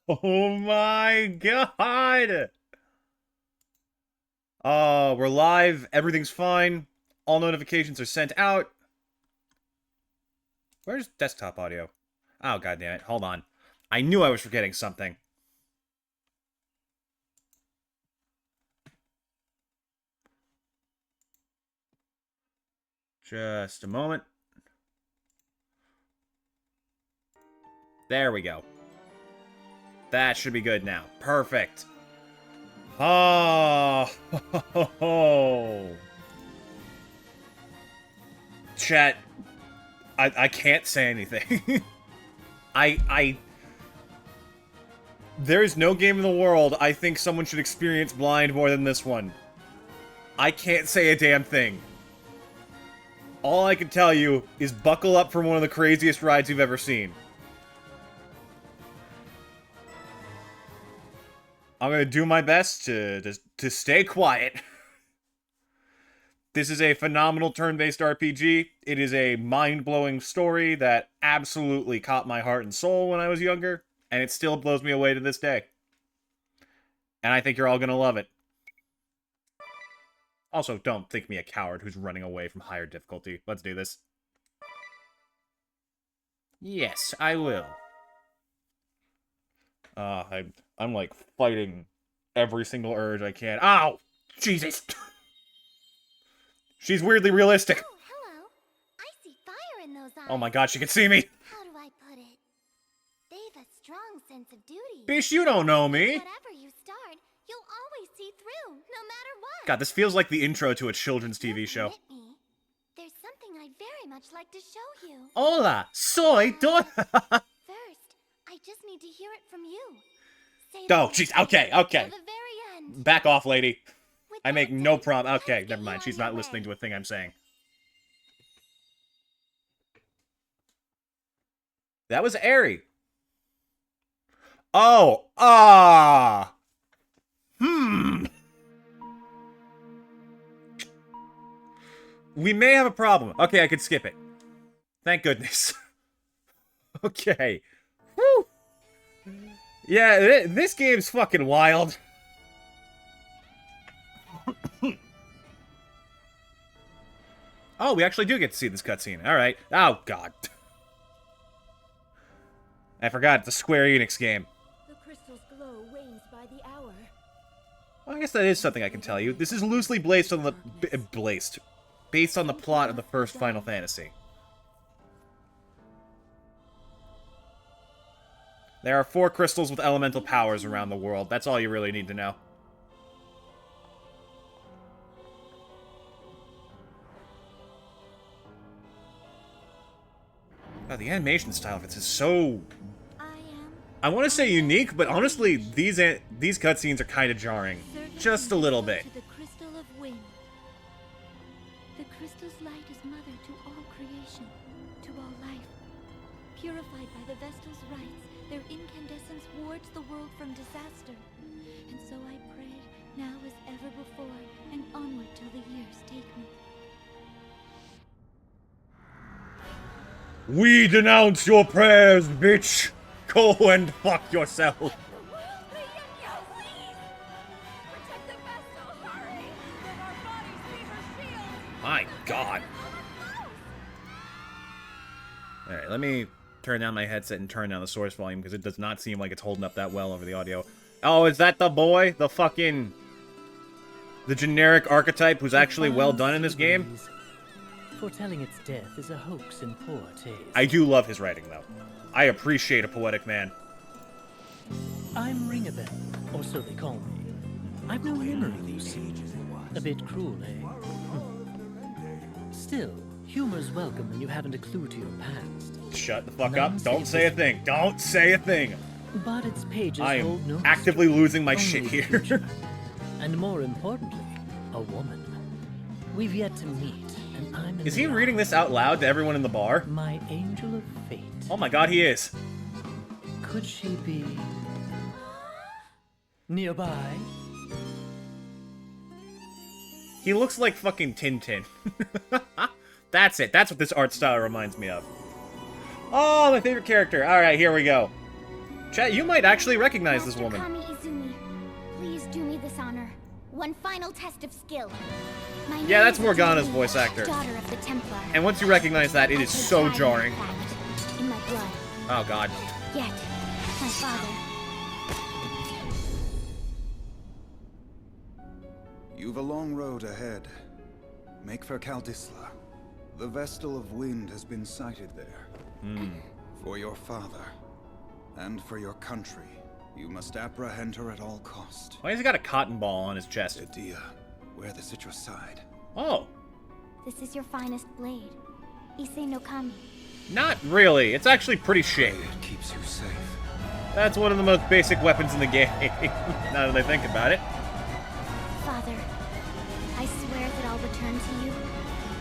Oh my god! We're live. Everything's fine. All notifications are sent out. Where's desktop audio? Oh, god damn it. Hold on. I knew I was forgetting something. Just a moment. There we go. That should be good now. Perfect. Oh. Chat. I can't say anything. There's no game in the world I think someone should experience blind more than this one. I can't say a damn thing. All I can tell you is buckle up for one of the craziest rides you've ever seen. I'm gonna do my best to stay quiet. This is a phenomenal turn-based RPG. It is a mind-blowing story that absolutely caught my heart and soul when I was younger, and it still blows me away to this day. And I think you're all gonna love it. Also, don't think me a coward who's running away from higher difficulty. Let's do this. Yes, I will. I'm like fighting every single urge I can. Ow! Jesus! She's weirdly realistic. Oh, hello. I see fire in those eyes. Oh my god, she can see me! How do I put it? They've a strong sense of duty. Bish, you don't know me! Whatever you start, you'll always see through, no matter what. God, this feels like the intro to a children's TV show. Permit me. There's something I'd very much like to show you. Hola, soy Don. First, I just need to hear it from you. Say Oh, the jeez, word okay. till the very end. Back off, lady. With I make that no said, problem. Okay, let's never get mind. you She's on not your listening way. to a thing I'm saying. That was airy. Oh, We may have a problem. Okay, I could skip it. Thank goodness. Okay. Whew. Yeah, this game's fucking wild. Oh, we actually do get to see this cutscene. Alright. Oh, God. I forgot, it's a Square Enix game. The crystal's glow wanes by the hour. Well, I guess that is something I can tell you. This is loosely based on the... based on the plot of the first Final Fantasy. There are 4 crystals with elemental powers around the world. That's all you really need to know. God, the animation style of this is so... I want to say unique, but honestly, these cutscenes are kind of jarring. Just a little bit. To the crystal of wind. The crystal's light is mother to all creation, to all life. Purified by the Vestal's rites, their incandescence wards the world from disaster. And so I pray, now as ever before, and onward till the years take me. We denounce your prayers, bitch! Go and fuck yourself! The world may yet know, please! Protect the Vestal, hurry! Let our bodies be her shield! My god. Alright, let me turn down my headset and turn down the source volume, because it does not seem like it's holding up that well over the audio. Oh, is that the boy? The fucking... the generic archetype who's actually well done in this game? Foretelling its death is a hoax in poor taste. I do love his writing, though. I appreciate a poetic man. I'm Ringabel, or so they call me. I've no memory, you see. A bit cruel, eh? Still, humor's welcome when you haven't a clue to your past. Shut the fuck up. Don't say a thing. Don't say a thing. But its pages I hold no am actively losing my only shit the here. future. And more importantly, a woman. We've yet to meet, and I'm in Is the he reading this out loud to everyone in the bar? My angel of fate. Oh my god, he is. Could she be nearby? He looks like fucking Tintin. That's it. That's what this art style reminds me of. Oh, my favorite character. Alright, here we go. Chat, you might actually recognize this woman. Kami Izumi, please do me this honor. One final test of skill. My Yeah, name that's is Morgana's Izumi, voice actor. Daughter of the Templar. And once you recognize that, it is so jarring. In my blood. Oh, God. Yet, my father. You've a long road ahead. Make for Caldisla. The Vestal of Wind has been sighted there. For your father, and for your country, you must apprehend her at all cost. Why has he got a cotton ball on his chest? Edea, wear the citrus side. Oh. This is your finest blade. Issei no Kami. Not really. It's actually pretty shit. It keeps you safe. That's one of the most basic weapons in the game, now that I think about it. Father, I swear that I'll return to you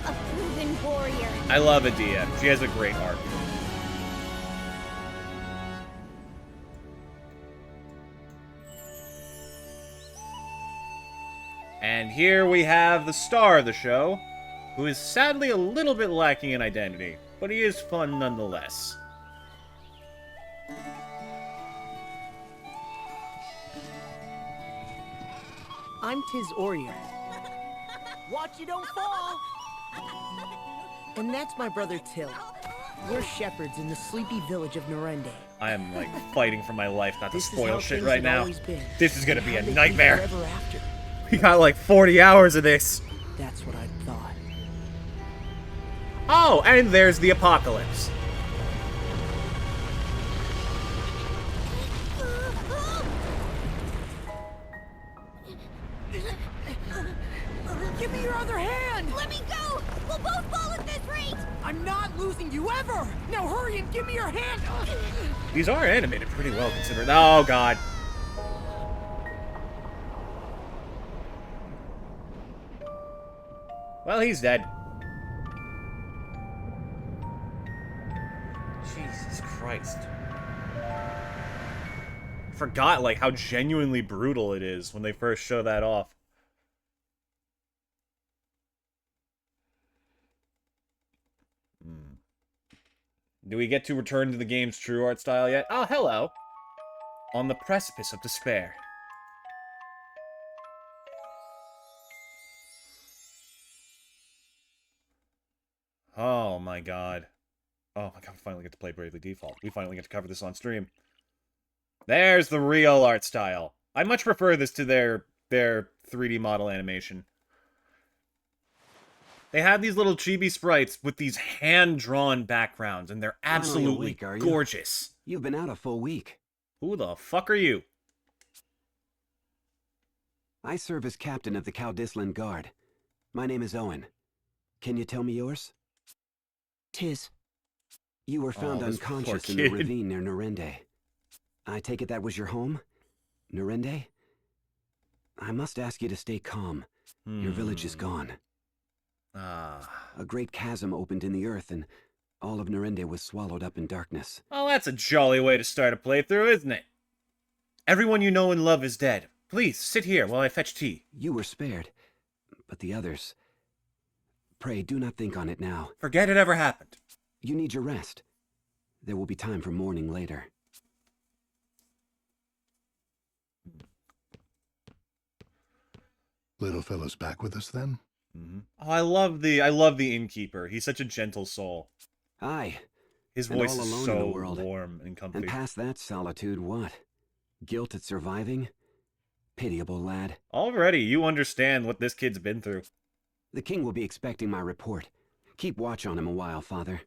a proven warrior. I love Edea. She has a great arc. And here we have the star of the show, who is sadly a little bit lacking in identity, but he is fun nonetheless. I'm Tiz Orier. Watch you don't fall! And that's my brother Till. We're shepherds in the sleepy village of Norende. I am, like, fighting for my life not to This is spoil how shit things right have now. always been. This is gonna be a How they nightmare. Forever after. We got like 40 hours of this. That's what I thought. Oh, and there's the apocalypse. Give me your other hand! Let me go! We'll both fall at this rate! I'm not losing you ever! Now hurry and give me your hand! These are animated pretty well considered. Oh, God. Well, he's dead. Jesus Christ. Forgot, like, how genuinely brutal it is when they first show that off. Do we get to return to the game's true art style yet? Oh, hello. On the precipice of despair. Oh my god. Oh my god, we finally get to play Bravely Default. We finally get to cover this on stream. There's the real art style. I much prefer this to their 3D model animation. They have these little chibi sprites with these hand-drawn backgrounds, and they're absolutely awake, are you? gorgeous. You've been out a full week. Who the fuck are you? I serve as captain of the Caldislan Guard. My name is Owen. Can you tell me yours? Tiz. You were found this poor unconscious in the kid. ravine near Norende. I take it that was your home? Norende? I must ask you to stay calm. Your village is gone. Ah. A great chasm opened in the earth and all of Norende was swallowed up in darkness. Well, that's a jolly way to start a playthrough, isn't it? Everyone you know and love is dead. Please, sit here while I fetch tea. You were spared, but the others... Pray, do not think on it now. Forget it ever happened. You need your rest. There will be time for mourning later. Little fellow's back with us then? Oh, I love the innkeeper. He's such a gentle soul. Aye. His And voice all is alone in so the world. warm and comfy. And past that solitude, what? Guilt at surviving? Pitiable lad. Already, you understand what this kid's been through. The king will be expecting my report. Keep watch on him a while, father.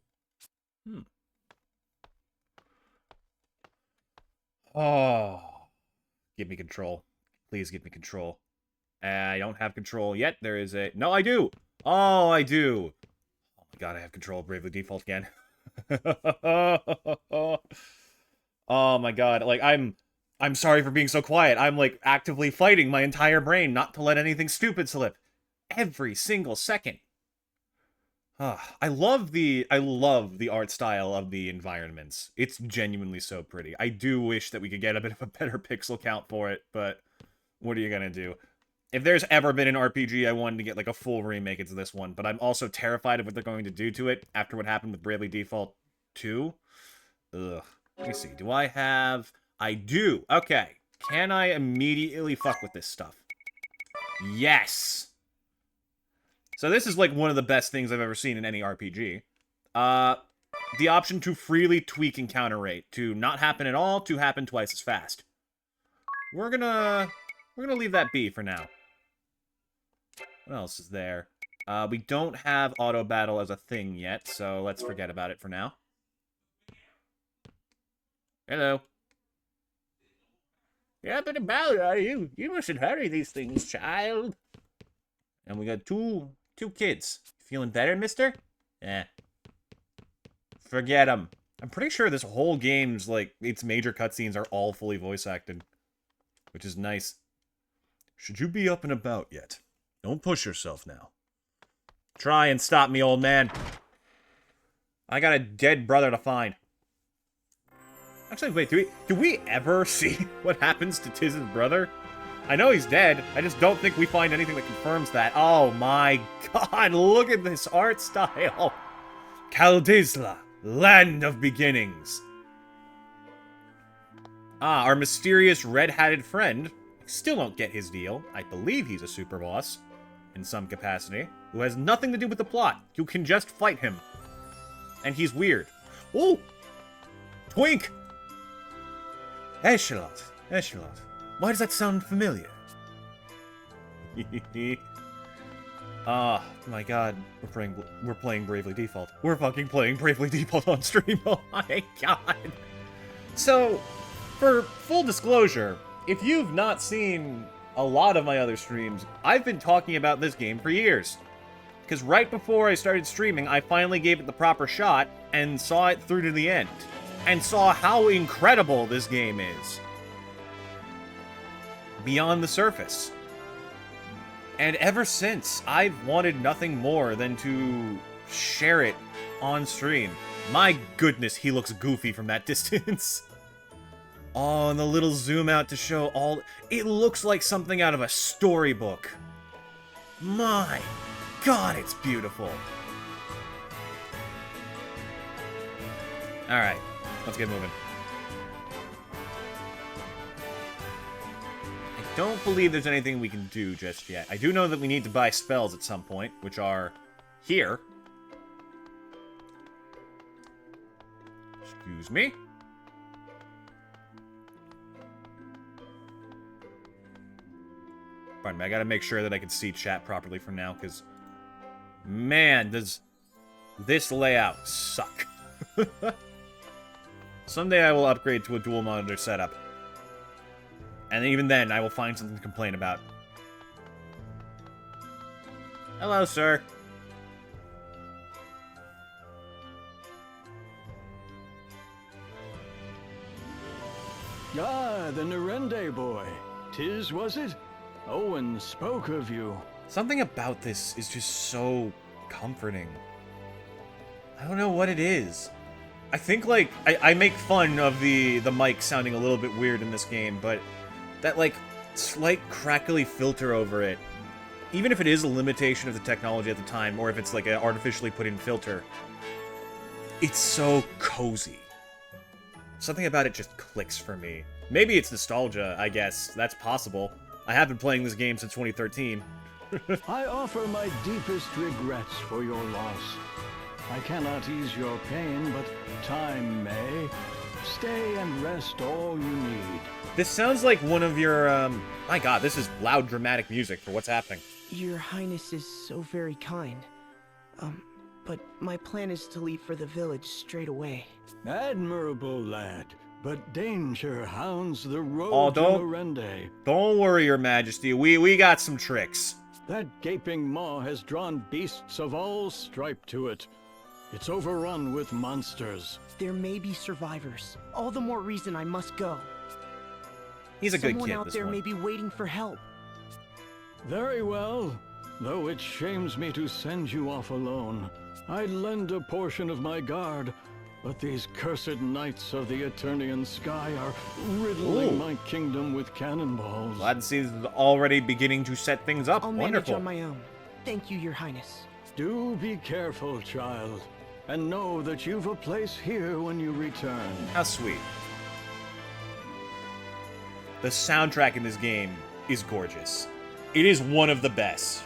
Oh. Give me control. Please give me control. I don't have control yet. There is a... No, I do! Oh, I do! Oh my god, I have control of Bravely Default again. Oh my god, like, I'm sorry for being so quiet. I'm, like, actively fighting my entire brain not to let anything stupid slip. Every single second. I love the art style of the environments. It's genuinely so pretty. I do wish that we could get a bit of a better pixel count for it, but what are you gonna do? If there's ever been an RPG I wanted to get like a full remake, it's this one. But I'm also terrified of what they're going to do to it after what happened with Bravely Default. 2. Ugh. Let me see. Do I have... I do. Okay. Can I immediately fuck with this stuff? Yes! So this is like one of the best things I've ever seen in any RPG. The option to freely tweak encounter rate. To not happen at all, to happen twice as fast. We're gonna leave that be for now. What else is there? We don't have auto battle as a thing yet, so let's forget about it for now. Hello. Yeah, but about are you? You mustn't hurry these things, child. And we got two kids. Feeling better, mister? Eh. Forget them. I'm pretty sure this whole game's, like, its major cutscenes are all fully voice acted. Which is nice. Should you be up and about yet? Don't push yourself now. Try and stop me, old man. I got a dead brother to find. Actually, wait, do we ever see what happens to Tiz's brother? I know he's dead. I just don't think we find anything that confirms that. Oh my god, look at this art style. Caldisla, land of beginnings. Ah, our mysterious red-hatted friend. Still don't get his deal. I believe he's a super boss, in some capacity, who has nothing to do with the plot. You can just fight him. And he's weird. Ooh! Twink! Echelot. Echelot. Why does that sound familiar? Ah, my god. We're playing Bravely Default. We're fucking playing Bravely Default on stream. Oh my god. So, for full disclosure, if you've not seen a lot of my other streams, I've been talking about this game for years. Because right before I started streaming, I finally gave it the proper shot and saw it through to the end. And saw how incredible this game is. Beyond the surface. And ever since, I've wanted nothing more than to share it on stream. My goodness, he looks goofy from that distance. Oh, and the little zoom out to show all... It looks like something out of a storybook. My god, it's beautiful. Alright, let's get moving. I don't believe there's anything we can do just yet. I do know that we need to buy spells at some point, which are here. Excuse me. Pardon me, I gotta make sure that I can see chat properly from now, because... Man, does this layout suck. Someday I will upgrade to a dual monitor setup. And even then, I will find something to complain about. Hello, sir. Ah, the Nerende boy. 'Tis, was it? Owen spoke of you. Something about this is just so comforting. I don't know what it is. I think, like, I make fun of the mic sounding a little bit weird in this game, but that, like, slight crackly filter over it, even if it is a limitation of the technology at the time, or if it's, like, an artificially put-in filter, it's so cozy. Something about it just clicks for me. Maybe it's nostalgia, I guess. That's possible. I have been playing this game since 2013. I offer my deepest regrets for your loss. I cannot ease your pain, but time may. Stay and rest all you need. This sounds like one of your, My god, this is loud, dramatic music for what's happening. Your Highness is so very kind. But my plan is to leave for the village straight away. Admirable lad, but danger hounds the road to Nerende. Don't worry, Your Majesty. We got some tricks. That gaping maw has drawn beasts of all stripe to it. It's overrun with monsters. There may be survivors. All the more reason I must go. He's a good kid, Someone out this there one. may be waiting for help. Very well, though it shames me to send you off alone. I'd lend a portion of my guard, but these cursed knights of the Eternian sky are riddling my kingdom with cannonballs. Glad to see this is already beginning to set things up. I'll manage Wonderful. on my own. Thank you, Your Highness. Do be careful, child. and know that you've a place here when you return. How sweet. The soundtrack in this game is gorgeous. It is one of the best.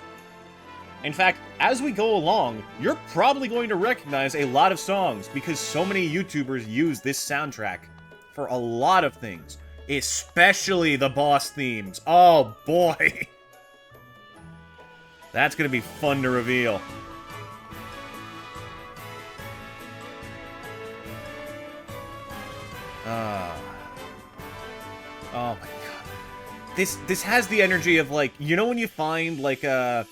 In fact, as we go along, you're probably going to recognize a lot of songs because so many YouTubers use this soundtrack for a lot of things, especially the boss themes. Oh boy! That's gonna be fun to reveal. Oh my god. This has the energy of, like, you know when you find, like, a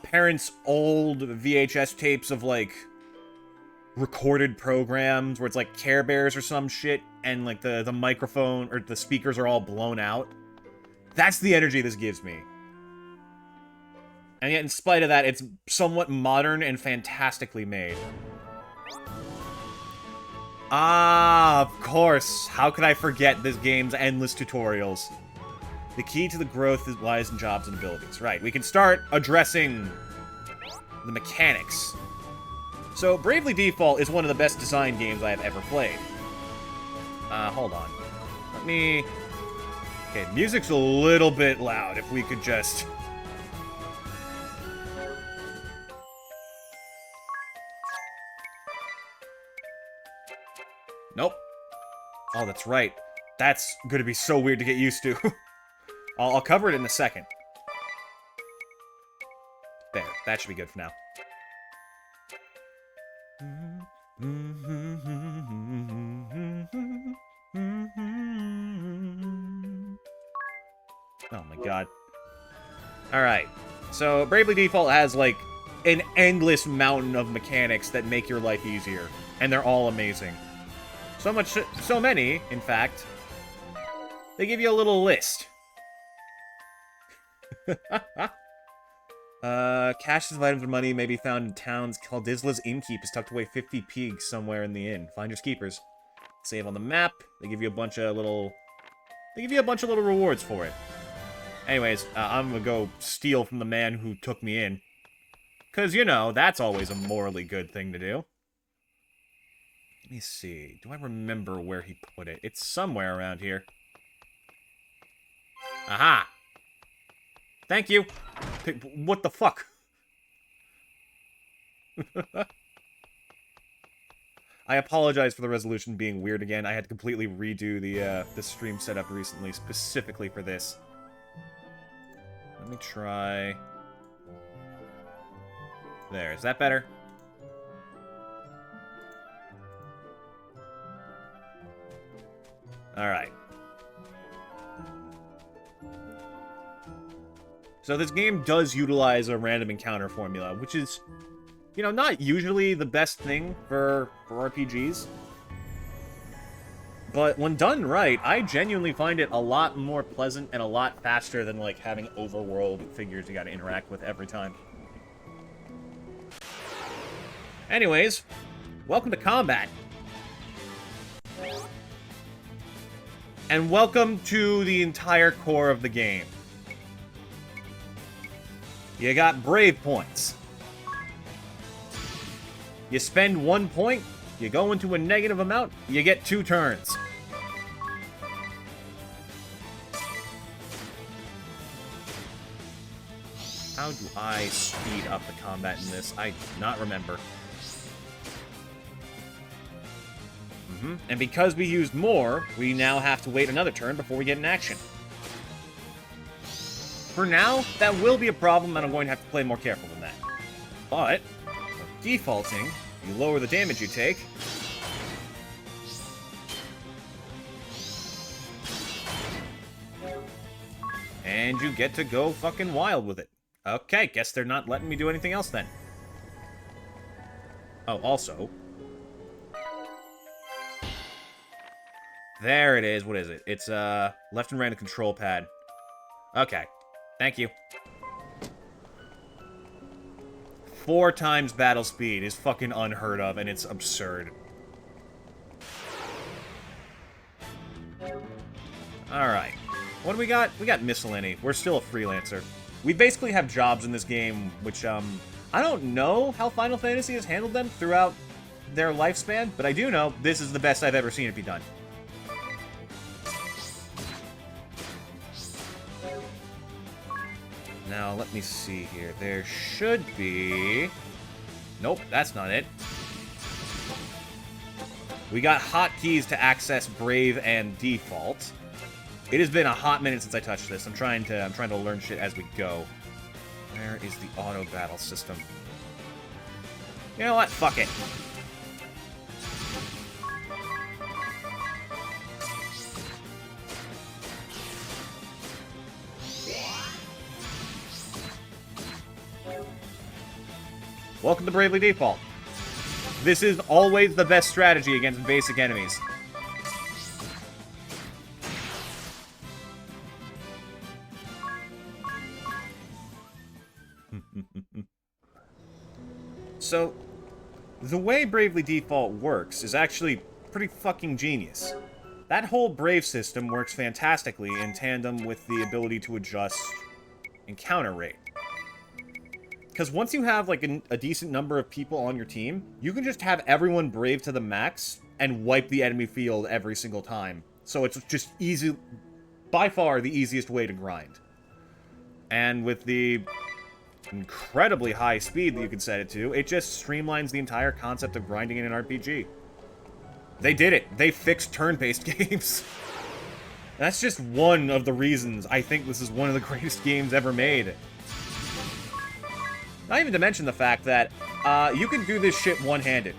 parent's old VHS tapes of, like, recorded programs where it's, like, Care Bears or some shit, and, like, the microphone or the speakers are all blown out? That's the energy this gives me. And yet, in spite of that, it's somewhat modern and fantastically made. Ah, of course. How could I forget this game's endless tutorials? The key to the growth lies in jobs and abilities. Right, we can start addressing the mechanics. So, Bravely Default is one of the best designed games I have ever played. Hold on. Let me... Okay, music's a little bit loud, if we could just... Nope. Oh, that's right. That's gonna be so weird to get used to. I'll cover it in a second. There, that should be good for now. Oh my god. Alright, so Bravely Default has, like, an endless mountain of mechanics that make your life easier, and they're all amazing. So many, in fact, they give you a little list. Caches of items or money may be found in towns. Caldisla's innkeep is tucked away 50 pigs somewhere in the inn. Find your keepers. Save on the map. They give you a bunch of little... rewards for it. Anyways, I'm gonna go steal from the man who took me in. 'Cause, you know, that's always a morally good thing to do. Let me see. Do I remember where he put it? It's somewhere around here. Aha! Thank you! What the fuck? I apologize for the resolution being weird again. I had to completely redo the stream setup recently, specifically for this. Let me try... There, is that better? Alright. So this game does utilize a random encounter formula, which is, you know, not usually the best thing for RPGs. But when done right, I genuinely find it a lot more pleasant and a lot faster than, like, having overworld figures you gotta interact with every time. Anyways, welcome to combat. And welcome to the entire core of the game. You got brave points. You spend 1 point, you go into a negative amount, you get 2 turns. How do I speed up the combat in this? I do not remember. And because we used more, we now have to wait another turn before we get in action. For now, that will be a problem, and I'm going to have to play more careful than that. But, defaulting, you lower the damage you take. And you get to go fucking wild with it. Okay, guess they're not letting me do anything else then. Oh, also... There it is. What is it? It's, left and right of control pad. Okay. Thank you. 4 times battle speed is fucking unheard of, and it's absurd. Alright. What do we got? We got miscellany. We're still a freelancer. We basically have jobs in this game, which, I don't know how Final Fantasy has handled them throughout their lifespan, but I do know this is the best I've ever seen it be done. Now, let me see here. There should be... Nope, that's not it. We got hotkeys to access Brave and Default. It has been a hot minute since I touched this. I'm trying to learn shit as we go. Where is the auto battle system? You know what? Fuck it. Welcome to Bravely Default. This is always the best strategy against basic enemies. So, the way Bravely Default works is actually pretty fucking genius. That whole Brave system works fantastically in tandem with the ability to adjust encounter rate. Because once you have, like, a decent number of people on your team, you can just have everyone Brave to the max and wipe the enemy field every single time. So it's just easy, by far the easiest way to grind. And with the incredibly high speed that you can set it to, it just streamlines the entire concept of grinding in an RPG. They did it. They fixed turn-based games. That's just one of the reasons I think this is one of the greatest games ever made. Not even to mention the fact that you can do this shit one-handed.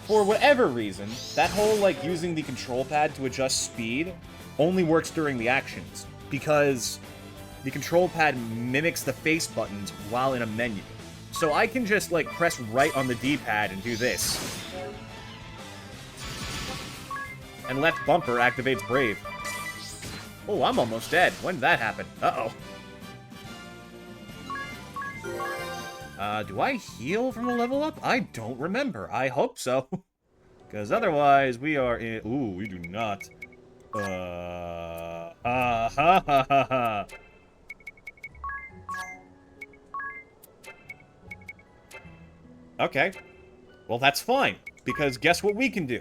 For whatever reason, that whole, like, using the control pad to adjust speed only works during the actions, because the control pad mimics the face buttons while in a menu. So I can just, like, press right on the D-pad and do this. And left bumper activates Brave. Oh, I'm almost dead. When did that happen? Uh-oh. Do I heal from a level up? I don't remember. I hope so. Because otherwise, we are in... Ooh, we do not. Ha ha ha ha ha. Okay. Well, that's fine. Because guess what we can do?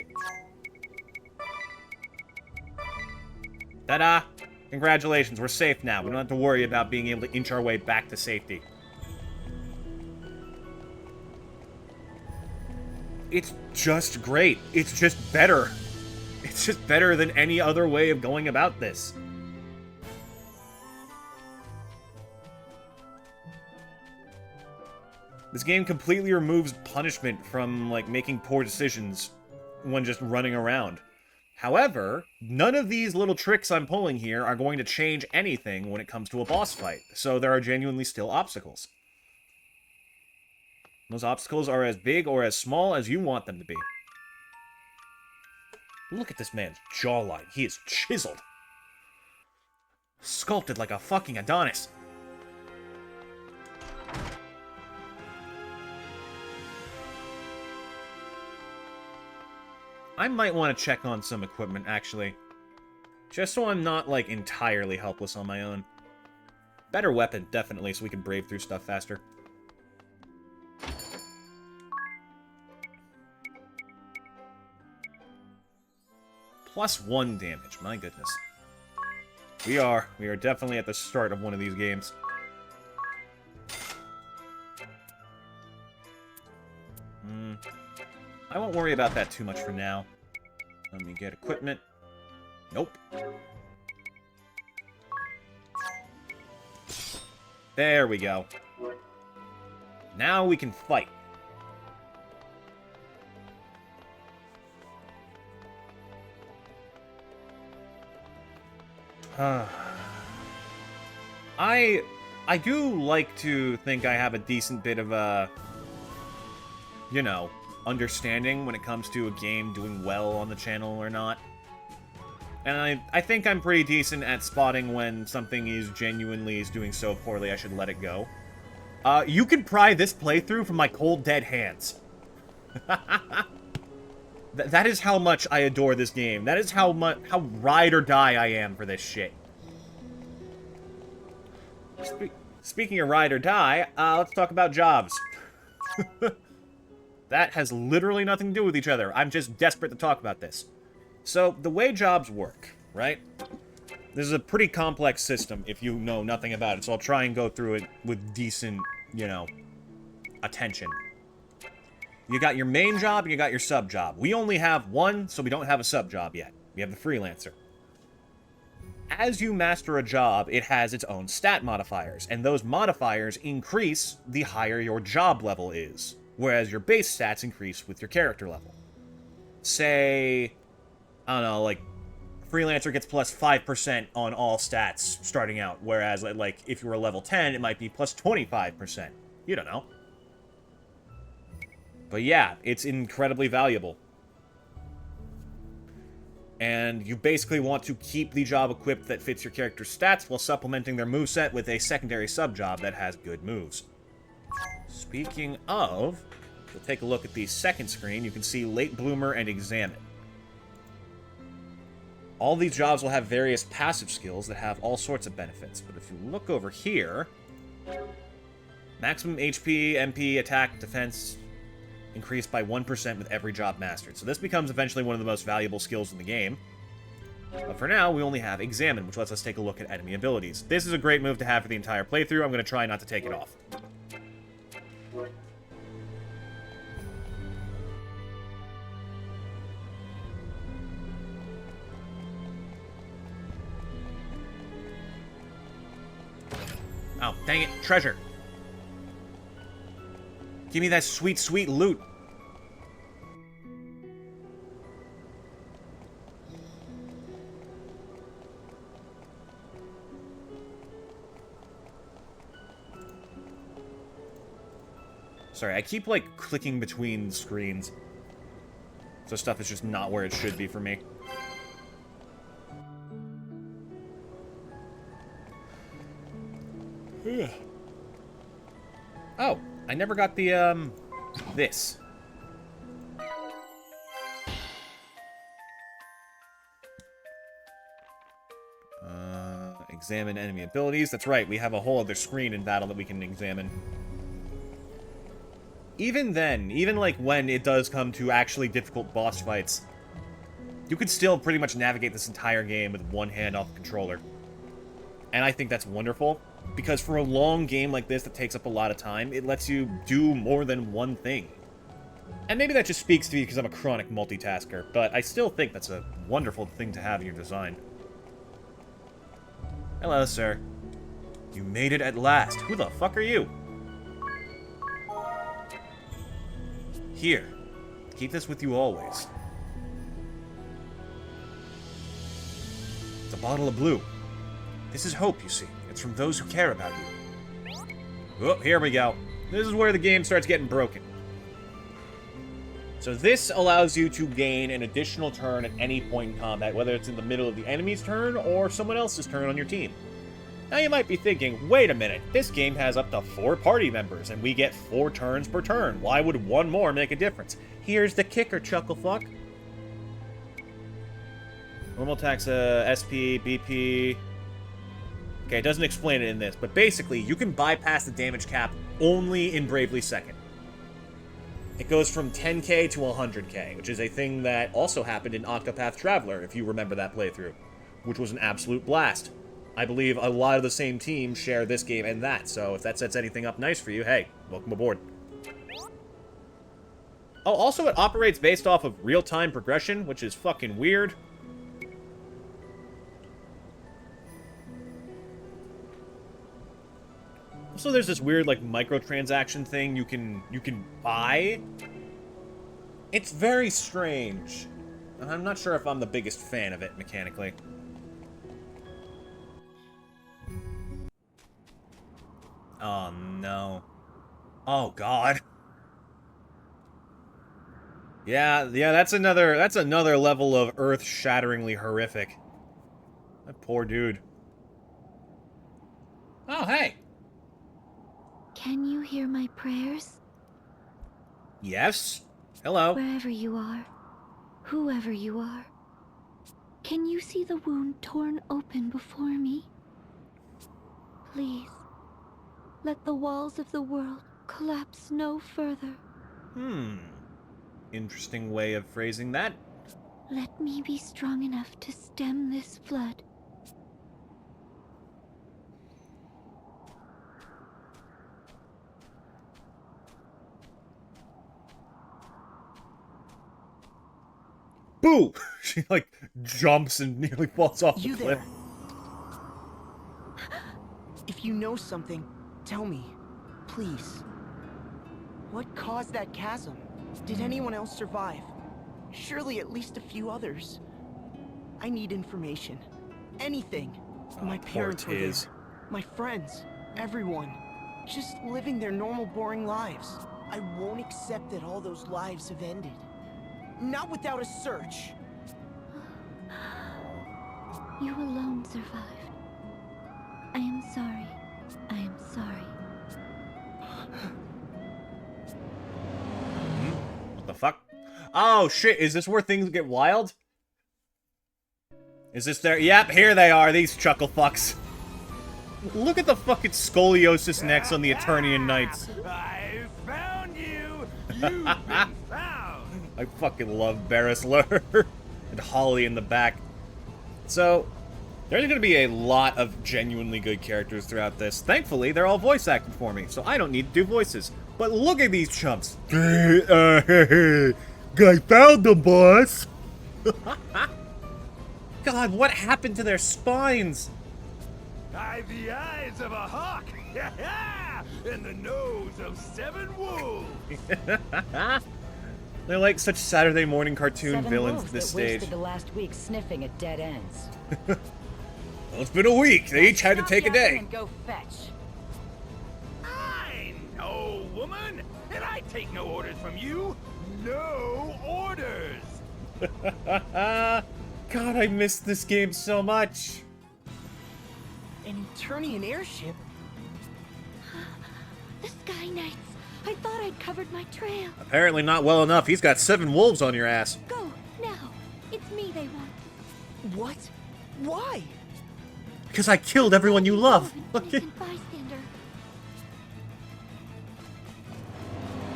Ta-da! Congratulations, we're safe now. We don't have to worry about being able to inch our way back to safety. It's just great. It's just better. It's just better than any other way of going about this. This game completely removes punishment from, like, making poor decisions when just running around. However, none of these little tricks I'm pulling here are going to change anything when it comes to a boss fight, so there are genuinely still obstacles. Those obstacles are as big or as small as you want them to be. Look at this man's jawline. He is chiseled. Sculpted like a fucking Adonis. I might want to check on some equipment, actually. Just so I'm not, like, entirely helpless on my own. Better weapon, definitely, so we can brave through stuff faster. +1 damage, my goodness. We are definitely at the start of one of these games. I won't worry about that too much for now. Let me get equipment. Nope. There we go. Now we can fight. I do like to think I have a decent bit of a, you know, understanding when it comes to a game doing well on the channel or not. And I think I'm pretty decent at spotting when something is genuinely doing so poorly I should let it go. You can pry this playthrough from my cold dead hands. That is how much I adore this game. That is how ride or die I am for this shit. Speaking of ride or die, let's talk about jobs. That has literally nothing to do with each other. I'm just desperate to talk about this. So, the way jobs work, right? This is a pretty complex system if you know nothing about it, so I'll try and go through it with decent, you know, attention. You got your main job and you got your sub job. We only have one, so we don't have a sub job yet. We have the freelancer. As you master a job, it has its own stat modifiers, and those modifiers increase the higher your job level is, whereas your base stats increase with your character level. Say, I don't know, like, freelancer gets plus 5% on all stats starting out, whereas, like, if you were level 10, it might be plus 25%. You don't know. But yeah, it's incredibly valuable. And you basically want to keep the job equipped that fits your character's stats while supplementing their moveset with a secondary sub-job that has good moves. Speaking of, if you'll take a look at the second screen, you can see Late Bloomer and Examine. All these jobs will have various passive skills that have all sorts of benefits, but if you look over here, maximum HP, MP, attack, defense increased by 1% with every job mastered. So this becomes eventually one of the most valuable skills in the game. But for now, we only have Examine, which lets us take a look at enemy abilities. This is a great move to have for the entire playthrough. I'm going to try not to take it off. Oh, dang it. Treasure. Give me that sweet, sweet loot. Sorry, I keep, like, clicking between screens. So stuff is just not where it should be for me. Oh, I never got the, this. Examine enemy abilities. That's right, we have a whole other screen in battle that we can examine. Even then, even, like, when it does come to actually difficult boss fights, you could still pretty much navigate this entire game with one hand off the controller. And I think that's wonderful, because for a long game like this that takes up a lot of time, it lets you do more than one thing. And maybe that just speaks to me because I'm a chronic multitasker, but I still think that's a wonderful thing to have in your design. Hello, sir. You made it at last. Who the fuck are you? Here. Keep this with you always. It's a bottle of blue. This is hope, you see. It's from those who care about you. Oh, here we go. This is where the game starts getting broken. So this allows you to gain an additional turn at any point in combat, whether it's in the middle of the enemy's turn or someone else's turn on your team. Now you might be thinking, wait a minute, this game has up to 4 party members, and we get 4 turns per turn. Why would one more make a difference? Here's the kicker, Chucklefuck. Normal attacks, SP, BP... Okay, it doesn't explain it in this, but basically, you can bypass the damage cap only in Bravely Second. It goes from 10k to 100k, which is a thing that also happened in Octopath Traveler, if you remember that playthrough, which was an absolute blast. I believe a lot of the same team share this game and that, so if that sets anything up nice for you, hey, welcome aboard. Oh, also it operates based off of real-time progression, which is fucking weird. Also, there's this weird, like, microtransaction thing you can buy. It's very strange. And I'm not sure if I'm the biggest fan of it, mechanically. Oh, no. Oh, God. Yeah, that's another level of earth-shatteringly horrific. That poor dude. Oh, hey. Can you hear my prayers? Yes? Hello? Wherever you are, whoever you are, can you see the wound torn open before me? Please, Let the walls of the world collapse no further. Interesting way of phrasing that. Let me be strong enough to stem this flood. Boo! She, like, jumps and nearly falls off the You cliff. there. If you know something, tell me. Please. What caused that chasm? Did anyone else survive? Surely at least a few others. I need information. Anything. My parents were there. My friends. Everyone. Just living their normal, boring lives. I won't accept that all those lives have ended. Not without a search. You alone survived. I am sorry. I am sorry. What the fuck? Oh shit, is this where things get wild? Is this there? Yep, here they are, these chuckle fucks. Look at the fucking scoliosis necks on the Eternian Knights. I found you! You've been found! I fucking love Barrisler and Holly in the back. So, there's gonna be a lot of genuinely good characters throughout this. Thankfully, they're all voice acted for me, so I don't need to do voices. But look at these chumps. Guy found them, boss. God, what happened to their spines? I've the eyes of a hawk! And the nose of 7 wolves! They're like such Saturday morning cartoon 7 villains wolves at this that stage. wasted the last week sniffing at dead ends. Well, it's been a week. They each had to Stop take a yapping day. and go fetch. I know, woman! And I take no orders from you! No orders! God, I missed this game so much. An Eternian airship? The Sky Knights. I thought I'd covered my trail. Apparently not well enough. He's got 7 wolves on your ass. Go, now. It's me they want. What? Why? Because I killed everyone you love. An innocent bystander.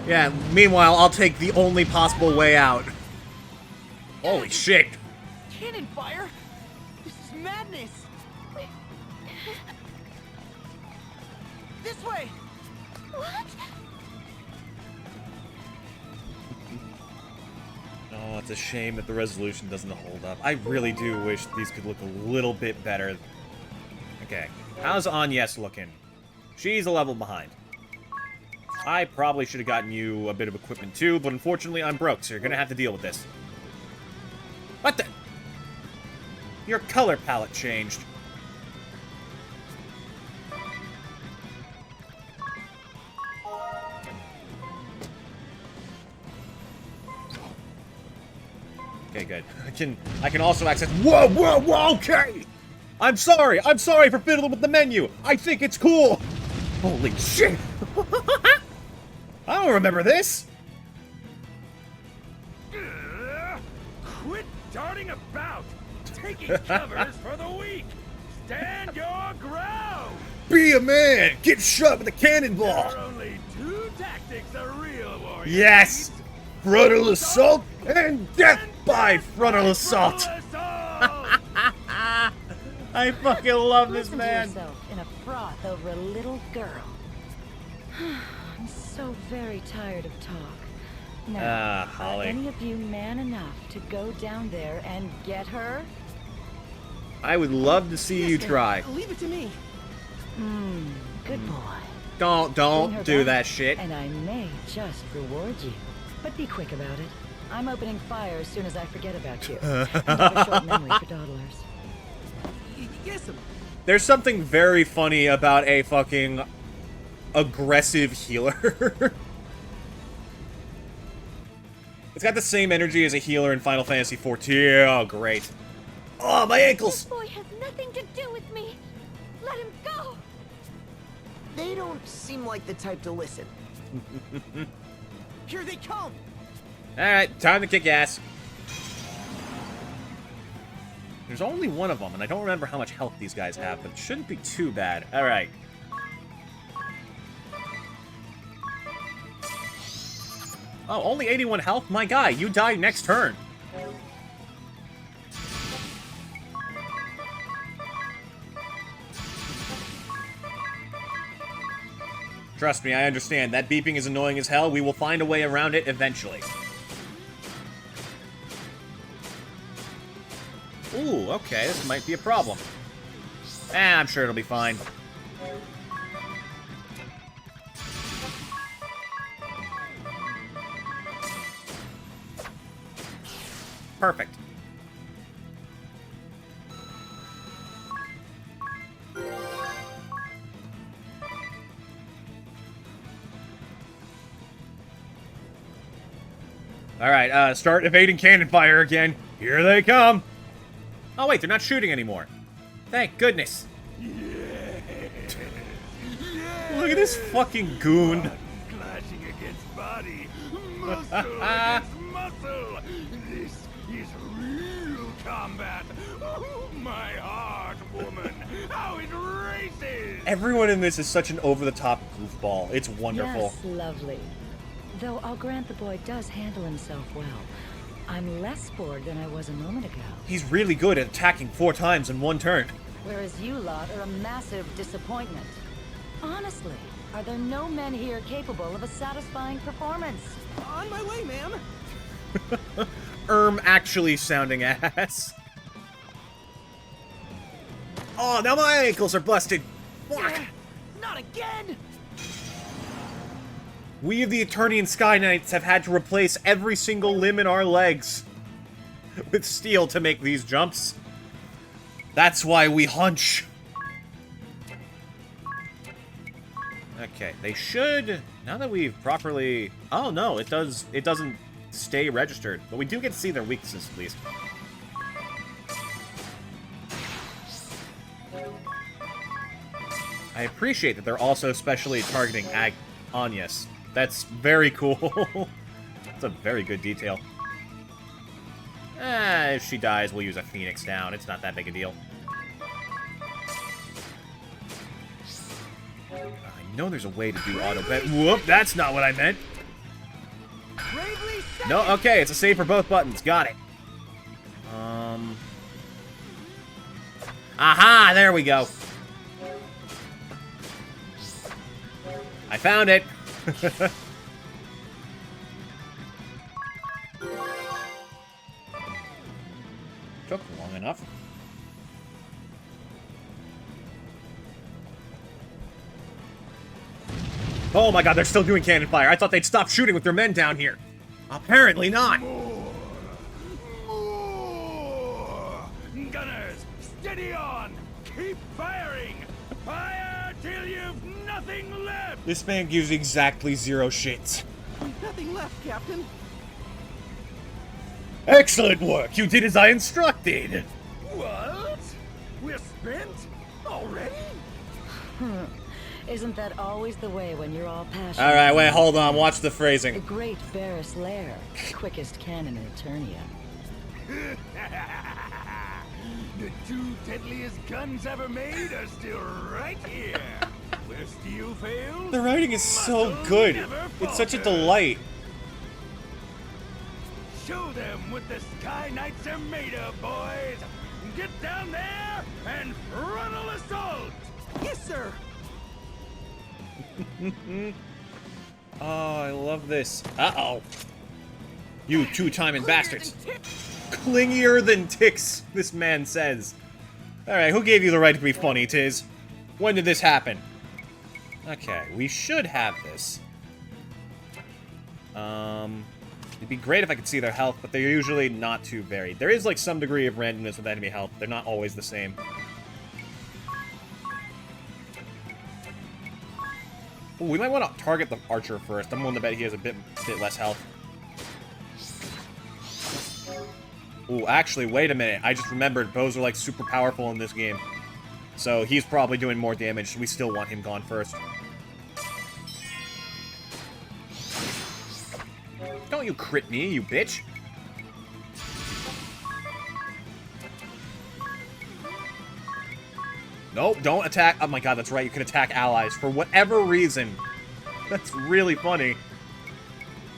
Yeah, meanwhile, I'll take the only possible way out. Holy shit. Cannon fire? This is madness! This way! What? Oh, it's a shame that the resolution doesn't hold up. I really do wish these could look a little bit better. Okay, how's Agnes looking? She's a level behind. I probably should have gotten you a bit of equipment too, but unfortunately I'm broke, so you're gonna have to deal with this. What the? Your color palette changed. Okay, good. I can also access. Whoa, whoa, whoa, okay! I'm sorry for fiddling with the menu! I think it's cool! Holy shit! I don't remember this! Quit darting about! Taking covers for the weak! Stand your ground! Be a man! Get shot with a cannonball! There are only 2 tactics a real warrior Yes! needs. Frontal assault and death by frontal assault! I fucking love this Listen man! to yourself in a froth over a little girl. I'm so very tired of talk. Now, Holly. are any of you man enough to go down there and get her? I would love to see you Yes, try. Leave it to me. Good boy. Don't Bring her do back, that shit. And I may just reward you. But be quick about it. I'm opening fire as soon as I forget about you. I have a short memory for dawdlers. Yes, There's something very funny about a fucking aggressive healer. It's got the same energy as a healer in Final Fantasy XIV. Oh, great. Oh, my This ankles! boy has nothing to do with me. Let him go. they don't seem like the type to listen. Here they come! Alright, time to kick ass. There's only one of them, and I don't remember how much health these guys have, but it shouldn't be too bad. Alright. Oh, only 81 health? My guy, you die next turn. Trust me, I understand. That beeping is annoying as hell. We will find a way around it eventually. Ooh, okay, this might be a problem. I'm sure it'll be fine. Perfect. Alright, start evading cannon fire again. Here they come! Oh wait, they're not shooting anymore. Thank goodness. Look at this fucking goon. Clashing against body, muscle against muscle. This is real combat. Oh, my heart, woman, how it races. Everyone in this is such an over-the-top goofball. It's wonderful. Yes, lovely. Though I'll grant the boy does handle himself well. I'm less bored than I was a moment ago. He's really good at attacking 4 times in 1 turn. Whereas you lot are a massive disappointment. Honestly, are there no men here capable of a satisfying performance? On my way, ma'am. Actually sounding ass. Oh, now my ankles are busted. Fuck. Not again! We of the Eternian Sky Knights have had to replace every single limb in our legs with steel to make these jumps. That's why we hunch. Okay, they should, now that we've properly... Oh no, it doesn't stay registered, but we do get to see their weaknesses at least. I appreciate that they're also specially targeting Agnes. That's very cool. That's a very good detail. If she dies, we'll use a Phoenix down. It's not that big a deal. I know there's a way to do auto bet. Whoop, that's not what I meant. No, okay, it's a save for both buttons. Got it. Aha, there we go. I found it. Took long enough. Oh my god, they're still doing cannon fire. I thought they'd stop shooting with their men down here. Apparently not. More. Gunners, steady on. Keep firing. Fire till you've nothing left. This man gives exactly 0 shits. Nothing left, Captain. Excellent work. You did as I instructed. What? We're spent already? Isn't that always the way when you're all passionate? Alright, wait, hold on. Watch the phrasing. The great Varus Lair, quickest cannon in Eternia. The 2 deadliest guns ever made are still right here. Where steel fails, The writing is so good. It's such a delight. Show them what the Sky Knights are made of, boys. Get down there and frontal assault. Yes, sir. Oh, I love this. Uh-oh. You 2-timing bastards. Clingier than ticks, this man says. Alright, who gave you the right to be funny, Tiz? When did this happen? Okay, we should have this. It'd be great if I could see their health, but they're usually not too varied. There is, like, some degree of randomness with enemy health. They're not always the same. Ooh, we might want to target the archer first. I'm willing to bet he has a bit less health. Ooh, actually, wait a minute. I just remembered bows are, like, super powerful in this game. So he's probably doing more damage. We still want him gone first. Don't you crit me, you bitch. Nope, don't attack. Oh my god, that's right. You can attack allies for whatever reason. That's really funny.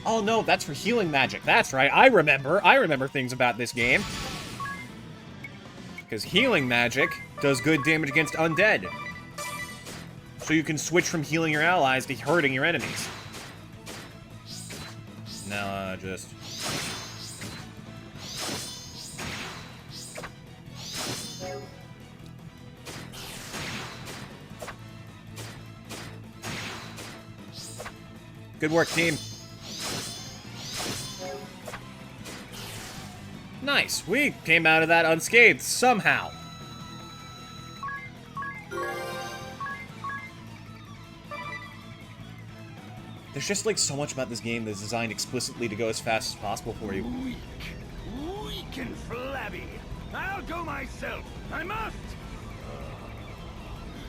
Oh no, that's for healing magic. That's right. I remember things about this game. Because healing magic does good damage against undead. So you can switch from healing your allies to hurting your enemies. Now, just... Good work, team. Nice. We came out of that unscathed somehow. There's just like so much about this game that's designed explicitly to go as fast as possible for you. Weak and flabby. I'll go myself. I must.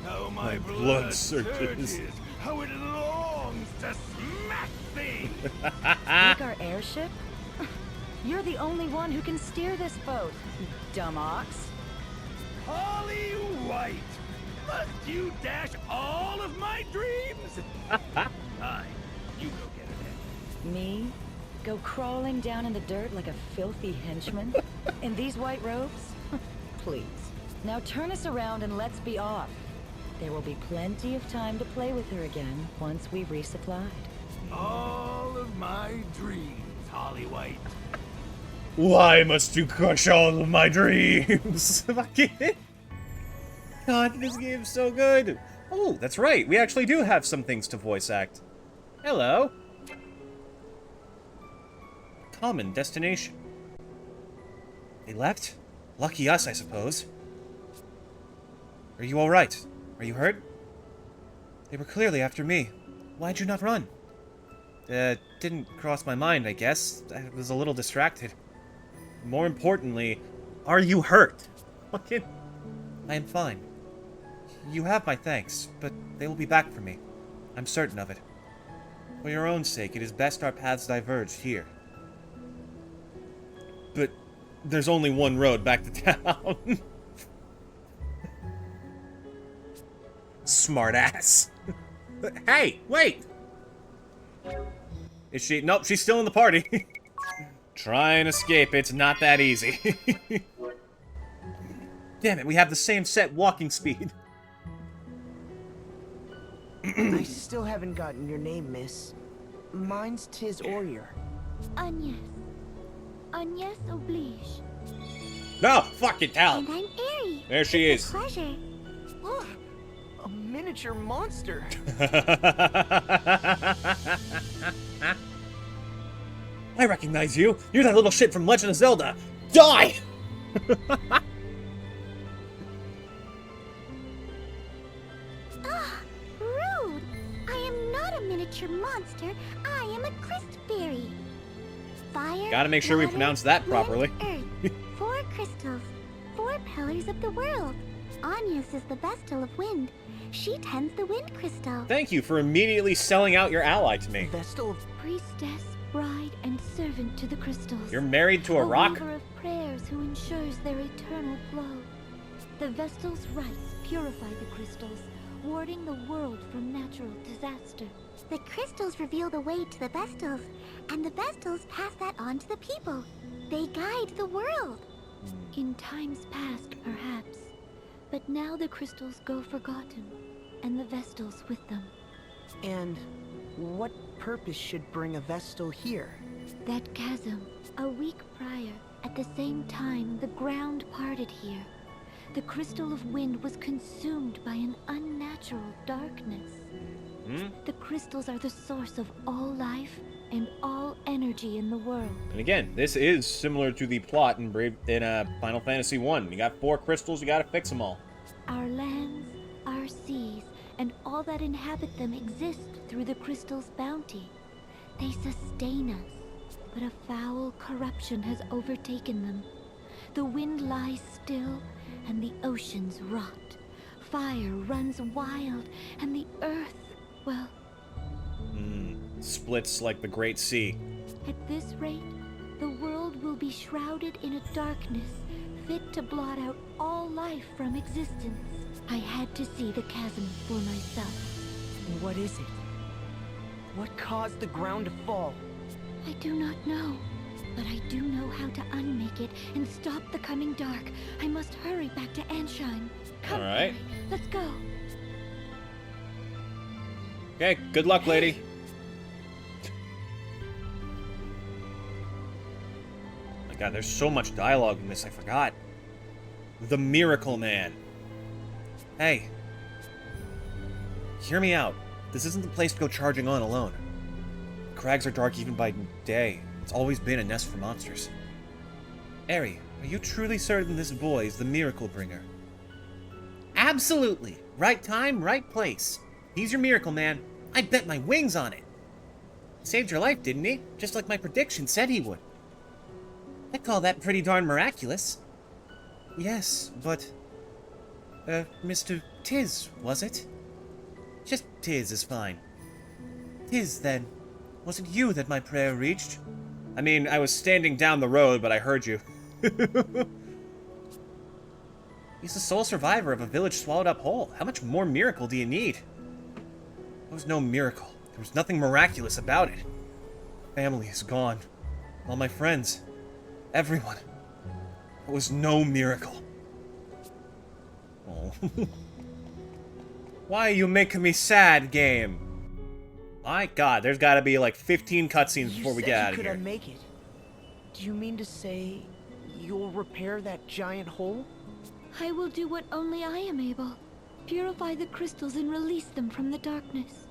How my blood surges. How it longs to smash things. Take our airship? You're the only one who can steer this boat, you dumb ox. Holly White, must you dash all of my dreams? Aye, you go get it. Me? Go crawling down in the dirt like a filthy henchman? In these white robes? Please. Now turn us around and let's be off. There will be plenty of time to play with her again once we've resupplied. All of my dreams, Holly White. Why must you crush all of my dreams? God, this game's so good. Oh, that's right. We actually do have some things to voice act. Hello. Common destination. They left? Lucky us, I suppose. Are you all right? Are you hurt? They were clearly after me. Why'd you not run? Didn't cross my mind, I guess. I was a little distracted. More importantly, are you hurt? Fucking... I am fine. You have my thanks, but they will be back for me. I'm certain of it. For your own sake, it is best our paths diverge here. But there's only one road back to town. Smartass. Hey, wait! Is she? Nope, she's still in the party. Try and escape, it's not that easy. Damn it, we have the same set walking speed. I still haven't gotten your name, miss. Mine's Tis Orier. Agnes. Agnes oblige. No, fucking tell. And I'm Aerie. There she It's is. a pleasure. Oh, a miniature monster. I recognize you. You're that little shit from Legend of Zelda. Die! Ah, rude. I am not a miniature monster. I am a Crystberry. Fire. Gotta make sure we water, pronounce that properly. Land, earth. 4 crystals. 4 pillars of the world. Agnes is the Vestal of Wind. She tends the Wind Crystal. Thank you for immediately selling out your ally to me. Vestal of... Priestess, bride, and servant to the crystals. You're married to a rock? weaver of prayers who ensures their eternal flow. The Vestal's rites purify the crystals, warding the world from natural disaster. The crystals reveal the way to the Vestals, and the Vestals pass that on to the people. They guide the world. In times past, perhaps. But now the crystals go forgotten, and the Vestals with them. And what purpose should bring a Vestal here? That chasm, a week prior, at the same time the ground parted here. The crystal of wind was consumed by an unnatural darkness. The crystals are the source of all life and all energy in the world. And again, this is similar to the plot in Final Fantasy 1. You got 4 crystals, you gotta fix them all. Our lands, our seas, and all that inhabit them exist through the crystal's bounty. They sustain us, but a foul corruption has overtaken them. The wind lies still, and the oceans rot. Fire runs wild, and the earth, well... Splits like the Great Sea. At this rate, the world will be shrouded in a darkness fit to blot out all life from existence. I had to see the chasm for myself. What is it? What caused the ground to fall? I do not know. But I do know how to unmake it and stop the coming dark. I must hurry back to Ansheim. Come, All right. Harry, let's go. Okay, good luck, lady. My god, there's so much dialogue in this, I forgot. The Miracle Man. Hey. Hear me out. This isn't the place to go charging on alone. The crags are dark even by day. It's always been a nest for monsters. Eri, are you truly certain this boy is the Miracle Bringer? Absolutely! Right time, right place. He's your Miracle Man. I bet my wings on it. Saved your life, didn't he? Just like my prediction said he would. I call that pretty darn miraculous. Yes, but... Mr. Tiz, was it? Just Tiz is fine. Tiz, then. Was it you that my prayer reached? I mean, I was standing down the road, but I heard you. He's the sole survivor of a village swallowed up whole. How much more miracle do you need? There was no miracle. There was nothing miraculous about it. Family is gone. All my friends. Everyone. It was no miracle. Oh. Why are you making me sad, game? My god, there's gotta be like 15 cutscenes before we get out of here. You said you could unmake it. Do you mean to say you'll repair that giant hole? I will do what only I am able. Purify the crystals and release them from the darkness.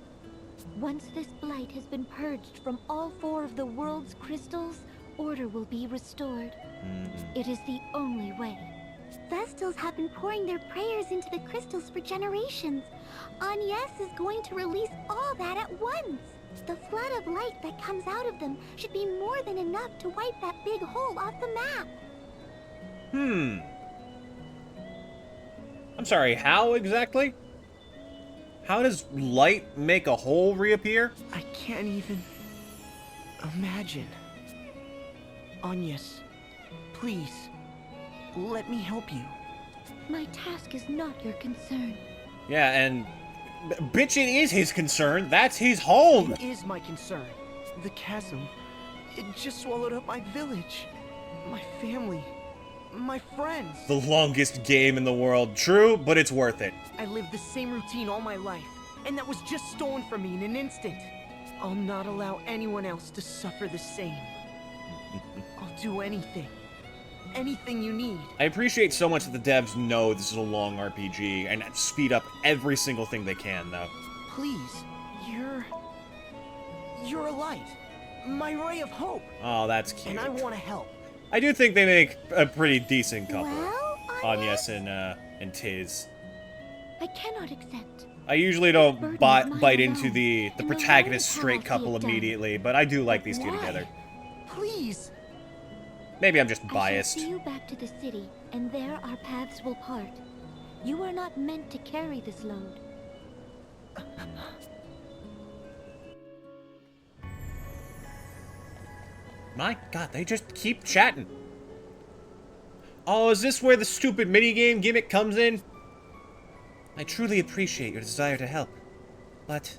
Once this blight has been purged from all 4 of the world's crystals, order will be restored. It is the only way. Vestals have been pouring their prayers into the crystals for generations. Agnes is going to release all that at once. The flood of light that comes out of them should be more than enough to wipe that big hole off the map. I'm sorry, how exactly? How does light make a hole reappear? I can't even imagine. Agnes, please, let me help you. My task is not your concern. Yeah, and... bitch, it is his concern. That's his home. It is my concern. The chasm. It just swallowed up my village. My family. My friends. The longest game in the world. True, but it's worth it. I lived the same routine all my life, and that was just stolen from me in an instant. I'll not allow anyone else to suffer the same. I'll do anything. Anything you need. I appreciate so much that the devs know this is a long RPG and speed up every single thing they can, though. Please, you're a light. My ray of hope. Oh, that's cute. And I want to help. I do think they make a pretty decent couple. Well, Agnes and Tiz. I cannot accept. I usually don't bite into the protagonist straight couple immediately, but I do like these two together. Please. Maybe I'm just biased. I shall see you back to the city, and there our paths will part. You are not meant to carry this load. My god, they just keep chatting. Oh, is this where the stupid minigame gimmick comes in? I truly appreciate your desire to help, but...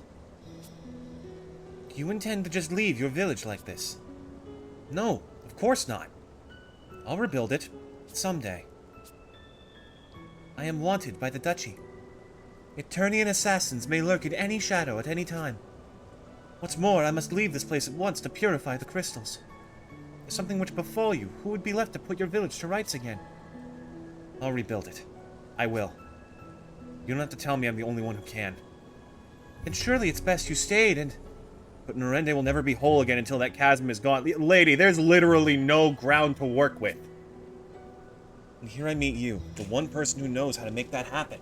do you intend to just leave your village like this? No, of course not. I'll rebuild it, someday. I am wanted by the Duchy. Eternian assassins may lurk in any shadow at any time. What's more, I must leave this place at once to purify the crystals. If something were to befall you, who would be left to put your village to rights again? I'll rebuild it. I will. You don't have to tell me I'm the only one who can. And surely it's best you stayed and... But Norende will never be whole again until that chasm is gone. Lady, there's literally no ground to work with. And here I meet you, the one person who knows how to make that happen.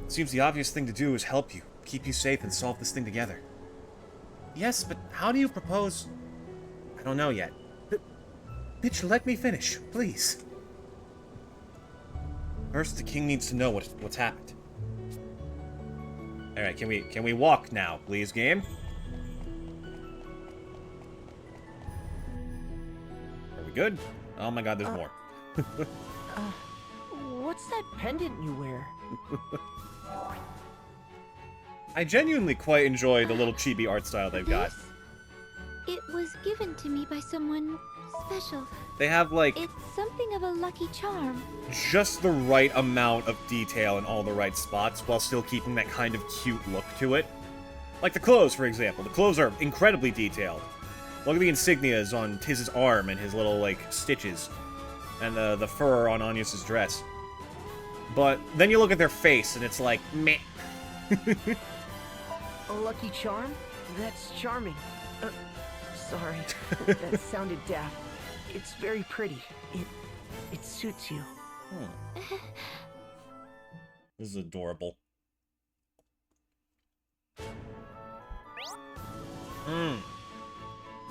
It seems the obvious thing to do is help you, keep you safe, and solve this thing together. Yes, but how do you propose... I don't know yet. Bitch, let me finish, please. First, the king needs to know what's happened. All right, can we walk now, please, game? Are we good? Oh my god, there's more. What's that pendant you wear? I genuinely quite enjoy the little chibi art style they've got. It was given to me by someone special. They have, like, It's something of a lucky charm. just the right amount of detail in all the right spots while still keeping that kind of cute look to it. Like the clothes, for example. The clothes are incredibly detailed. Look at the insignias on Tiz's arm and his little, like, stitches. And the fur on Agnes's dress. But then you look at their face and it's like, meh. A lucky charm? That's charming. Sorry. That sounded daft. It's very pretty. It suits you. This is adorable.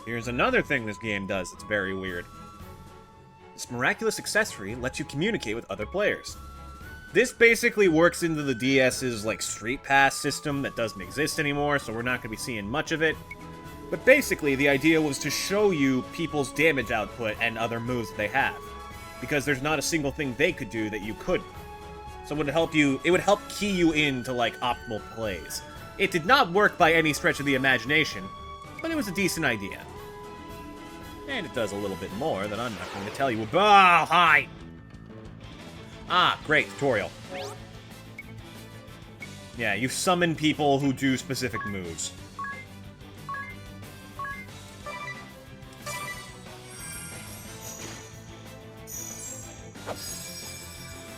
Here's another thing this game does that's very weird. This miraculous accessory lets you communicate with other players. This basically works into the DS's, like, Street Pass system that doesn't exist anymore, so we're not going to be seeing much of it. But basically, the idea was to show you people's damage output and other moves that they have. Because there's not a single thing they could do that you couldn't. So it would help key you into, like, optimal plays. It did not work by any stretch of the imagination, but it was a decent idea. And it does a little bit more that I'm not going to tell you about. Oh, hi! Ah, great, tutorial. Yeah, you summon people who do specific moves.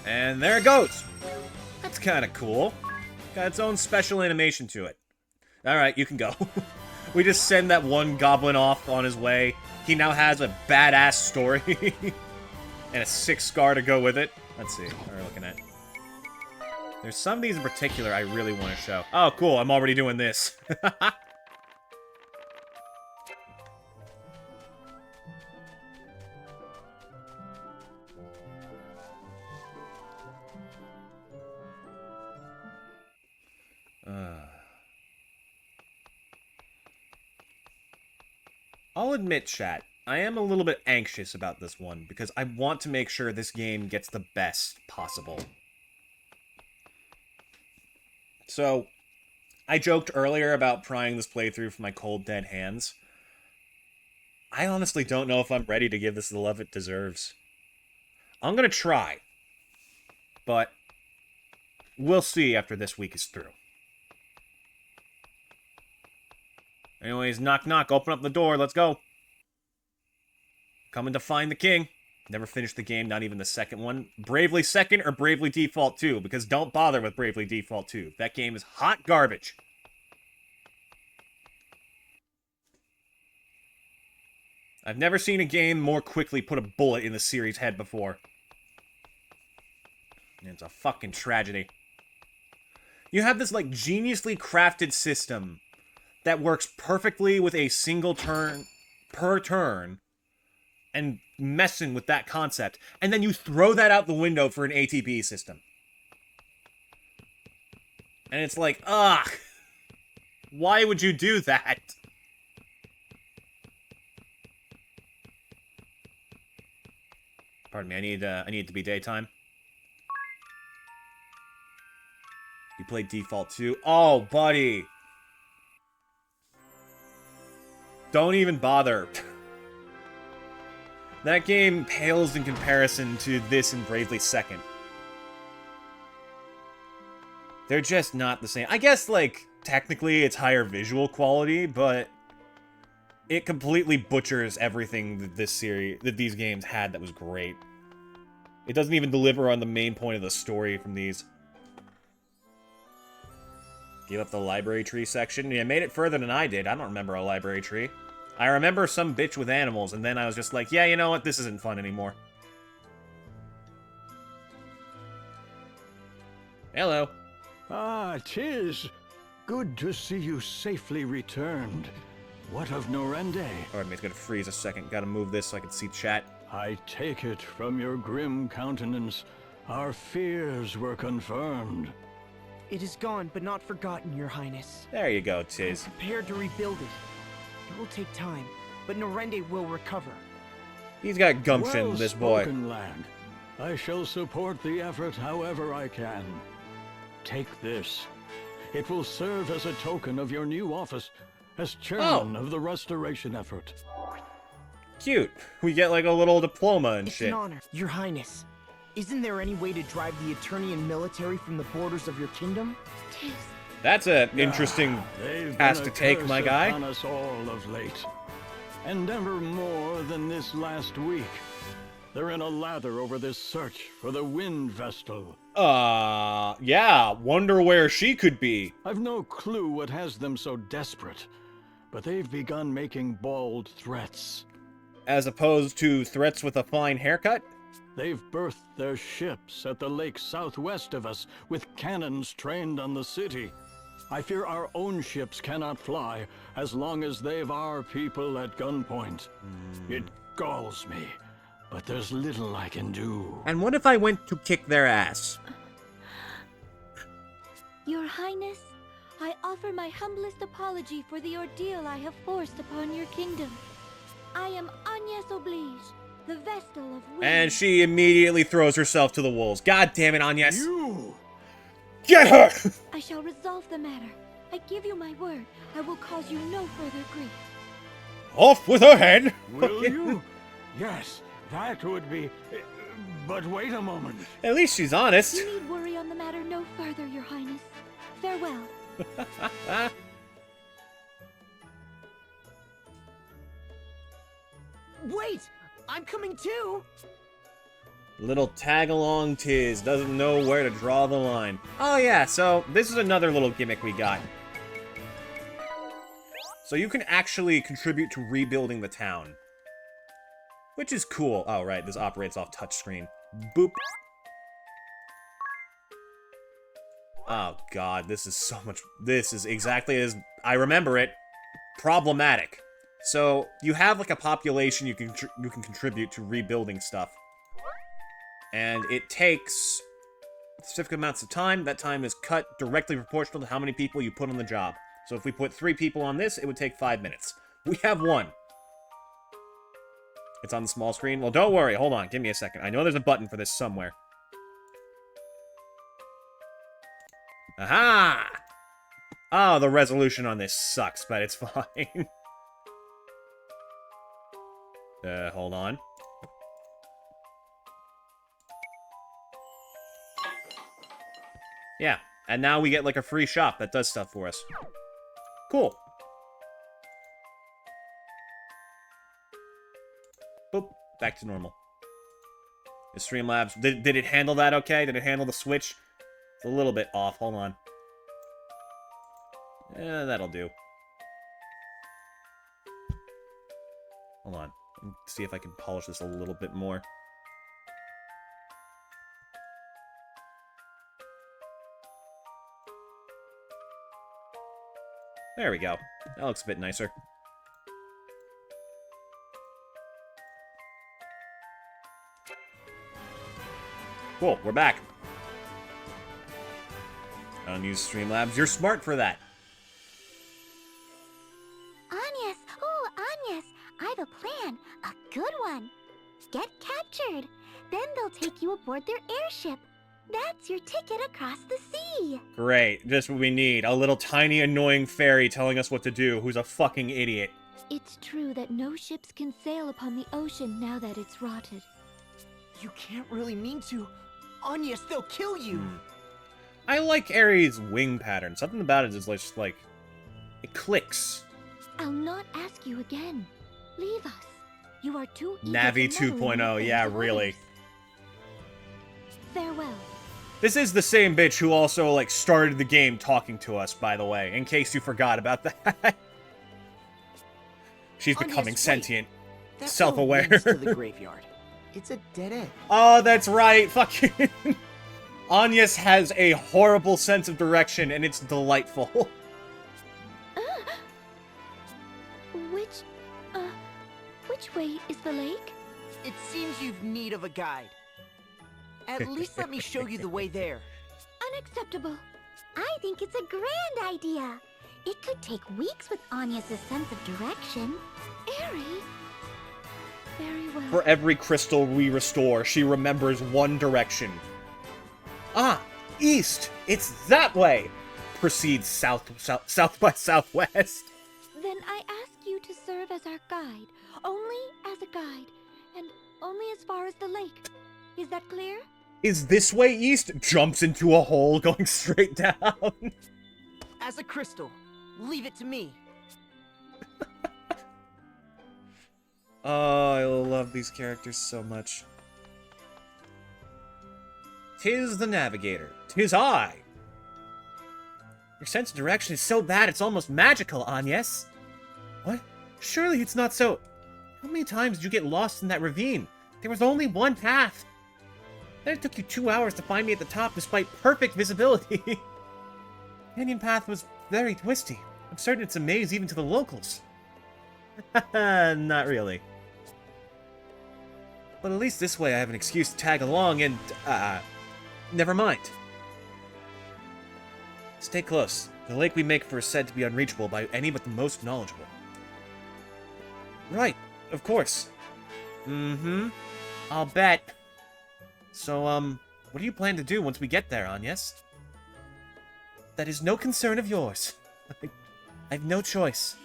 And there it goes! That's kinda cool. Got its own special animation to it. Alright, you can go. We just send that one goblin off on his way. He now has a badass story. And a sick scar to go with it. Let's see, what are we looking at? There's some of these in particular I really want to show. Oh, cool, I'm already doing this. I'll admit, chat, I am a little bit anxious about this one, because I want to make sure this game gets the best possible. So, I joked earlier about prying this playthrough from my cold, dead hands. I honestly don't know if I'm ready to give this the love it deserves. I'm gonna try, but we'll see after this week is through. Anyways, knock knock, open up the door, let's go. Coming to find the king. Never finished the game, not even the second one. Bravely Second or Bravely Default 2, because don't bother with Bravely Default 2. That game is hot garbage. I've never seen a game more quickly put a bullet in the series' head before. It's a fucking tragedy. You have this, like, geniusly crafted system that works perfectly with a single turn per turn, and messing with that concept, and then you throw that out the window for an ATB system. And it's like, ugh, why would you do that? Pardon me, I need it to be daytime. You played Default 2? Oh, buddy! Don't even bother. That game pales in comparison to this and Bravely Second. They're just not the same. I guess, like, technically it's higher visual quality, but it completely butchers everything that these games had that was great. It doesn't even deliver on the main point of the story from these. Give up the library tree section. Yeah, made it further than I did. I don't remember a library tree. I remember some bitch with animals, and then I was just like, yeah, you know what? This isn't fun anymore. Hello. Ah, 'tis. Good to see you safely returned. What of Norende? Pardon me, it's gonna freeze a second. Gotta move this so I can see chat. I take it from your grim countenance, our fears were confirmed. It is gone, but not forgotten, Your Highness. There you go, Tiz. I'm prepared to rebuild it. It will take time, but Norende will recover. He's got gumption, this boy. Well-spoken, lad. I shall support the effort however I can. Take this. It will serve as a token of your new office, as chairman of the restoration effort. Cute. We get like a little diploma and It's shit. an honor, Your Highness. Isn't there any way to drive the Eternian military from the borders of your kingdom? Tis. That's an interesting They've task been to take, curse my guy. upon us all of late, and never more than this last week. They're in a lather over this search for the Wind Vestal. Yeah, wonder where she could be. I've no clue what has them so desperate, but they've begun making bold threats. As opposed to threats with a fine haircut? They've berthed their ships at the lake southwest of us with cannons trained on the city. I fear our own ships cannot fly as long as they've our people at gunpoint. It galls me, but there's little I can do. And what if I went to kick their ass? Your Highness, I offer my humblest apology for the ordeal I have forced upon your kingdom. I am Agnes Oblige, the Vestal of Wind. And she immediately throws herself to the wolves. God damn it, Agnes. You! Get her! I shall resolve the matter. I give you my word. I will cause you no further grief. Off with her head! Will you? Yes, that would be... But wait a moment. At least she's honest. You need worry on the matter no further, Your Highness. Farewell. Wait! I'm coming too! Little tag-along Tiz doesn't know where to draw the line. Oh yeah, so this is another little gimmick we got. So you can actually contribute to rebuilding the town. Which is cool. Oh right, this operates off touchscreen. Boop. Oh god, this is so much... This is exactly as I remember it. Problematic. So, you have like a population you can contribute to rebuilding stuff. And it takes specific amounts of time. That time is cut directly proportional to how many people you put on the job. So if we put 3 people on this, it would take 5 minutes. We have 1. It's on the small screen. Well, don't worry. Hold on. Give me a second. I know there's a button for this somewhere. Aha! Oh, the resolution on this sucks, but it's fine. Hold on. Yeah, and now we get like a free shop that does stuff for us. Cool. Boop, back to normal. The Streamlabs, did it handle that okay? Did it handle the switch? It's a little bit off, hold on. That'll do. Hold on, let's see if I can polish this a little bit more. There we go. That looks a bit nicer. Cool, we're back. Unused Streamlabs. You're smart for that. Agnes, oh, Agnes, I have a plan, a good one. Get captured. Then they'll take you aboard their airship. That's your ticket across the sea. Great, just what we need. A little tiny annoying fairy telling us what to do, who's a fucking idiot. It's true that no ships can sail upon the ocean now that it's rotted. You can't really mean to. Agnes, they'll kill you! I like Ares' wing pattern. Something about it is just like... It clicks. I'll not ask you again. Leave us. You are too eager Navi to meddle in 2.0, the yeah, affairs of really. others. Farewell. This is the same bitch who also, like, started the game talking to us, by the way, in case you forgot about that. She's Agnes, becoming wait. sentient. That Self-aware. road leads to the graveyard. It's a dead end. Oh, that's right. Fucking Agnes has a horrible sense of direction, and it's delightful. Which way is the lake? It seems you've need of a guide. At least let me show you the way there. Unacceptable. I think it's a grand idea. It could take weeks with Agnes' sense of direction. Airy. Very well. For every crystal we restore, she remembers one direction. Ah, east! It's that way! Proceed south by southwest. Then I ask you to serve as our guide. Only as a guide. And only as far as the lake. Is that clear? Is this way east? Jumps into a hole going straight down. As a crystal, leave it to me. Oh, I love these characters so much. 'Tis the navigator. 'Tis I. Your sense of direction is so bad it's almost magical, Agnes. What? Surely it's not so... How many times did you get lost in that ravine? There was only one path. Then it took you 2 hours to find me at the top despite perfect visibility. The canyon path was very twisty. I'm certain it's a maze even to the locals. Not really. But at least this way I have an excuse to tag along and, never mind. Stay close. The lake we make for is said to be unreachable by any but the most knowledgeable. Right, of course. Mm-hmm. I'll bet. So, what do you plan to do once we get there, Agnes? That is no concern of yours. I have no choice.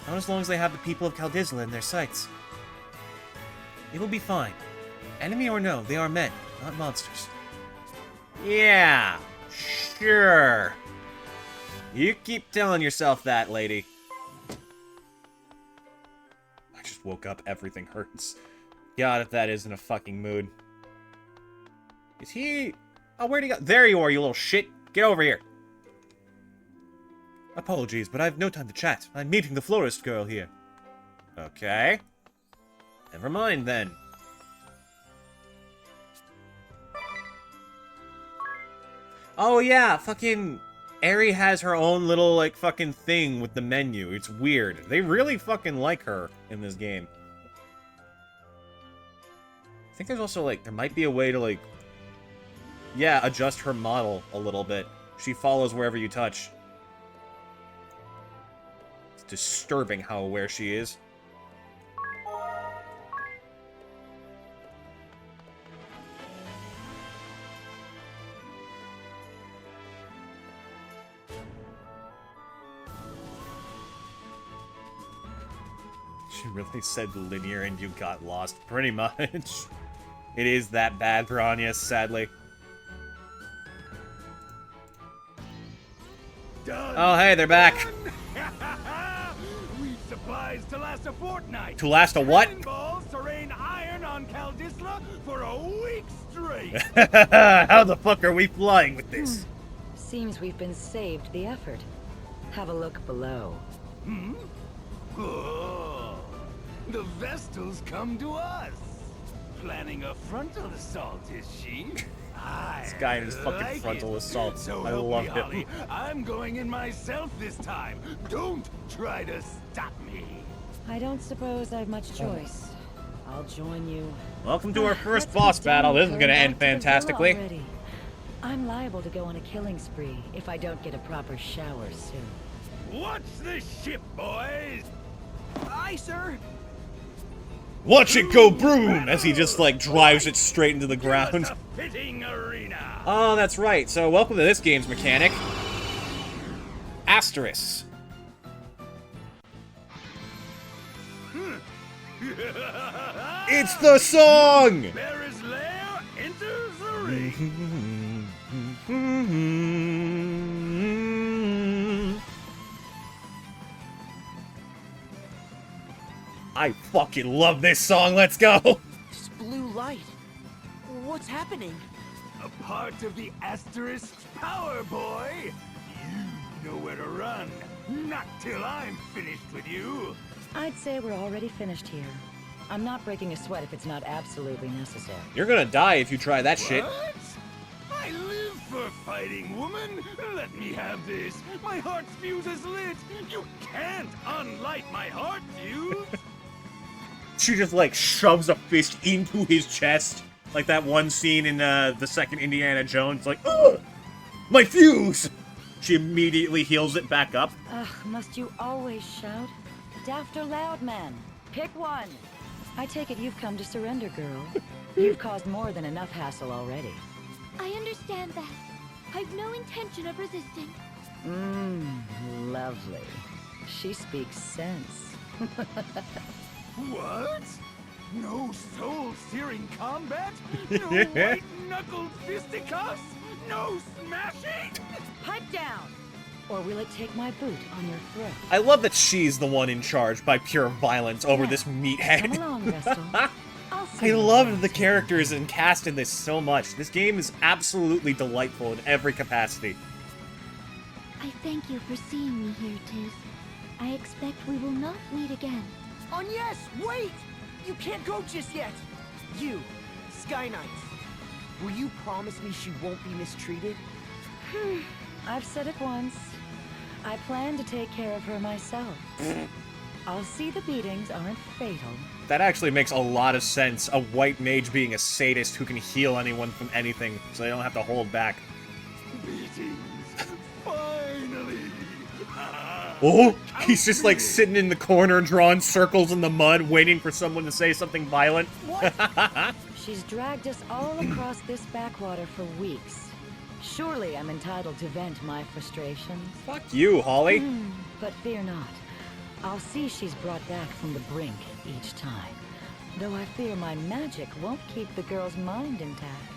Not as long as they have the people of Caldisla in their sights. It will be fine. Enemy or no, they are men, not monsters. Yeah, sure. You keep telling yourself that, lady. I just woke up, everything hurts. God, if that is in a fucking mood. Is he... Oh, where'd he go? There you are, you little shit. Get over here. Apologies, but I have no time to chat. I'm meeting the florist girl here. Okay. Never mind, then. Oh, yeah, fucking... Eri has her own little, like, fucking thing with the menu. It's weird. They really fucking like her in this game. I think there's also, like, there might be a way to, like... Yeah, adjust her model a little bit. She follows wherever you touch. It's disturbing how aware she is. She really said linear and you got lost. Pretty much. It is that bad for Agnes, sadly. Done. Oh, hey, they're back. We've supplies to last a fortnight. To last a what? Cannonballs to rain iron on Caldisla for a week straight. How the fuck are we flying with this? Seems we've been saved the effort. Have a look below. Hmm? Oh, the Vestals come to us. Planning a frontal assault, is she? This guy and his fucking frontal assault. So I help love me, him. Holly. I'm going in myself this time. Don't try to stop me. I don't suppose I've much choice. I'll join you. Welcome to our first Let's boss get down battle. This is and gonna back end to the villa fantastically. already. I'm liable to go on a killing spree if I don't get a proper shower soon. Watch the ship, boys. Aye, sir. Watch it go broom! As he just, like, drives it straight into the ground. A fitting arena. Oh, that's right. So, welcome to this game's mechanic. Asterisk. It's the song! Barris Lair enters the ring. I fucking love this song. Let's go! This blue light. What's happening? A part of the Asterisk's power, boy. You know where to run. Not till I'm finished with you. I'd say we're already finished here. I'm not breaking a sweat if it's not absolutely necessary. You're gonna die if you try that shit. What? I live for fighting, woman. Let me have this. My heart's fuse is lit. You can't unlight my heart fuse. She just, like, shoves a fist into his chest. Like that one scene in the second Indiana Jones. Like, ugh! My fuse! She immediately heals it back up. Ugh, must you always shout? Daft or loud, man? Pick one. I take it you've come to surrender, girl. You've caused more than enough hassle already. I understand that. I've no intention of resisting. Lovely. She speaks sense. What? No soul-searing combat? No white-knuckled fisticuffs? No smashing? Pipe down! Or will it take my boot on your throat? I love that she's the one in charge by pure violence over this meathead. Come along, Vestal. I'll see I you loved the characters and cast in this so much. This game is absolutely delightful in every capacity. I thank you for seeing me here, Tiz. I expect we will not meet again. Yes, wait! You can't go just yet! You, Sky Knight, will you promise me she won't be mistreated? I've said it once. I plan to take care of her myself. I'll see the beatings aren't fatal. That actually makes a lot of sense. A white mage being a sadist who can heal anyone from anything, so they don't have to hold back. Beatings. Finally. Oh, he's just like sitting in the corner, drawing circles in the mud, waiting for someone to say something violent. She's dragged us all across this backwater for weeks. Surely I'm entitled to vent my frustrations. Fuck you, Holly. But fear not. I'll see she's brought back from the brink each time. Though I fear my magic won't keep the girl's mind intact.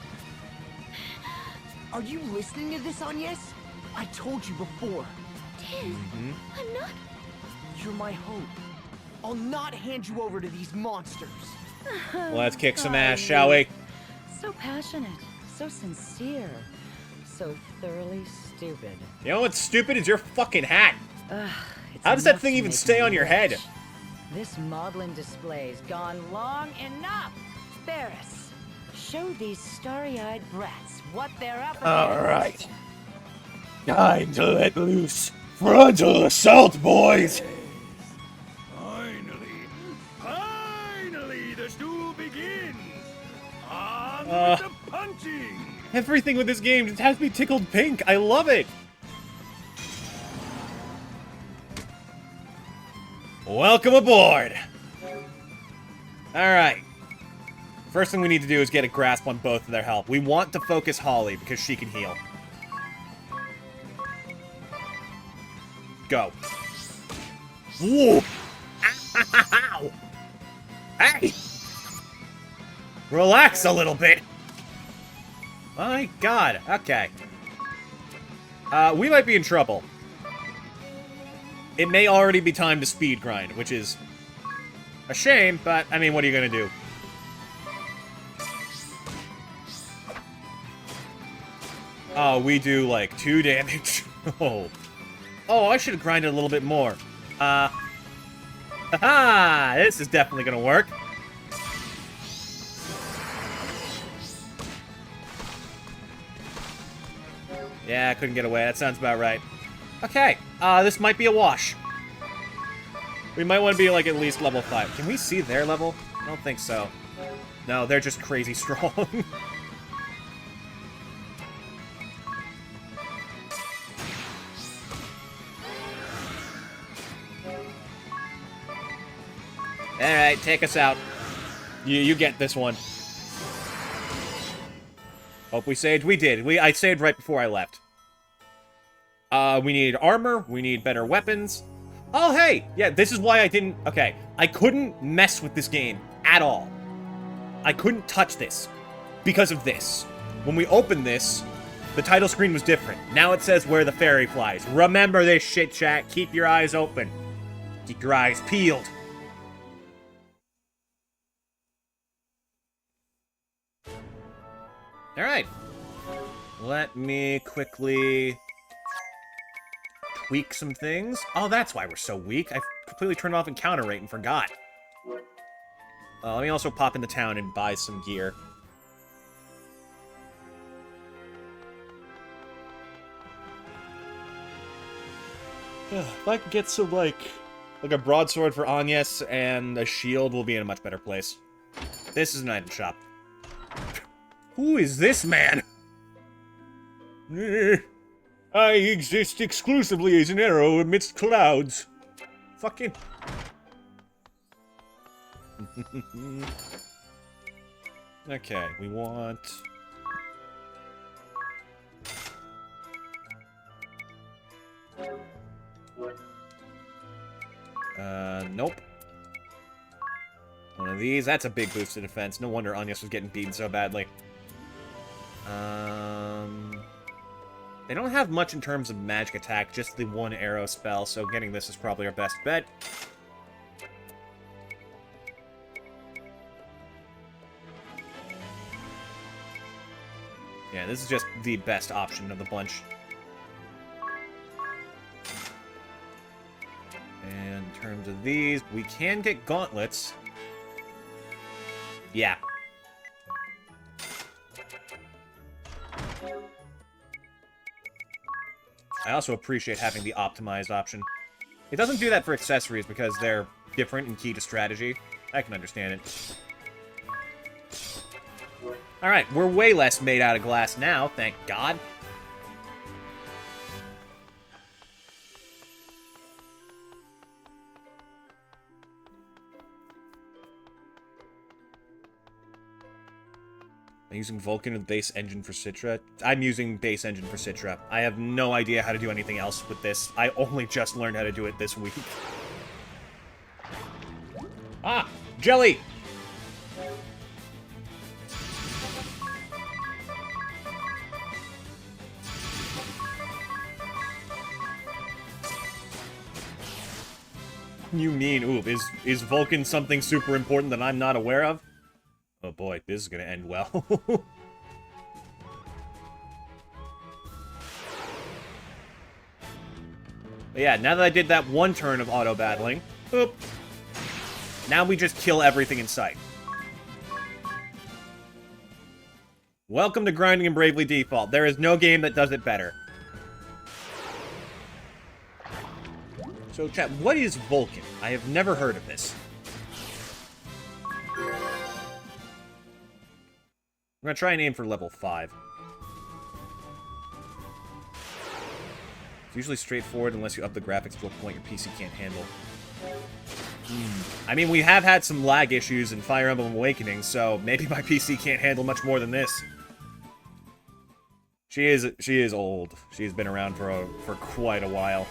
Are you listening to this, Agnes? I told you before. Tiz, I'm not... You're my hope. I'll not hand you over to these monsters. Let's kick some ass, shall we? So passionate, so sincere, so thoroughly stupid. You know what's stupid is your fucking hat. It's How does that enough thing to even make stay me on your head? rich. This maudlin display's gone long enough. Barris, show these starry-eyed brats what they're up against. All right. Time to let loose. Frontal assault, boys. Finally, the duel begins. On with the punching. Everything with this game just has me tickled pink. I love it. Welcome aboard. All right. First thing we need to do is get a grasp on both of their health. We want to focus Holly because she can heal. Go. Whoa. Ow. Hey. Relax a little bit. My God. Okay. We might be in trouble. It may already be time to speed grind, which is a shame, but, I mean, what are you gonna do? Oh, we do, like, 2 damage. Oh. Oh, I should have grinded a little bit more. Haha! This is definitely gonna work. Yeah, I couldn't get away. That sounds about right. Okay, this might be a wash. We might want to be, like, at least level 5. Can we see their level? I don't think so. No, they're just crazy strong. Alright, take us out. You get this one. Hope we saved. We did. I saved right before I left. We need armor. We need better weapons. Oh, hey! Yeah, this is why I didn't... Okay, I couldn't mess with this game at all. I couldn't touch this because of this. When we opened this, the title screen was different. Now it says where the fairy flies. Remember this shit, chat. Keep your eyes open. Keep your eyes peeled. Alright. Let me quickly tweak some things. Oh, that's why we're so weak. I completely turned off encounter rate and forgot. Let me also pop into town and buy some gear. If I could get some, like a broadsword for Agnes and a shield, we'll be in a much better place. This is an item shop. Who is this man? I exist exclusively as an arrow amidst clouds. Fucking. Okay, we want... One of these. That's a big boost to defense. No wonder Agnes was getting beaten so badly. They don't have much in terms of magic attack, just the one arrow spell, so getting this is probably our best bet. Yeah, this is just the best option of the bunch. And in terms of these, we can get gauntlets. Yeah. I also appreciate having the optimized option. It doesn't do that for accessories because they're different and key to strategy. I can understand it. Alright, we're way less made out of glass now, thank God. I'm using Vulcan with base engine for Citra. I'm using base engine for Citra. I have no idea how to do anything else with this. I only just learned how to do it this week. Ah! Jelly! You mean, ooh, is Vulcan something super important that I'm not aware of? Oh boy, this is gonna end well. But yeah, now that I did that one turn of auto-battling, boop, now we just kill everything in sight. Welcome to Grinding and Bravely Default. There is no game that does it better. So, chat, what is Vulcan? I have never heard of this. I'm gonna try and aim for level 5. It's usually straightforward unless you up the graphics to a point your PC can't handle. I mean, we have had some lag issues in Fire Emblem Awakening, so maybe my PC can't handle much more than this. She is old. She's been around for quite a while.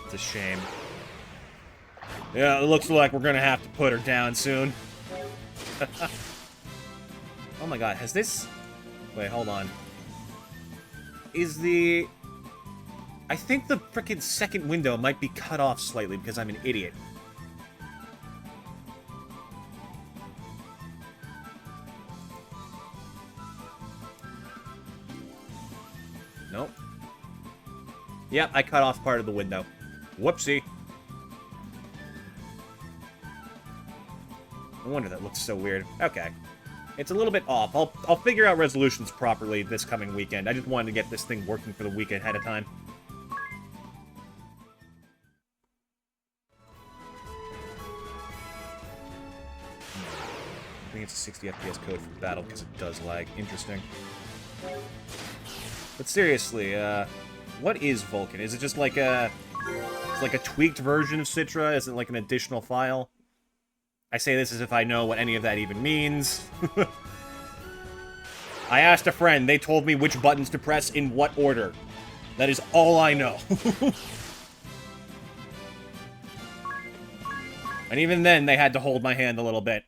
It's a shame. Yeah, it looks like we're gonna have to put her down soon. Oh my god, has this... Wait, hold on. Is the... I think the frickin' second window might be cut off slightly because I'm an idiot. Nope. Yep, I cut off part of the window. Whoopsie. No wonder that looks so weird. Okay. It's a little bit off. I'll figure out resolutions properly this coming weekend. I just wanted to get this thing working for the week ahead of time. I think it's a 60 FPS code for battle because it does lag. Interesting. But seriously, what is Vulcan? Is it just like a... It's like a tweaked version of Citra? Is it like an additional file? I say this as if I know what any of that even means. I asked a friend, they told me which buttons to press in what order. That is all I know. And even then, they had to hold my hand a little bit.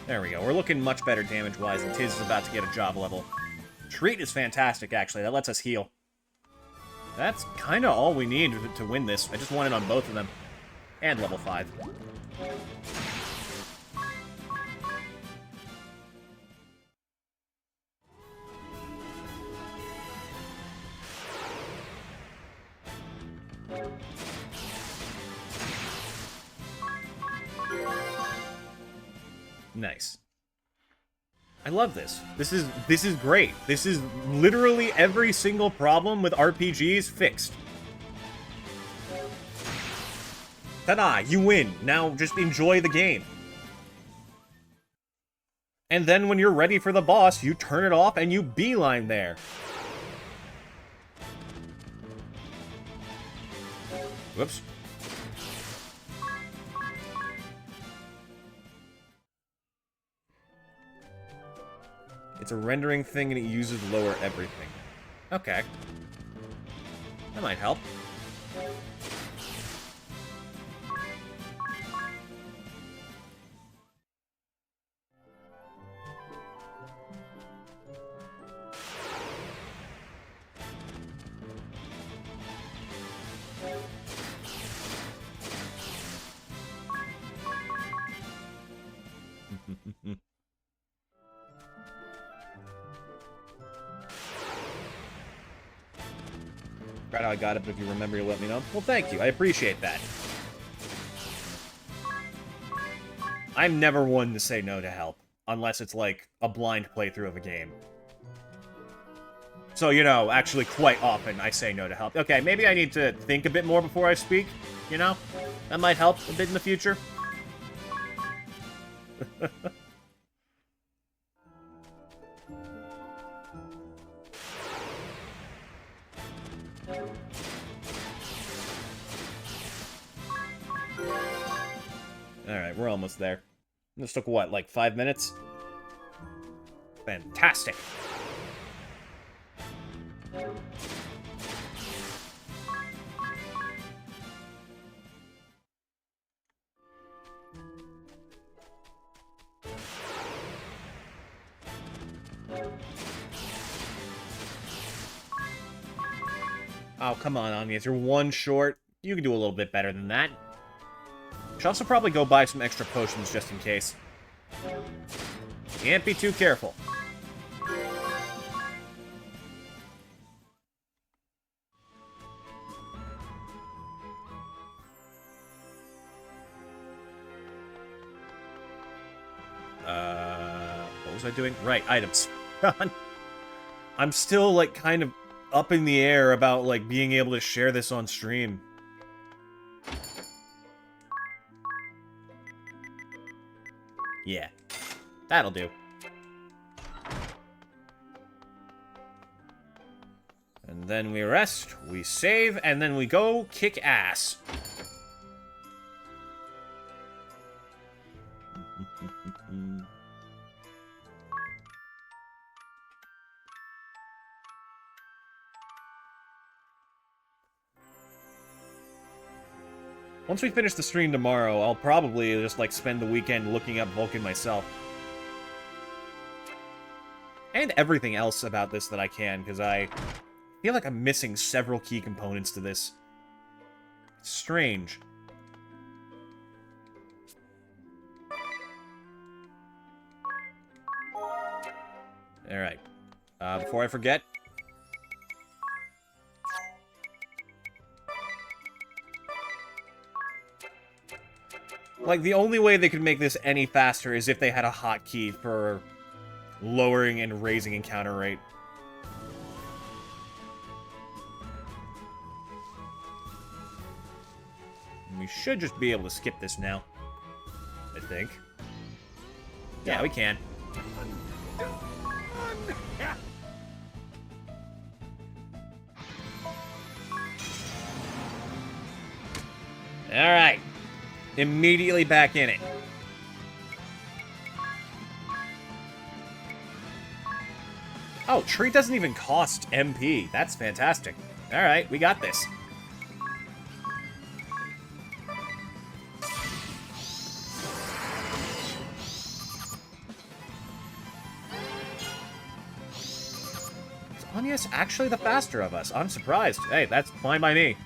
There we go. We're looking much better damage-wise, and Tiz is about to get a job level. Treat is fantastic, actually. That lets us heal. That's kind of all we need to win this. I just want it on both of them. And level 5. Nice. I love this. This is great. This is literally every single problem with RPGs fixed. Ta-da! You win. Now just enjoy the game. And then when you're ready for the boss, you turn it off and you beeline there. Whoops. It's a rendering thing and it uses lower everything. Okay. That might help. Forgot how I got it, but if you remember, you'll let me know. Well, thank you. I appreciate that. I'm never one to say no to help, unless it's like a blind playthrough of a game. So, you know, actually quite often I say no to help. Okay, maybe I need to think a bit more before I speak, you know? That might help a bit in the future. Alright, we're almost there. This took, what, like 5 minutes? Fantastic. Oh, come on, Anya. If you're one short, you can do a little bit better than that. Should also probably go buy some extra potions just in case. Can't be too careful. What was I doing? Right, items. I'm still, like, kind of up in the air about, like, being able to share this on stream. Yeah. That'll do. And then we rest, we save, and then we go kick ass. Once we finish the stream tomorrow, I'll probably just, like, spend the weekend looking up Vulcan myself. And everything else about this that I can, because I feel like I'm missing several key components to this. It's strange. Alright. Before I forget... Like, the only way they could make this any faster is if they had a hotkey for lowering and raising encounter rate. We should just be able to skip this now. I think. Yeah, we can. Alright. Immediately back in it. Oh, tree doesn't even cost MP. That's fantastic. Alright, we got this. Anya's actually the faster of us. I'm surprised. Hey, that's fine by me.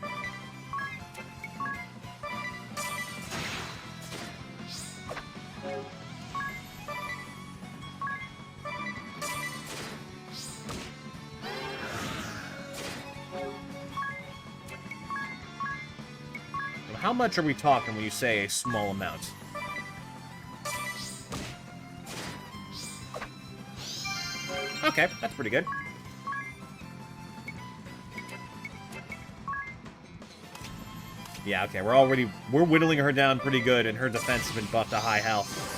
How much are we talking when you say a small amount? Okay, that's pretty good. Yeah, okay, we're whittling her down pretty good, and her defense has been buffed to high health.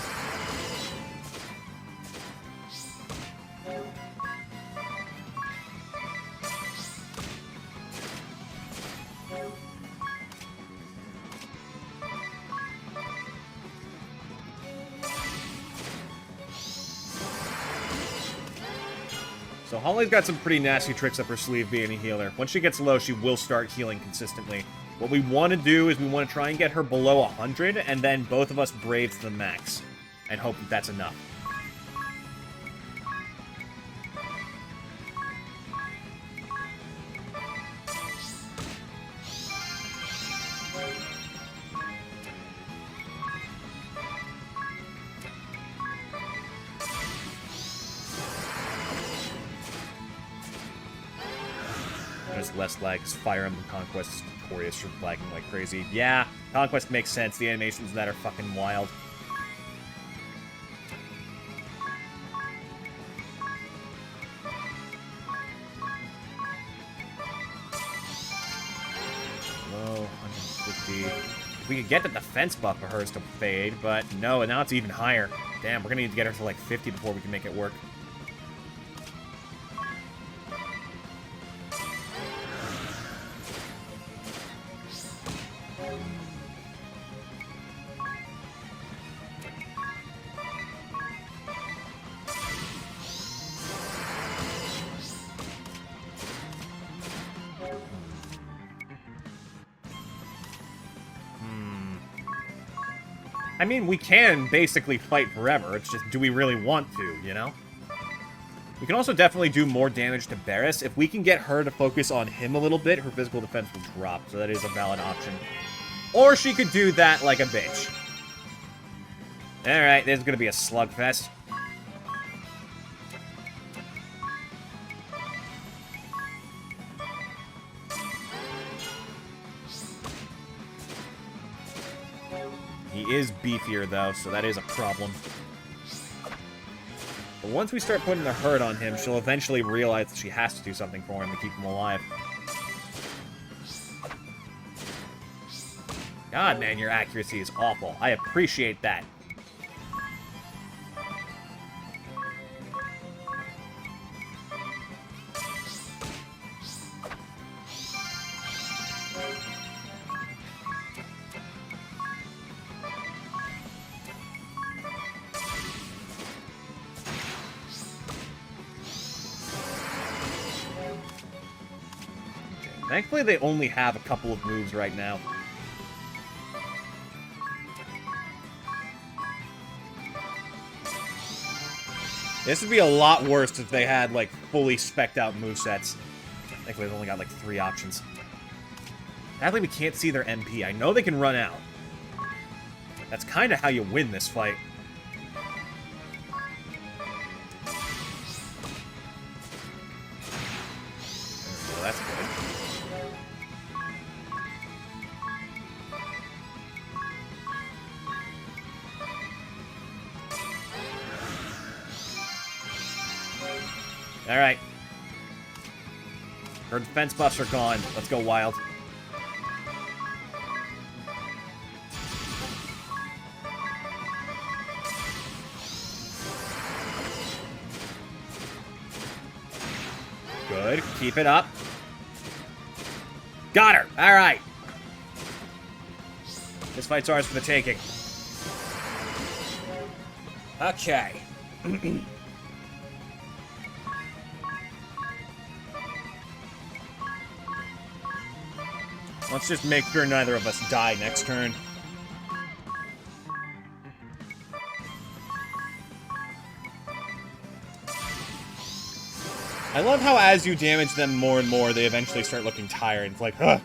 So Holly's got some pretty nasty tricks up her sleeve being a healer. Once she gets low, she will start healing consistently. What we want to do is we want to try and get her below 100, and then both of us brave to the max. And hope that that's enough. There's less lag, because Fire Emblem Conquest is notorious for lagging like crazy. Yeah, Conquest makes sense. The animations of that are fucking wild. Low, 150. If we could get the defense buff of hers to fade, but no, and now it's even higher. Damn, we're gonna need to get her to like 50 before we can make it work. I mean, we can basically fight forever. It's just, do we really want to, you know? We can also definitely do more damage to Barris. If we can get her to focus on him a little bit, her physical defense will drop, so that is a valid option. Or she could do that like a bitch. Alright, this is gonna be a slugfest. He is beefier, though, so that is a problem. But once we start putting the hurt on him, she'll eventually realize that she has to do something for him to keep him alive. God, man, your accuracy is awful. I appreciate that. Thankfully, they only have a couple of moves right now. This would be a lot worse if they had, like, fully spec'd out movesets. Thankfully, they've only got, like, 3 options. Sadly, we can't see their MP. I know they can run out. That's kind of how you win this fight. Well, that's good. Alright. Her defense buffs are gone. Let's go wild. Good. Keep it up. Got her! Alright. This fight's ours for the taking. Okay. Let's just make sure neither of us die next turn. I love how as you damage them more and more, they eventually start looking tired. It's like, huh,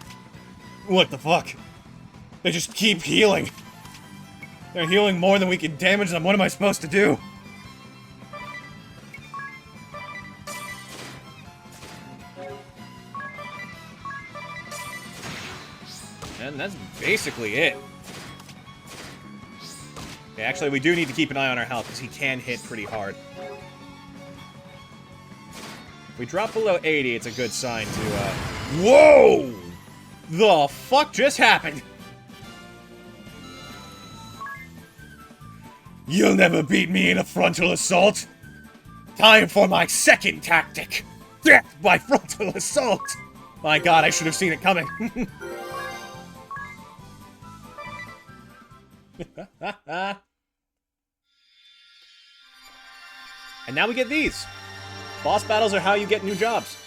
what the fuck? They just keep healing. They're healing more than we can damage them. What am I supposed to do? And that's basically it. Okay, actually, we do need to keep an eye on our health, because he can hit pretty hard. If we drop below 80, it's a good sign to, Whoa! The fuck just happened? You'll never beat me in a frontal assault! Time for my second tactic! Death by frontal assault! My god, I should have seen it coming. And now we get these. Boss battles are how you get new jobs.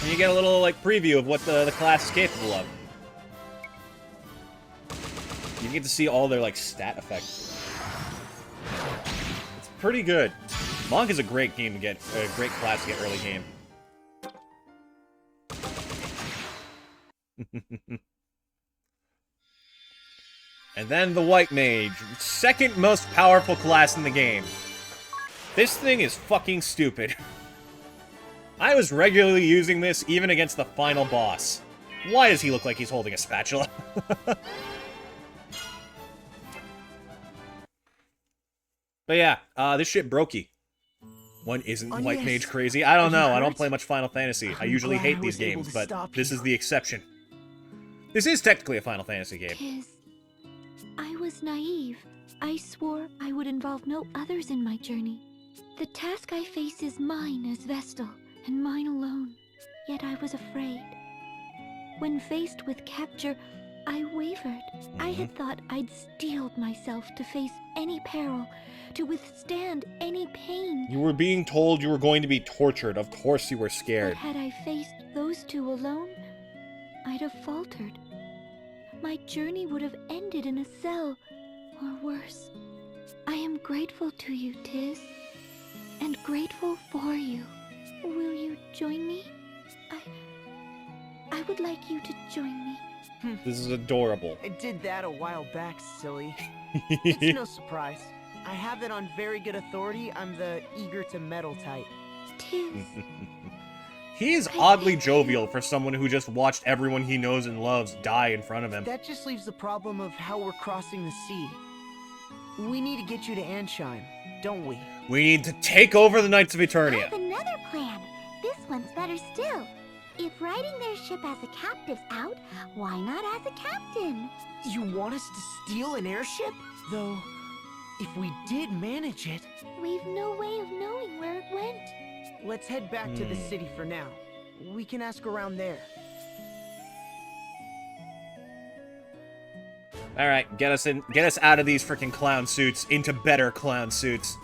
And you get a little, like, preview of what the class is capable of. You get to see all their, like, stat effects. It's pretty good. Monk is a great game to get, a great class to get early game. And then the White Mage, second most powerful class in the game. This thing is fucking stupid. I was regularly using this even against the final boss. Why does he look like he's holding a spatula? But yeah, this shit brokey. One isn't White Mage crazy? I don't know, I don't play much Final Fantasy. I usually hate these games, but this is the exception. This is technically a Final Fantasy game. Tis, I was naive. I swore I would involve no others in my journey. The task I face is mine as Vestal, and mine alone. Yet I was afraid. When faced with capture, I wavered. I had thought I'd steeled myself to face any peril, to withstand any pain. You were being told you were going to be tortured. Of course you were But scared. had I faced those two alone, I'd have faltered. My journey would have ended in a cell, or worse. I am grateful to you, Tis, and grateful for you. Will you join me? I would like you to join me. This is adorable. I did that a while back, silly. It's no surprise. I have it on very good authority. I'm the eager to meddle type. Tis. He is oddly jovial for someone who just watched everyone he knows and loves die in front of him. That just leaves the problem of how we're crossing the sea. We need to get you to Ansheim, don't we? We need to take over the Knights of I Eternia. have another plan. This one's better still. If riding their ship as a captive's out, why not as a captain? You want us to steal an airship? Though, if we did manage it... We've no way of knowing where it went. Let's head back to the city for now. We can ask around there. Alright, get us out of these freaking clown suits into better clown suits.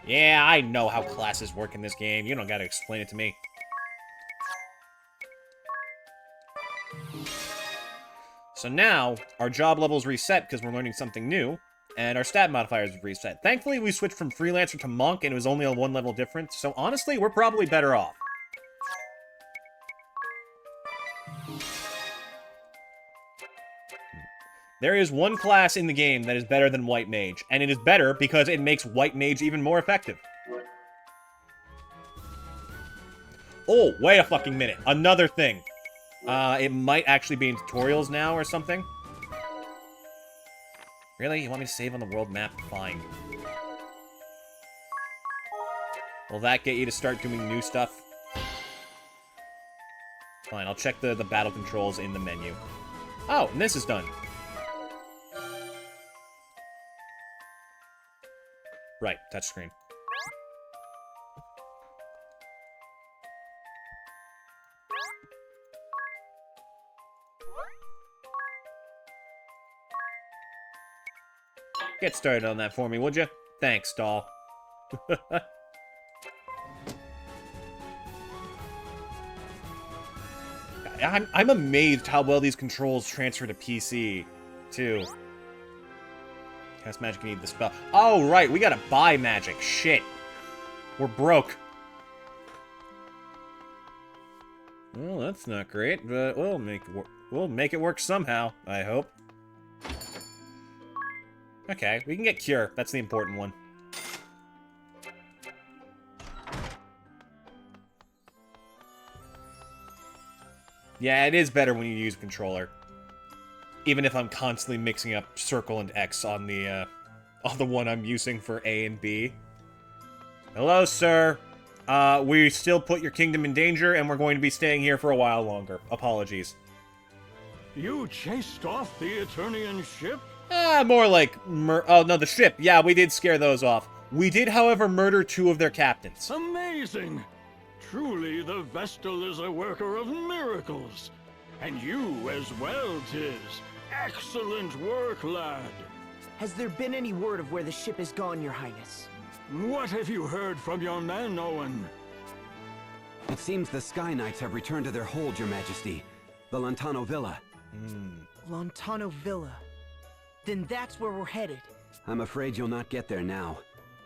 Yeah, I know how classes work in this game. You don't gotta explain it to me. So now, our job level's reset because we're learning something new, and our stat modifiers have reset. Thankfully, we switched from Freelancer to Monk, and it was only a 1 level difference, so honestly, we're probably better off. There is one class in the game that is better than White Mage, and it is better because it makes White Mage even more effective. Oh, wait a fucking minute. Another thing. It might actually be in tutorials now or something. Really? You want me to save on the world map? Fine. Will that get you to start doing new stuff? Fine, I'll check the battle controls in the menu. Oh, and this is done. Right, touchscreen. Get started on that for me, would you? Thanks, doll. I'm amazed how well these controls transfer to PC, too. Cast magic, you need the spell. Oh, right, we gotta buy magic. Shit. We're broke. Well, that's not great, but we'll make it work somehow, I hope. Okay, we can get Cure. That's the important one. Yeah, it is better when you use a controller. Even if I'm constantly mixing up circle and X on the one I'm using for A and B. Hello, sir. We still put your kingdom in danger, and we're going to be staying here for a while longer. Apologies. You chased off the Eternian ship? More like oh, no, the ship. Yeah, we did scare those off. We did, however, murder 2 of their captains. Amazing! Truly, the Vestal is a worker of miracles. And you as well, Tis. Excellent work, lad. Has there been any word of where the ship has gone, Your Highness? What have you heard from your men, Owen? It seems the Sky Knights have returned to their hold, Your Majesty. The Lontano Villa. Lontano Villa. Then that's where we're headed. I'm afraid you'll not get there now.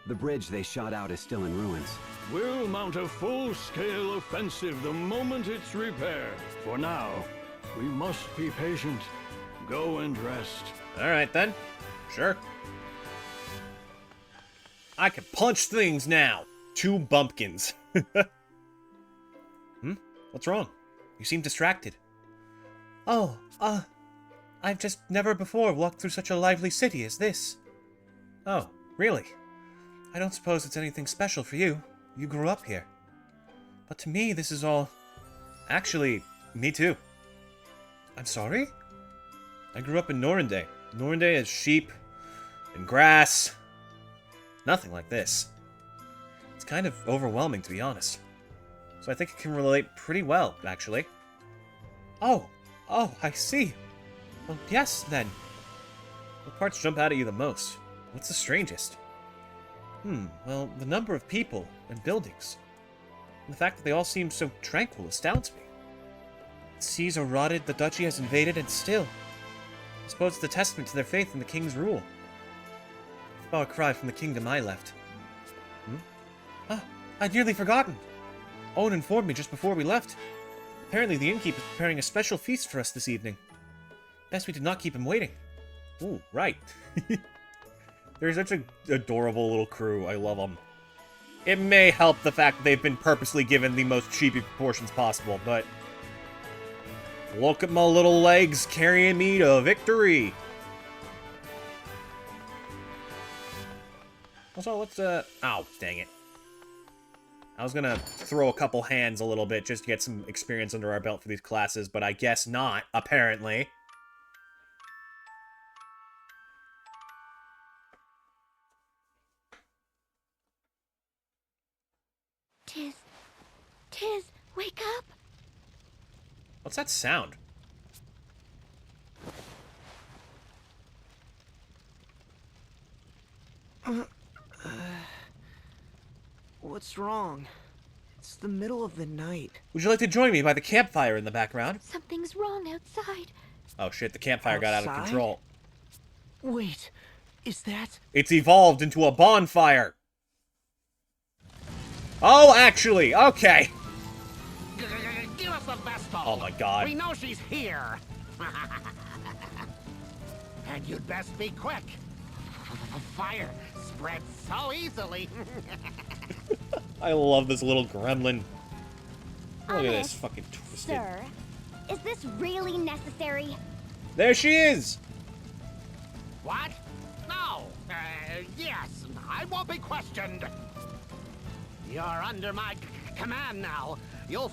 The bridge they shot out is still in ruins. We'll mount a full-scale offensive the moment it's repaired. For now, we must be patient. Go and rest. Alright then. Sure. I can punch things now. 2 bumpkins. What's wrong? You seem distracted. Oh, I've just never before walked through such a lively city as this. Oh, really? I don't suppose it's anything special for you. You grew up here. But to me, this is all... Actually, me too. I'm sorry? I grew up in Norinde. Norinde has sheep and grass. Nothing like this. It's kind of overwhelming, to be honest. So I think I can relate pretty well, actually. Oh, I see. Well, yes, then. What parts jump out at you the most? What's the strangest? Well, the number of people and buildings. And the fact that they all seem so tranquil astounds me. The seas are rotted, the duchy has invaded, and still. I suppose it's a testament to their faith in the king's rule. A far cry from the kingdom I left. I'd nearly forgotten. Owen informed me just before we left. Apparently the innkeep is preparing a special feast for us this evening. Best we did not keep him waiting. Ooh, right. They're such an adorable little crew. I love them. It may help the fact that they've been purposely given the most cheapy proportions possible, but... Look at my little legs carrying me to victory! Also, let's, ow, dang it. I was gonna throw a couple hands a little bit just to get some experience under our belt for these classes, but I guess not, apparently. Tiz, wake up! What's that sound? What's wrong? It's the middle of the night. Would you like to join me by the campfire in the background? Something's wrong outside. Oh shit, the campfire got out of Outside? control. Wait, is that... It's evolved into a bonfire! Oh, actually, okay! Give us the Vestal! Oh my god. We know she's here! And you'd best be quick. Fire spreads so easily. I love this little gremlin. Look at this Honest, fucking twisted. Sir, is this really necessary? There she is! What? No. Yes, I won't be questioned. You're under my command now. You'll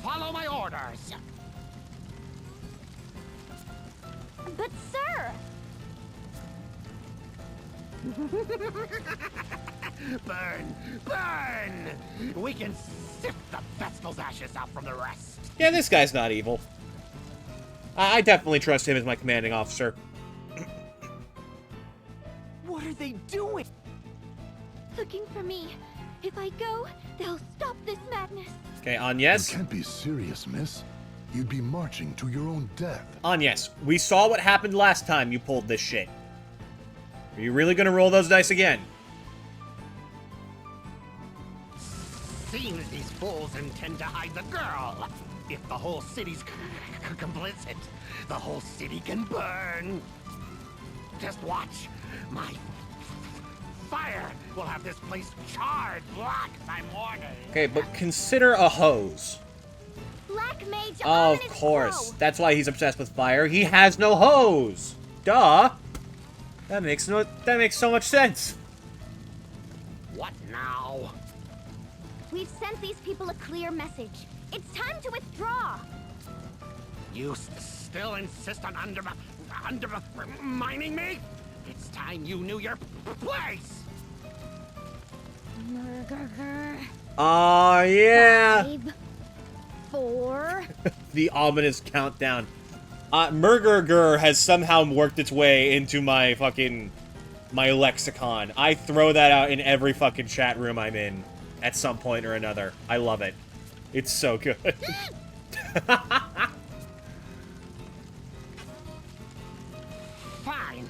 follow my orders. But sir! Burn! Burn! We can sift the Vestal's ashes out from the rest. Yeah, this guy's not evil. I definitely trust him as my commanding officer. What are they doing? Looking for me. If I go, they'll stop this madness. Okay, Agnes. You can't be serious, miss. You'd be marching to your own death. Agnes, we saw what happened last time you pulled this shit. Are you really gonna roll those dice again? Seems these fools intend to hide the girl. If the whole city's complicit, the whole city can burn. Just watch. My fire will have this place charred black by morning. Okay, but consider a hose. Black Mage Of Ominous course. Flow. That's why he's obsessed with fire. He has no hose. Duh. That makes so much sense. What now? We've sent these people a clear message. It's time to withdraw. You still insist on undermining me? It's time you knew your place. Oh, yeah. 5, 4. The ominous countdown. Murger has somehow worked its way into my lexicon. I throw that out in every fucking chat room I'm in at some point or another. I love it. It's so good. Fine,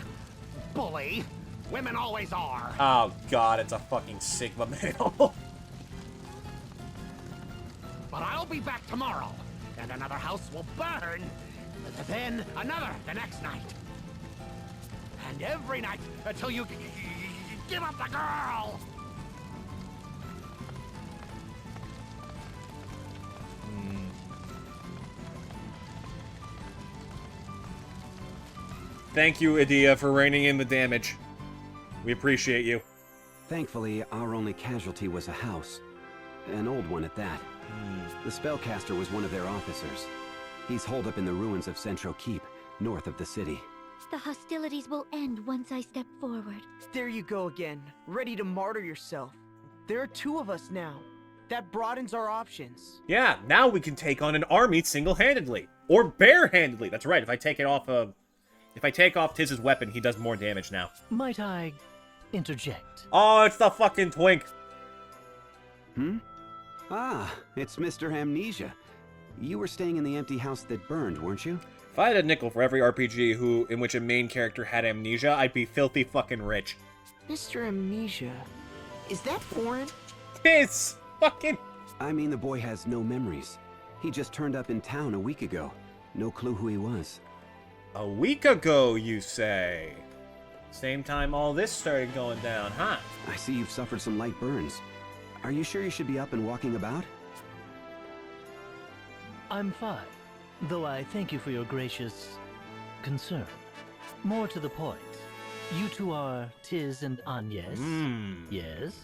bully. Women always are. Oh god, it's a fucking Sigma male. But I'll be back tomorrow, and another house will burn. Then another the next night. And every night until you give up the girl. Thank you, Adia, for reining in the damage. We appreciate you. Thankfully, our only casualty was a house. An old one at that. The spellcaster was one of their officers. He's holed up in the ruins of Centro Keep, north of the city. The hostilities will end once I step forward. There you go again, ready to martyr yourself. There are 2 of us now. That broadens our options. Yeah, now we can take on an army single-handedly. Or bare-handedly. That's right, if I take off Tiz's weapon, he does more damage now. Might I interject? Oh, it's the fucking twink. Ah, it's Mr. Amnesia. You were staying in the empty house that burned, weren't you? If I had a nickel for every RPG in which a main character had amnesia, I'd be filthy fucking rich. Mr. Amnesia, is that foreign? It's fucking... I mean, the boy has no memories. He just turned up in town a week ago. No clue who he was. A week ago, you say? Same time all this started going down, huh? I see you've suffered some light burns. Are you sure you should be up and walking about? I'm fine, though I thank you for your gracious concern. More to the point, you two are Tiz and Agnes, yes?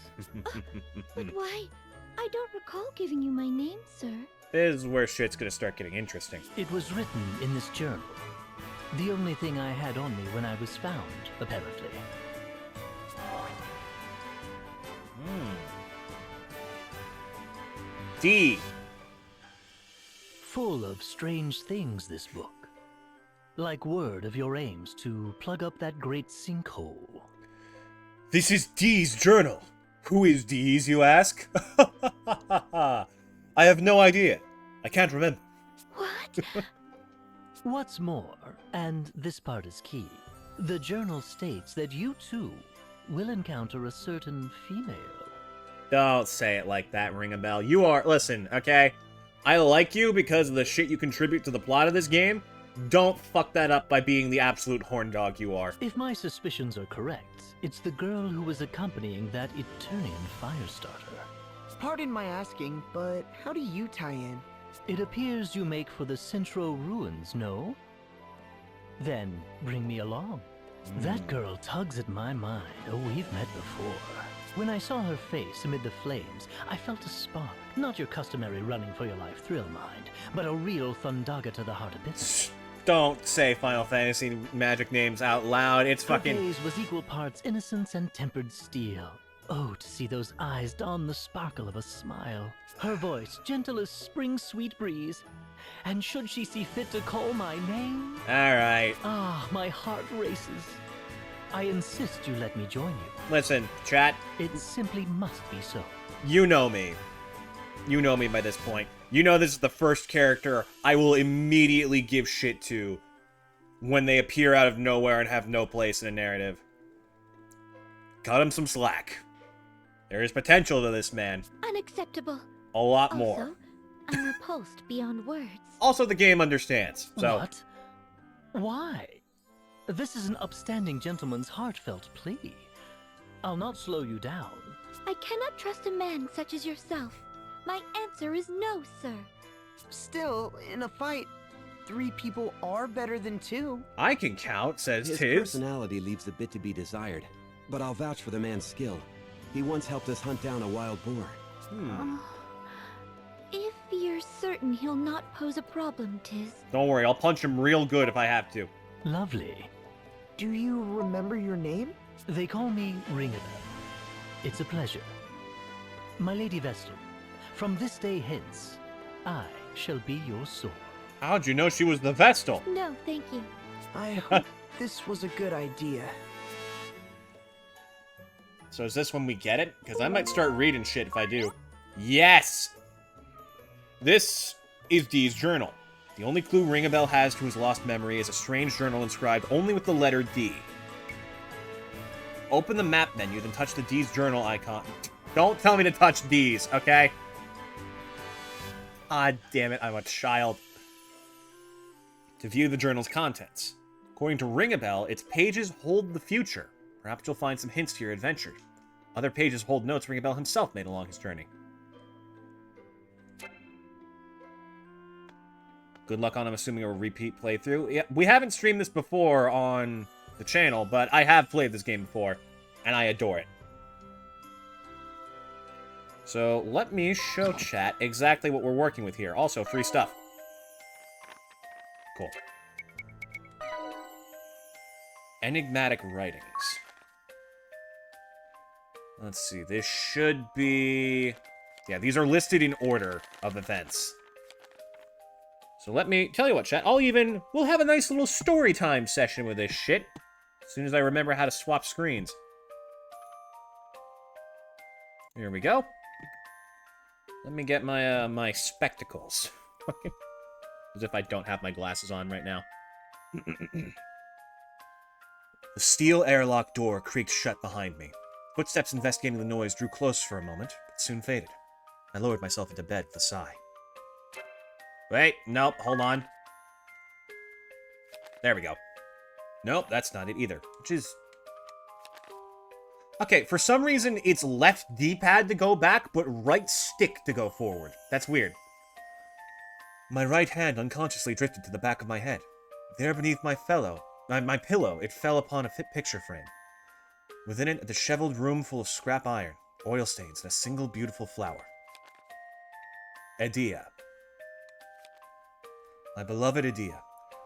But why? I don't recall giving you my name, sir. This is where shit's gonna start getting interesting. It was written in this journal. The only thing I had on me when I was found, apparently. D. Full of strange things, this book. Like word of your aims to plug up that great sinkhole. This is D's journal. Who is D's, you ask? I have no idea. I can't remember. What? What's more, and this part is key, the journal states that you too will encounter a certain female. Don't say it like that, ring a bell. You are... Listen, okay? I like you because of the shit you contribute to the plot of this game. Don't fuck that up by being the absolute horn dog you are. If my suspicions are correct, it's the girl who was accompanying that Eternian Firestarter. Pardon my asking, but how do you tie in? It appears you make for the Centro ruins, no? Then bring me along. That girl tugs at my mind. Oh, we've met before. When I saw her face amid the flames, I felt a spark. Not your customary running for your life thrill mind, but a real thundaga to the heart of business. Don't say Final Fantasy magic names out loud. It's fucking... Her gaze was equal parts innocence and tempered steel. Oh, to see those eyes don the sparkle of a smile. Her voice, gentle as spring's sweet breeze. And should she see fit to call my name? Alright. Ah, my heart races. I insist you let me join you. Listen, chat. It simply must be so. You know me. You know me by this point. You know this is the first character I will immediately give shit to when they appear out of nowhere and have no place in a narrative. Cut him some slack. There is potential to this man. Unacceptable. A lot Also, more. I'm repulsed beyond words. Also, the game understands, so... What? Why? This is an upstanding gentleman's heartfelt plea. I'll not slow you down. I cannot trust a man such as yourself. My answer is no, sir. Still, in a fight, 3 people are better than 2. I can count, says His Tiz. personality leaves a bit to be desired, but I'll vouch for the man's skill. He once helped us hunt down a wild boar. If you're certain he'll not pose a problem, Tiz. Don't worry, I'll punch him real good if I have to. Lovely. Do you remember your name? They call me Ringabel. It's a pleasure. My Lady Vestal, from this day hence, I shall be your sword. How'd you know she was the Vestal? No, thank you. I hope this was a good idea. So is this when we get it? Because I might start reading shit if I do. Yes! This is Dee's journal. The only clue Ringabel has to his lost memory is a strange journal inscribed only with the letter D. Open the map menu, then touch the Dee's journal icon. Don't tell me to touch D's, okay? Ah, damn it, I'm a child. To view the journal's contents. According to Ringabel, its pages hold the future. Perhaps you'll find some hints to your adventure. Other pages hold notes Ringabel himself made along his journey. Good luck on, I'm assuming, a repeat playthrough. Yeah, we haven't streamed this before on the channel, but I have played this game before, and I adore it. So, let me show chat exactly what we're working with here. Also, free stuff. Cool. Enigmatic writings. Let's see, this should be... Yeah, these are listed in order of events. So let me tell you what, chat. We'll have a nice little story time session with this shit. As soon as I remember how to swap screens. Here we go. Let me get my, my spectacles. As if I don't have my glasses on right now. The steel airlock door creaked shut behind me. Footsteps investigating the noise drew close for a moment, but soon faded. I lowered myself into bed with a sigh. Wait, nope, hold on. There we go. Nope, that's not it either, which is... Okay, for some reason, it's left D-pad to go back, but right stick to go forward. That's weird. My right hand unconsciously drifted to the back of my head. There beneath my pillow, it fell upon a picture frame. Within it, a disheveled room full of scrap iron, oil stains, and a single beautiful flower. Edea. My beloved Edea.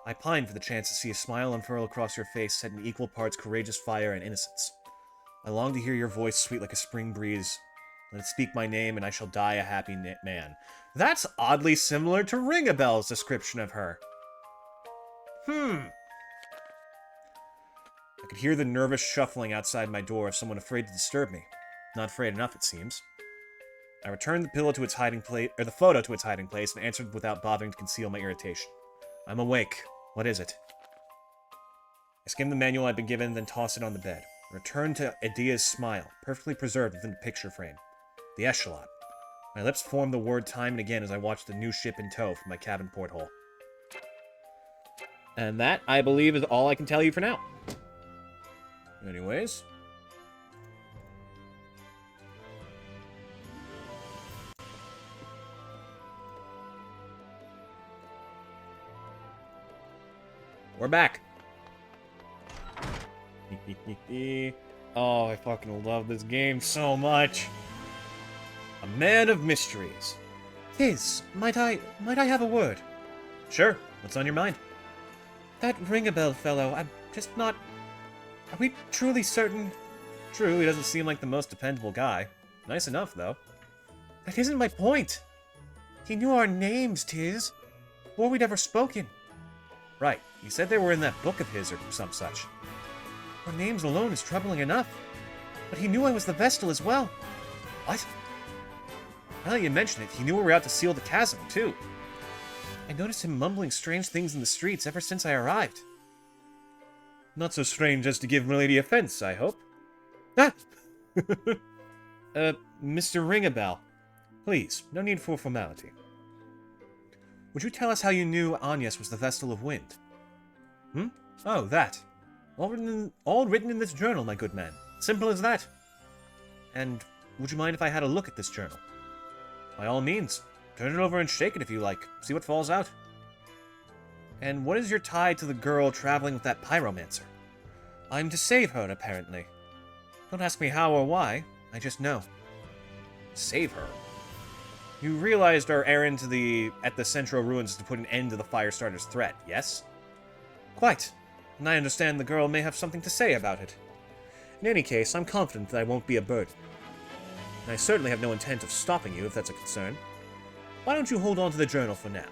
I pined for the chance to see a smile unfurl across your face set in equal parts courageous fire and innocence. I long to hear your voice sweet like a spring breeze. Let it speak my name, and I shall die a happy man. That's oddly similar to Ringabel's description of her. I could hear the nervous shuffling outside my door of someone afraid to disturb me. Not afraid enough, it seems. I returned the pillow to its hiding place, or the photo to its hiding place, and answered without bothering to conceal my irritation. I'm awake. What is it? I skimmed the manual I'd been given, then tossed it on the bed. I returned to Edea's smile, perfectly preserved within the picture frame. The echelon. My lips formed the word time and again as I watched the new ship in tow from my cabin porthole. And that, I believe, is all I can tell you for now. Anyways. We're back. Oh, I fucking love this game so much. A man of mysteries. Tis, might I have a word? Sure, what's on your mind? That Ringabel fellow, I'm just not... Are we truly certain? True, he doesn't seem like the most dependable guy. Nice enough, though. That isn't my point. He knew our names, Tis. Before we'd ever spoken. Right, he said they were in that book of his or some such. Our names alone is troubling enough. But he knew I was the Vestal as well. What? Now that you mention it, he knew we were out to seal the chasm, too. I noticed him mumbling strange things in the streets ever since I arrived. Not so strange as to give Milady offense, I hope. Ah! Mr. Ringabel. Please, no need for formality. Would you tell us how you knew Agnes was the Vestal of Wind? Oh, that. All written in this journal, my good man. Simple as that. And would you mind if I had a look at this journal? By all means. Turn it over and shake it if you like. See what falls out. And what is your tie to the girl traveling with that pyromancer? I'm to save her, apparently. Don't ask me how or why. I just know. Save her? You realized our errand at the Central Ruins is to put an end to the Firestarter's threat, yes? Quite. And I understand the girl may have something to say about it. In any case, I'm confident that I won't be a burden. And I certainly have no intent of stopping you if that's a concern. Why don't you hold on to the journal for now?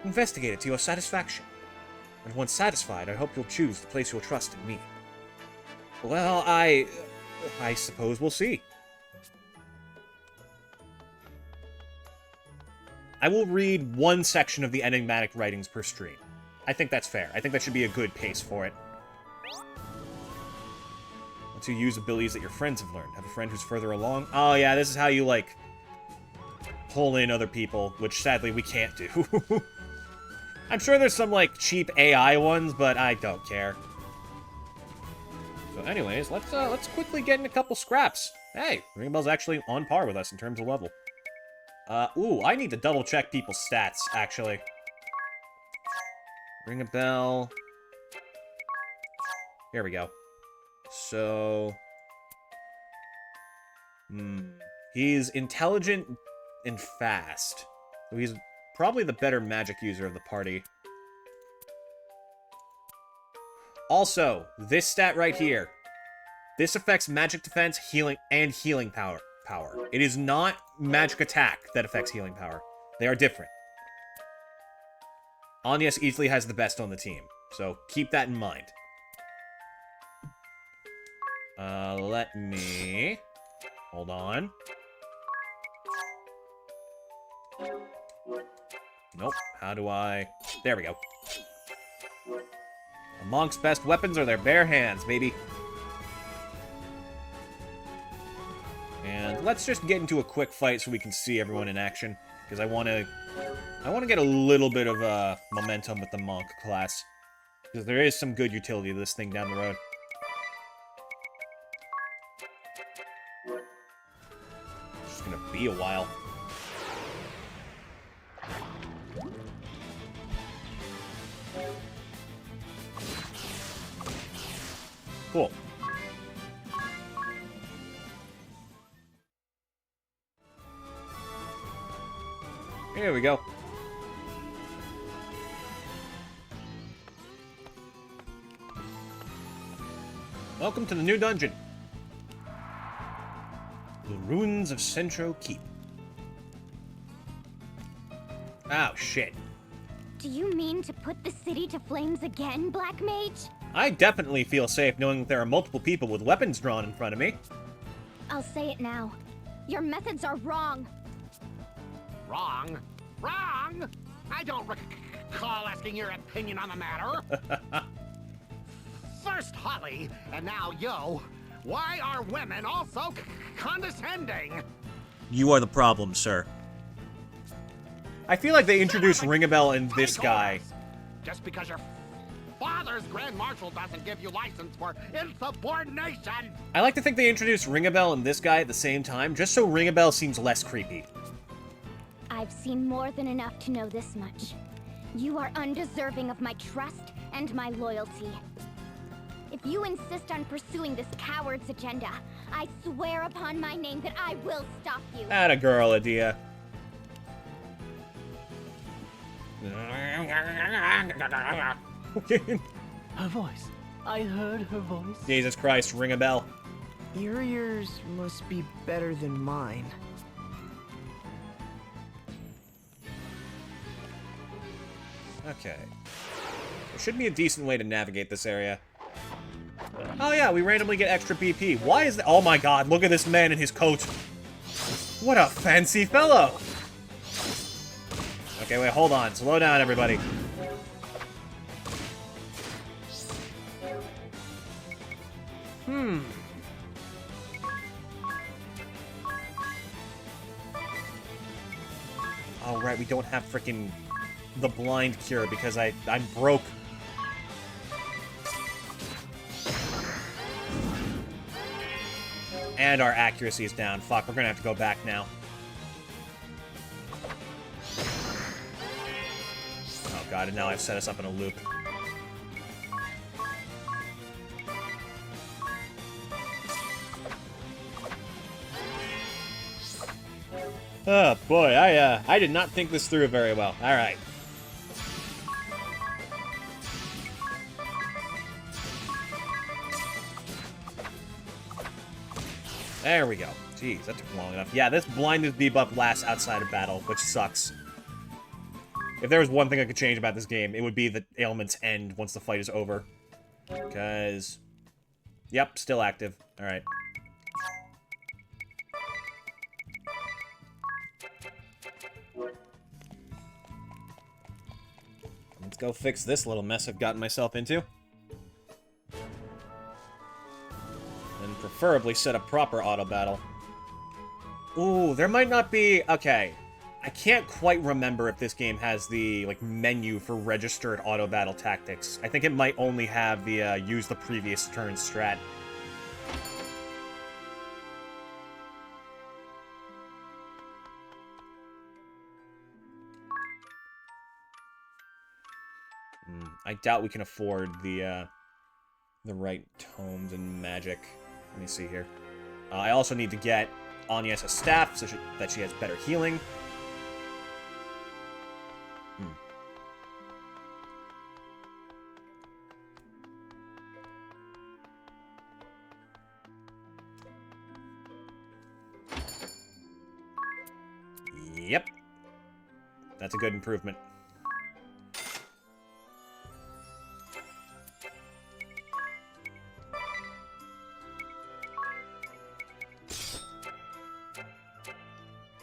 Investigate it to your satisfaction. And once satisfied, I hope you'll choose to place your trust in me. Well, I suppose we'll see. I will read one section of the enigmatic writings per stream. I think that's fair. I think that should be a good pace for it. To use abilities that your friends have learned. Have a friend who's further along. Oh yeah, this is how you, like, pull in other people, which sadly we can't do. I'm sure there's some, like, cheap AI ones, but I don't care. So anyways, let's quickly get in a couple scraps. Hey, Ringbell's actually on par with us in terms of level. Ooh, I need to double check people's stats, actually. Ring a bell. Here we go. So... he's intelligent and fast. So he's probably the better magic user of the party. Also, this stat right here. This affects magic defense, healing, and healing power. It is not magic attack that affects healing power. They are different. Agnes easily has the best on the team, so keep that in mind. Let me... Hold on. Nope. How do I... There we go. A monk's best weapons are their bare hands, baby. And let's just get into a quick fight so we can see everyone in action. Because I want to get a little bit of momentum with the monk class. Because there is some good utility to this thing down the road. It's just gonna be a while. Cool. Here we go. Welcome to the new dungeon. The Ruins of Centro Keep. Oh, shit. Do you mean to put the city to flames again, Black Mage? I definitely feel safe knowing that there are multiple people with weapons drawn in front of me. I'll say it now. Your methods are wrong. Wrong? Wrong? I don't recall asking your opinion on the matter. First Holly, and now Yo. Why are women also condescending? You are the problem, sir. I feel like they introduced Ringabel and this guy. Just because your father's Grand Marshal doesn't give you license for insubordination. I like to think they introduced Ringabel and this guy at the same time, just so Ringabel seems less creepy. I've seen more than enough to know this much. You are undeserving of my trust and my loyalty. If you insist on pursuing this coward's agenda, I swear upon my name that I will stop you. Atta girl, Adia. Her voice. I heard her voice. Jesus Christ, ring a bell. Your ears must be better than mine. Okay. There should be a decent way to navigate this area. Oh yeah, we randomly get extra BP. Why is that? Oh my god, look at this man in his coat. What a fancy fellow. Okay, wait, hold on. Slow down, everybody. Oh, right, we don't have frickin' the blind cure because I'm broke. And our accuracy is down. Fuck, we're gonna have to go back now. Oh god, and now I've set us up in a loop. Oh boy, I did not think this through very well. Alright. There we go. Jeez, that took long enough. Yeah, this blindness debuff lasts outside of battle, which sucks. If there was one thing I could change about this game, it would be the ailments end once the fight is over. Because... Yep, still active. Alright. Let's go fix this little mess I've gotten myself into. And preferably set a proper auto battle. Ooh, there might not be... Okay. I can't quite remember if this game has the, like, menu for registered auto battle tactics. I think it might only have the, use the previous turn strat. I doubt we can afford the right tomes and magic. Let me see here. I also need to get Anya's staff so that she has better healing. Yep. That's a good improvement.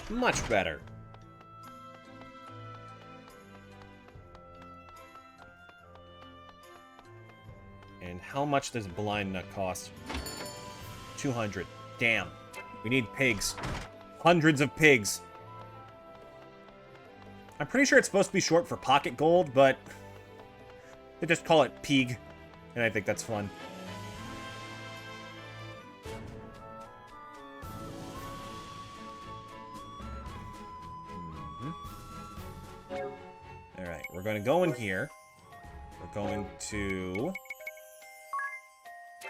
Much better. And how much does Blind Nut cost? 200. Damn. We need pigs. Hundreds of pigs. I'm pretty sure it's supposed to be short for pocket gold, but they just call it Pig, and I think that's fun. Alright, we're going to go in here. We're going to...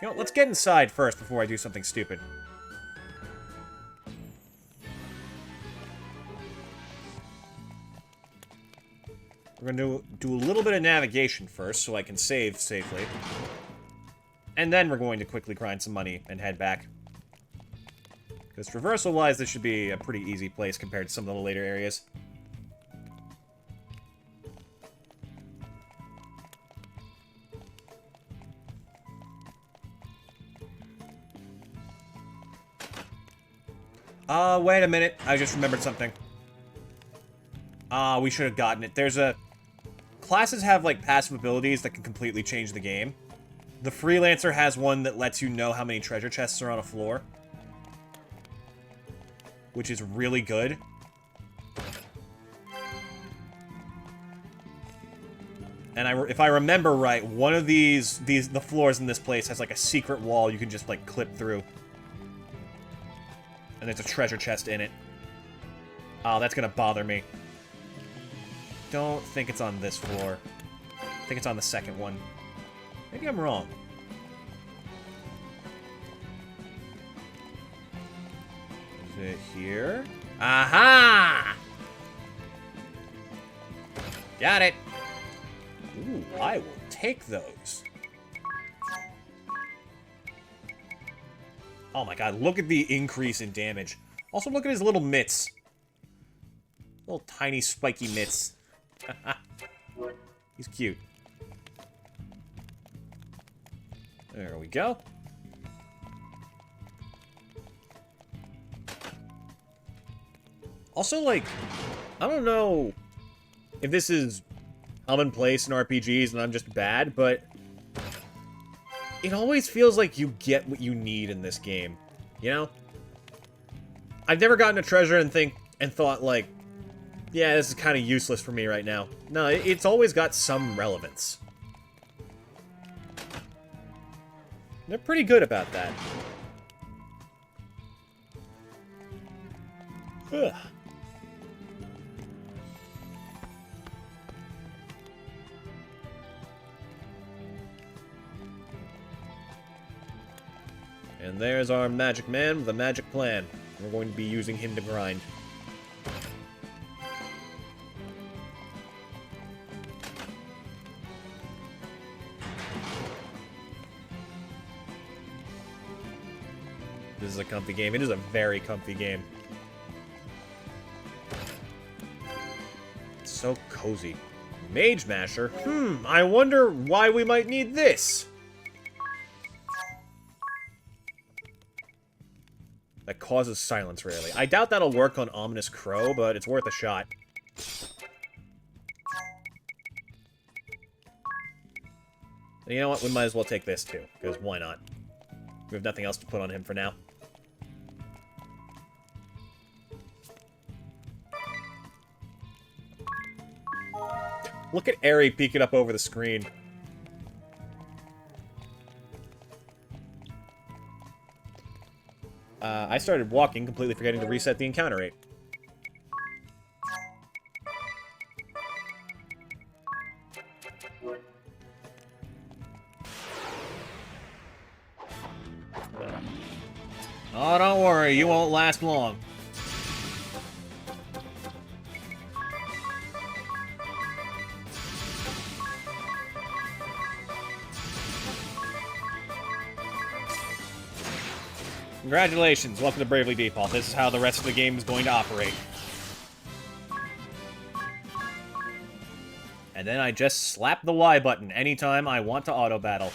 You know, let's get inside first before I do something stupid. We're going to do a little bit of navigation first so I can save safely. And then we're going to quickly grind some money and head back. Because traversal-wise, this should be a pretty easy place compared to some of the later areas. Wait a minute. I just remembered something. We should have gotten it. There's a... Classes have, like, passive abilities that can completely change the game. The Freelancer has one that lets you know how many treasure chests are on a floor. Which is really good. And if I remember right, one of the floors in this place has, like, a secret wall you can just, like, clip through. And there's a treasure chest in it. Oh, that's gonna bother me. Don't think it's on this floor. I think it's on the second one. Maybe I'm wrong. Is it here? Aha! Got it! Ooh, I will take those. Oh my god, look at the increase in damage. Also, look at his little mitts. Little tiny spiky mitts. He's cute. There we go. Also, like, I don't know if this is commonplace in RPGs and I'm just bad, but it always feels like you get what you need in this game, you know? I've never gotten a treasure and thought, like, yeah, this is kind of useless for me right now. No, it's always got some relevance. They're pretty good about that. Ugh. And there's our magic man with a magic plan. We're going to be using him to grind. This is a comfy game. It is a very comfy game. So cozy. Mage Masher? I wonder why we might need this. That causes silence rarely. I doubt that'll work on Ominous Crow, but it's worth a shot. And you know what? We might as well take this too, because why not? We have nothing else to put on him for now. Look at Eri peeking up over the screen. I started walking, completely forgetting to reset the encounter rate. Oh, don't worry, you won't last long. Congratulations, welcome to Bravely Default. This is how the rest of the game is going to operate. And then I just slap the Y button anytime I want to auto-battle.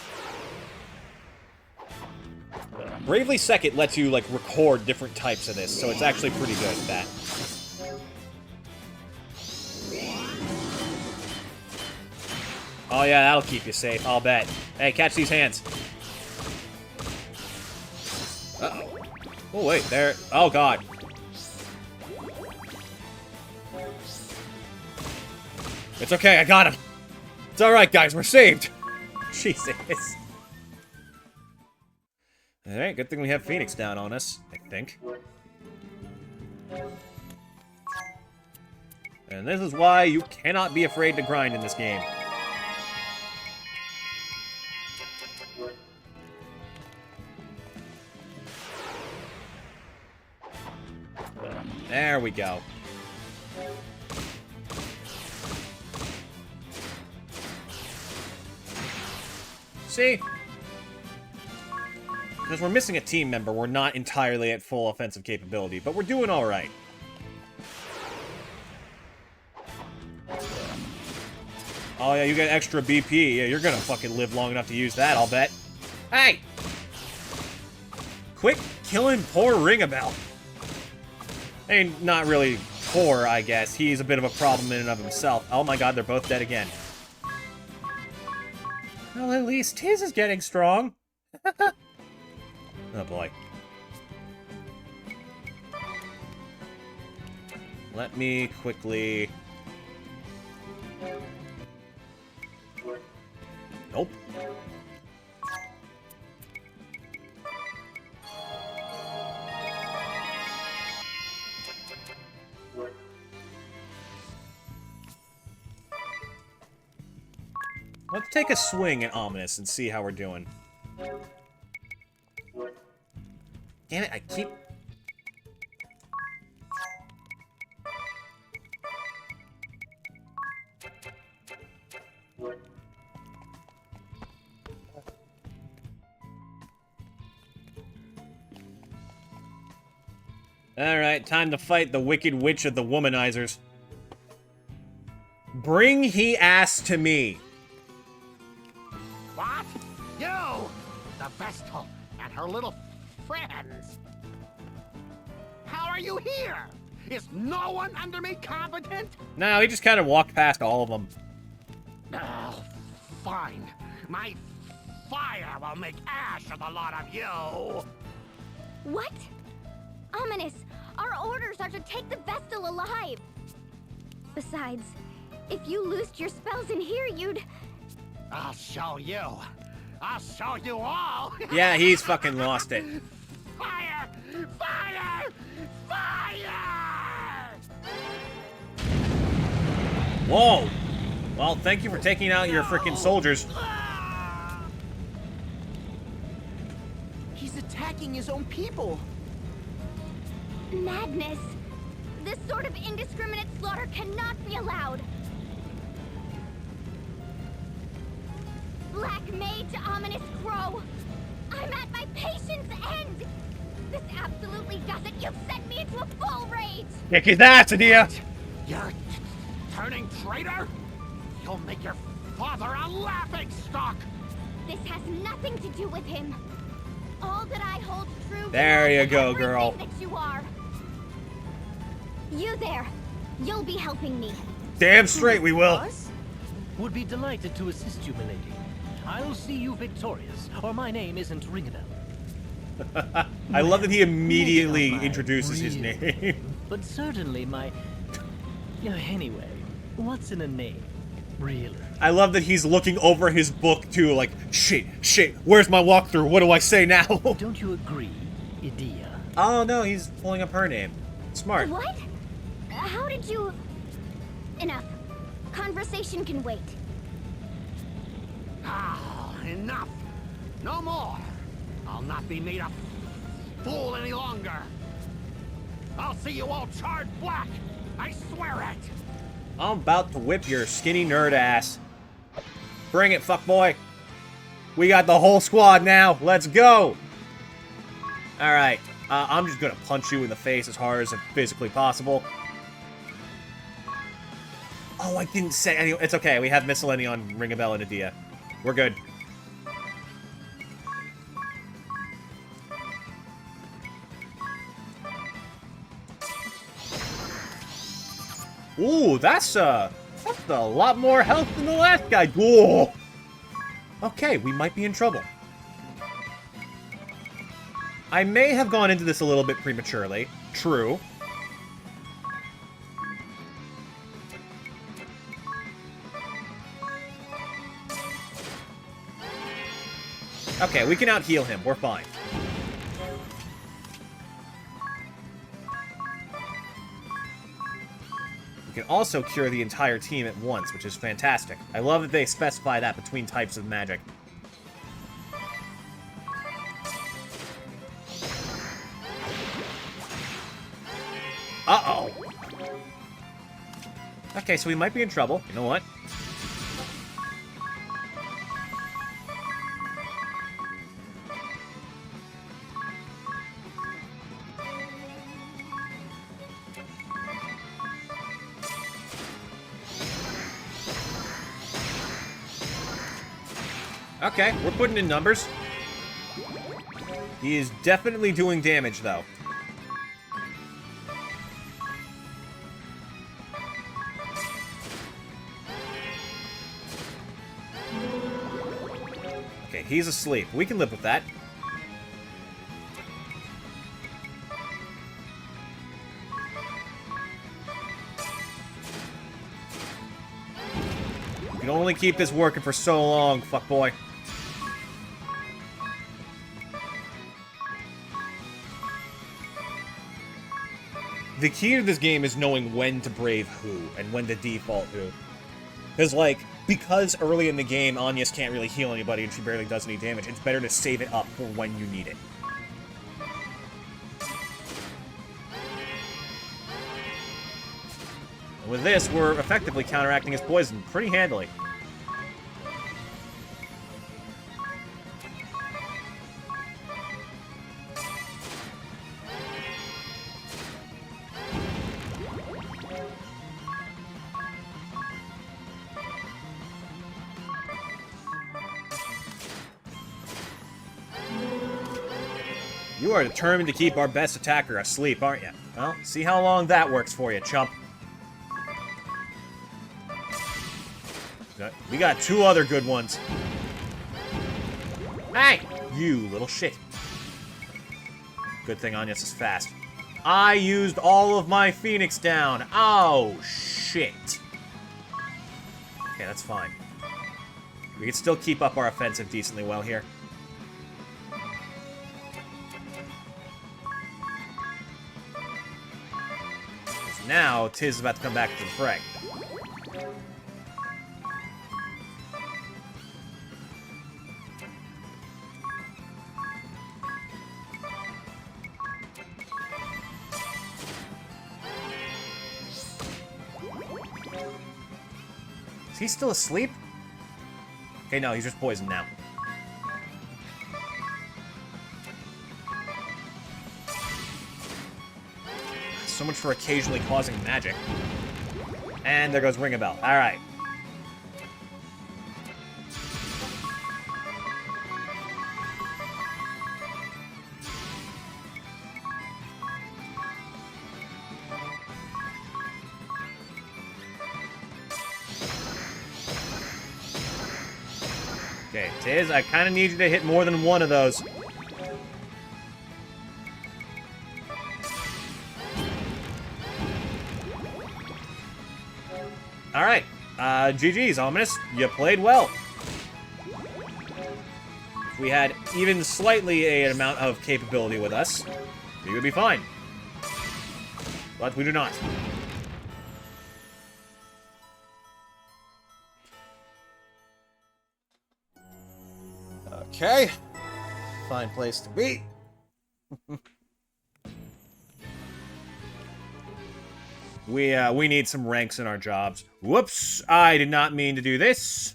Bravely Second lets you, like, record different types of this, so it's actually pretty good at that. Oh yeah, that'll keep you safe, I'll bet. Hey, catch these hands. Uh-oh. Oh, wait, there... Oh, God. It's okay, I got him. It's alright, guys, we're saved. Jesus. Alright, good thing we have Phoenix down on us, I think. And this is why you cannot be afraid to grind in this game. There we go. See? Because we're missing a team member, we're not entirely at full offensive capability, but we're doing alright. Oh yeah, you get extra BP. Yeah, you're gonna fucking live long enough to use that, I'll bet. Hey! Quit killing poor Ringabel. I mean, not really poor, I guess. He's a bit of a problem in and of himself. Oh my god, they're both dead again. Well, at least his is getting strong. Oh boy. Let me quickly... Nope. Let's take a swing at Ominous and see how we're doing. Damn it, I keep... Alright, time to fight the Wicked Witch of the Womanizers. Bring he ass to me. What? You! The Vestal and her little friends. How are you here? Is no one under me competent? No, he just kind of walked past all of them. Oh, fine. My fire will make ash of the lot of you. What? Ominous, our orders are to take the Vestal alive. Besides, if you loosed your spells in here, you'd... I'll show you. I'll show you all. Yeah, he's fucking lost it. Fire! Fire! Fire! Whoa! Well, thank you for taking out your freaking soldiers. He's attacking his own people. Madness! This sort of indiscriminate slaughter cannot be allowed! Black Mage Ominous Crow! I'm at my patience end! This absolutely does it! You've sent me into a full rage! Kick his ass, Adia! You're burning traitor! You'll make your father a laughingstock! This has nothing to do with him. All that I hold true. There you go, everything girl. That you are. You there. You'll be helping me. Damn straight we will. Us? Would be delighted to assist you, milady. I'll see you victorious, or my name isn't Ringabel. I love that he immediately Maybe not my introduces his real name. But certainly my... Anyway, what's in a name, really? I love that he's looking over his book, too, like, shit, where's my walkthrough? What do I say now? Don't you agree, Idia? Oh, no, he's pulling up her name. Smart. What? How did you... Enough. Conversation can wait. Ah, enough! No more! I'll not be made a fool any longer! I'll see you all charred black! I swear it! I'm about to whip your skinny nerd ass. Bring it, fuckboy. We got the whole squad now. Let's go! Alright, I'm just gonna punch you in the face as hard as physically possible. Oh, I didn't say any. It's okay. We have Miscellany on Ringabel and Idia. We're good. Ooh, that's a lot more health than the last guy. Whoa. Okay, we might be in trouble. I may have gone into this a little bit prematurely. True. Okay, we can out-heal him. We're fine. We can also cure the entire team at once, which is fantastic. I love that they specify that between types of magic. Uh-oh! Okay, so we might be in trouble. You know what? Okay, we're putting in numbers. He is definitely doing damage, though. Okay, he's asleep. We can live with that. You can only keep this working for so long, fuckboy. The key to this game is knowing when to brave who, and when to default who. Because early in the game, Agnes can't really heal anybody and she barely does any damage, it's better to save it up for when you need it. And with this, we're effectively counteracting his poison pretty handily. You are determined to keep our best attacker asleep, aren't you? Well, see how long that works for you, chump. We got two other good ones. Hey! You little shit. Good thing Agnes is fast. I used all of my Phoenix down. Oh, shit. Okay, that's fine. We can still keep up our offensive decently well here. Now, Tiz is about to come back to the fray. Is he still asleep? Okay, no, he's just poisoned now. So much for occasionally causing magic. And there goes Ring a Bell. Alright. Okay, Tiz, I kind of need you to hit more than one of those. Alright, GG's, Ominous. You played well. If we had even slightly an amount of capability with us, we would be fine. But we do not. Okay. Fine place to be. We need some ranks in our jobs. Whoops, I did not mean to do this.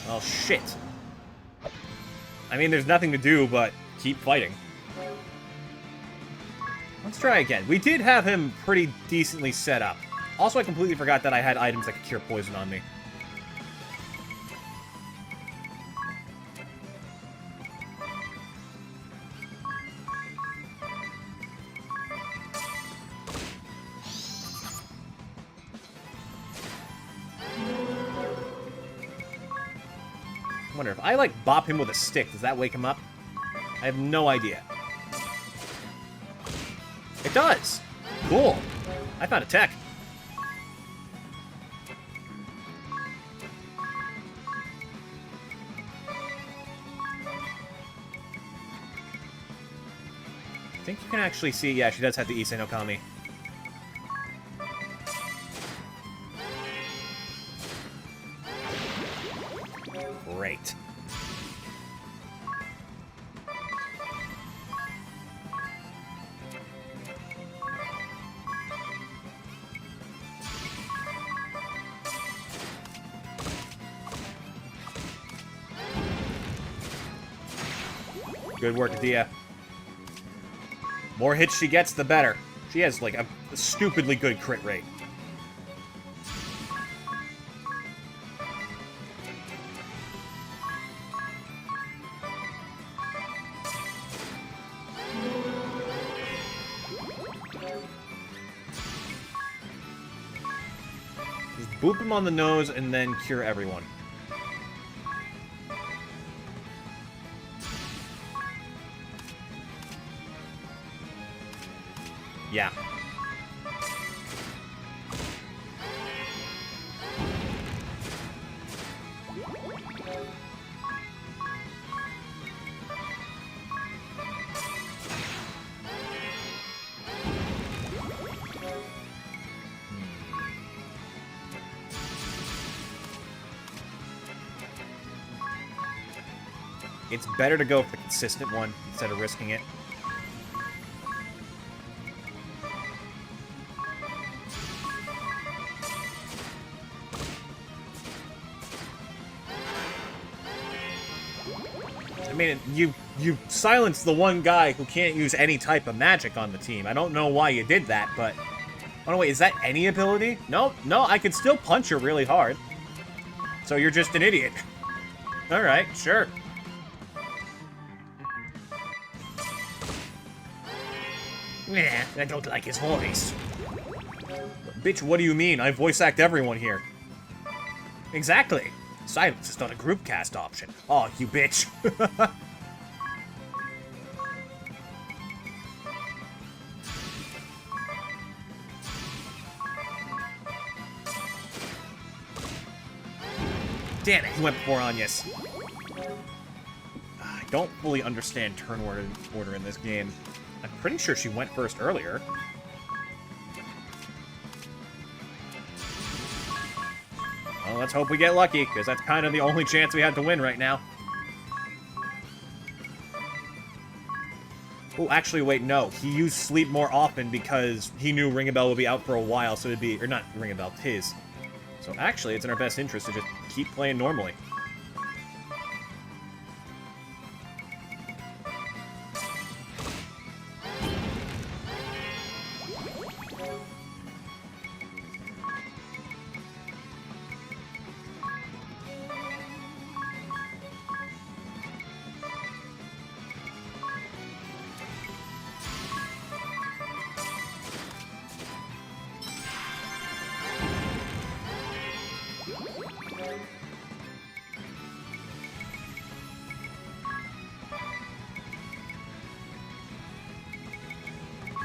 Oh, shit. I mean, there's nothing to do but keep fighting. Let's try again. We did have him pretty decently set up. Also, I completely forgot that I had items that could cure poison on me. I wonder if I, like, bop him with a stick, does that wake him up? I have no idea. It does! Cool. I found a tech. I think you can actually see, yeah, she does have the Issei no Kami. Great. Good work, Adia. More hits she gets, the better. She has, like, a stupidly good crit rate. Just boop him on the nose and then cure everyone. Yeah. It's better to go for the consistent one instead of risking it. I mean, you silenced the one guy who can't use any type of magic on the team. I don't know why you did that, but... Oh, no, wait, is that any ability? No, I can still punch her really hard. So you're just an idiot. Alright, sure. Nah, I don't like his voice. Bitch, what do you mean? I voice act everyone here. Exactly. Silence is not a group cast option. Oh, you bitch. Damn it, he went before Agnes. I don't fully understand turn order in this game. I'm pretty sure she went first earlier. Well, let's hope we get lucky, because that's kind of the only chance we have to win right now. Oh, actually, wait, no. He used sleep more often because he knew Ring a Bell would be out for a while, so it'd be... Or not Ring a Bell, Tiz. So actually, it's in our best interest to just keep playing normally.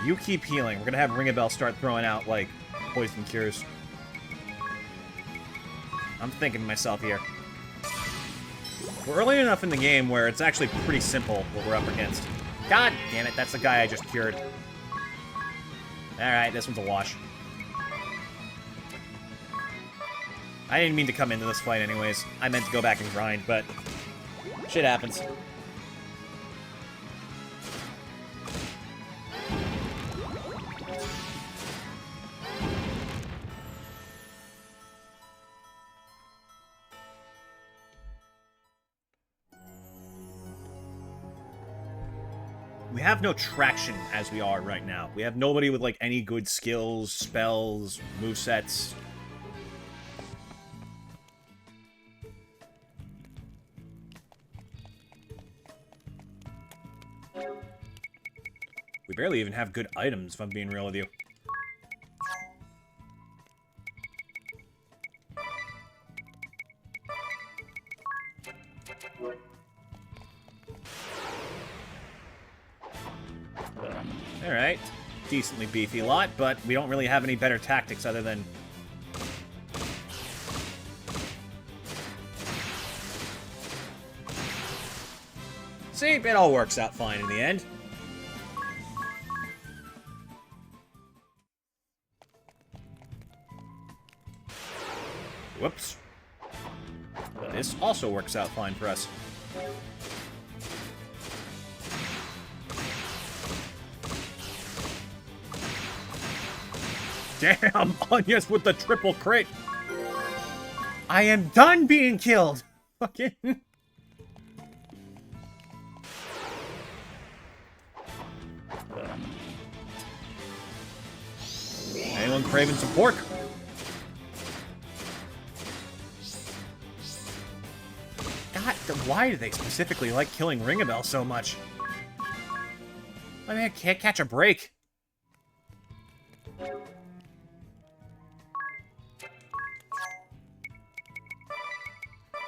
You keep healing. We're gonna have Ringabel start throwing out, like, poison cures. I'm thinking to myself here. We're early enough in the game where it's actually pretty simple what we're up against. God damn it, that's the guy I just cured. Alright, this one's a wash. I didn't mean to come into this fight anyways. I meant to go back and grind, but shit happens. We have no traction as we are right now. We have nobody with, like, any good skills, spells, movesets. We barely even have good items, if I'm being real with you. Alright. Decently beefy lot, but we don't really have any better tactics other than... See, it all works out fine in the end. Whoops. This also works out fine for us. Damn, Anya's with the triple crit. I am done being killed. Fucking. Anyone craving some pork? God, why do they specifically like killing Ringabel so much? I mean, I can't catch a break.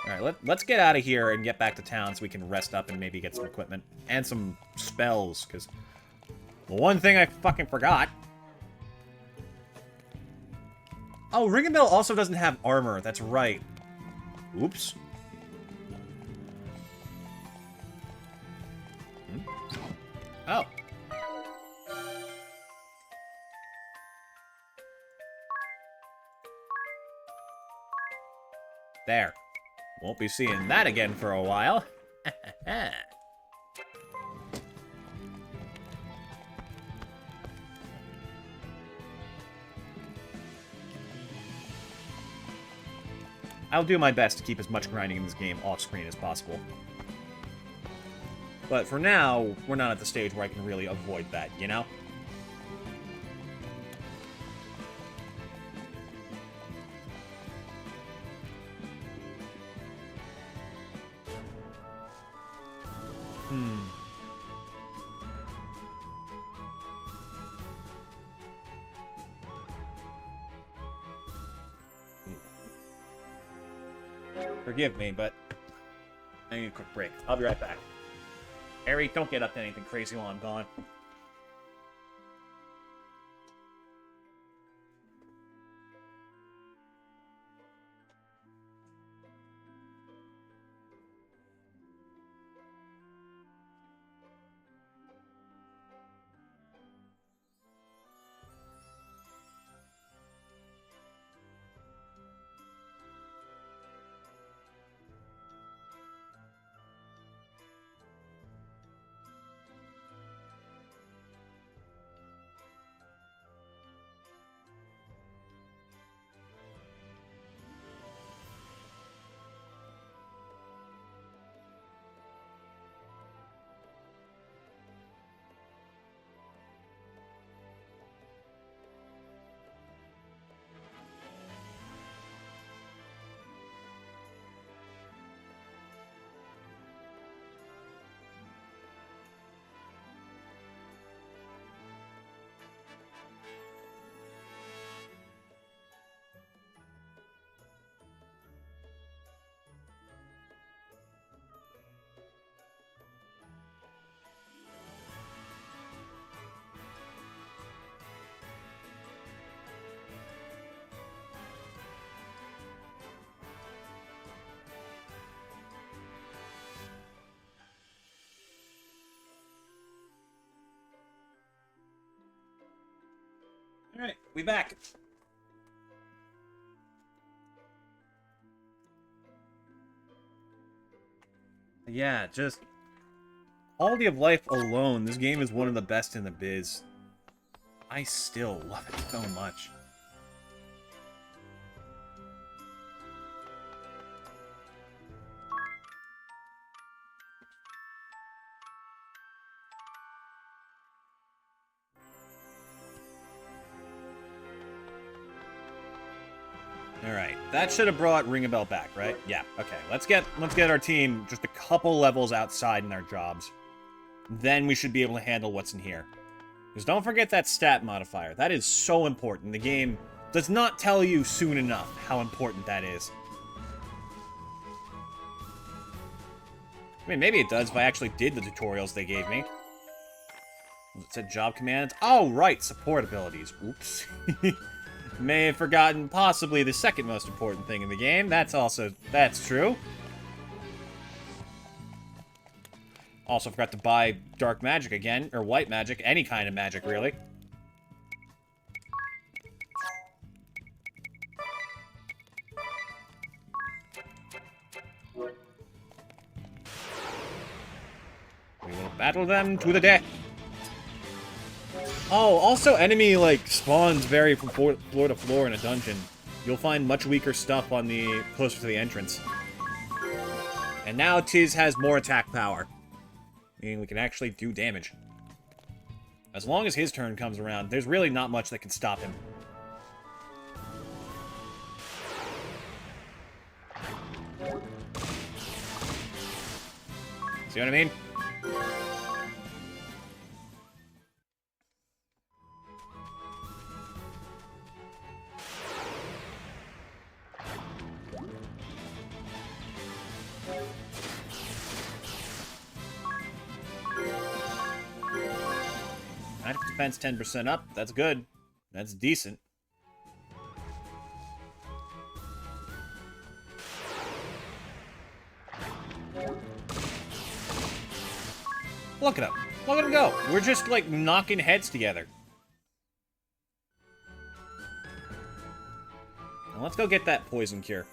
Alright, let's get out of here and get back to town so we can rest up and maybe get some equipment. And some spells, because the one thing I fucking forgot... Oh, Ringabel also doesn't have armor, that's right. Oops. Oh. There. Won't be seeing that again for a while. I'll do my best to keep as much grinding in this game off-screen as possible. But for now, we're not at the stage where I can really avoid that, you know? Forgive me, but I need a quick break. I'll be right back. Harry, don't get up to anything crazy while I'm gone. Alright, we back. Yeah, just quality of life alone, this game is one of the best in the biz. I still love it so much. Alright, that should have brought Ring a Bell back, right? Yeah, okay. Let's get our team just a couple levels outside in their jobs. Then we should be able to handle what's in here. Because don't forget that stat modifier. That is so important. The game does not tell you soon enough how important that is. I mean, maybe it does if I actually did the tutorials they gave me. It said job commands. Oh, right, support abilities. Oops. May have forgotten possibly the second most important thing in the game. That's true. Also forgot to buy dark magic again, or white magic, any kind of magic, really. We will battle them to the death. Oh, also enemy, like, spawns vary from floor to floor in a dungeon. You'll find much weaker stuff on the closer to the entrance. And now Tiz has more attack power. Meaning we can actually do damage. As long as his turn comes around, there's really not much that can stop him. See what I mean? Magic defense 10% up. That's good. That's decent. Look at him. Look at him go. We're just, like, knocking heads together. Now let's go get that poison cure.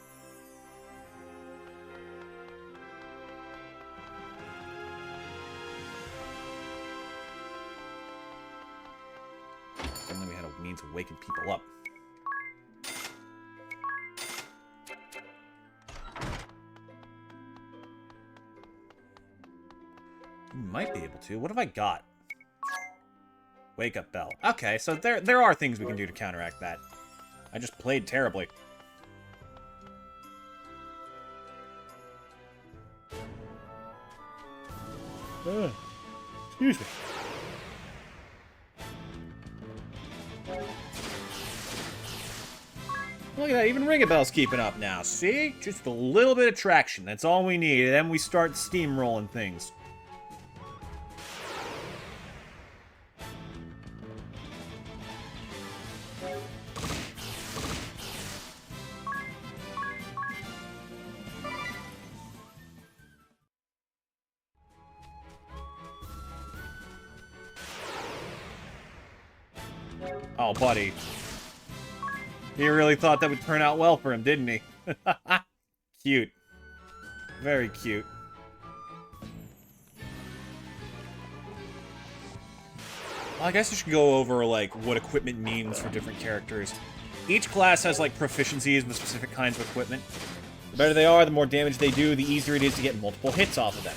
Suddenly we had a means of waking people up. You might be able to. What have I got? Wake up bell. Okay, so there are things we can do to counteract that. I just played terribly. Excuse me. Look at that, even Ring a Bell's keeping up now. See? Just a little bit of traction. That's all we need. And then we start steamrolling things. Oh, buddy. He really thought that would turn out well for him, didn't he? Cute. Very cute. Well, I guess I should go over, like, what equipment means for different characters. Each class has, like, proficiencies with specific kinds of equipment. The better they are, the more damage they do, the easier it is to get multiple hits off of them.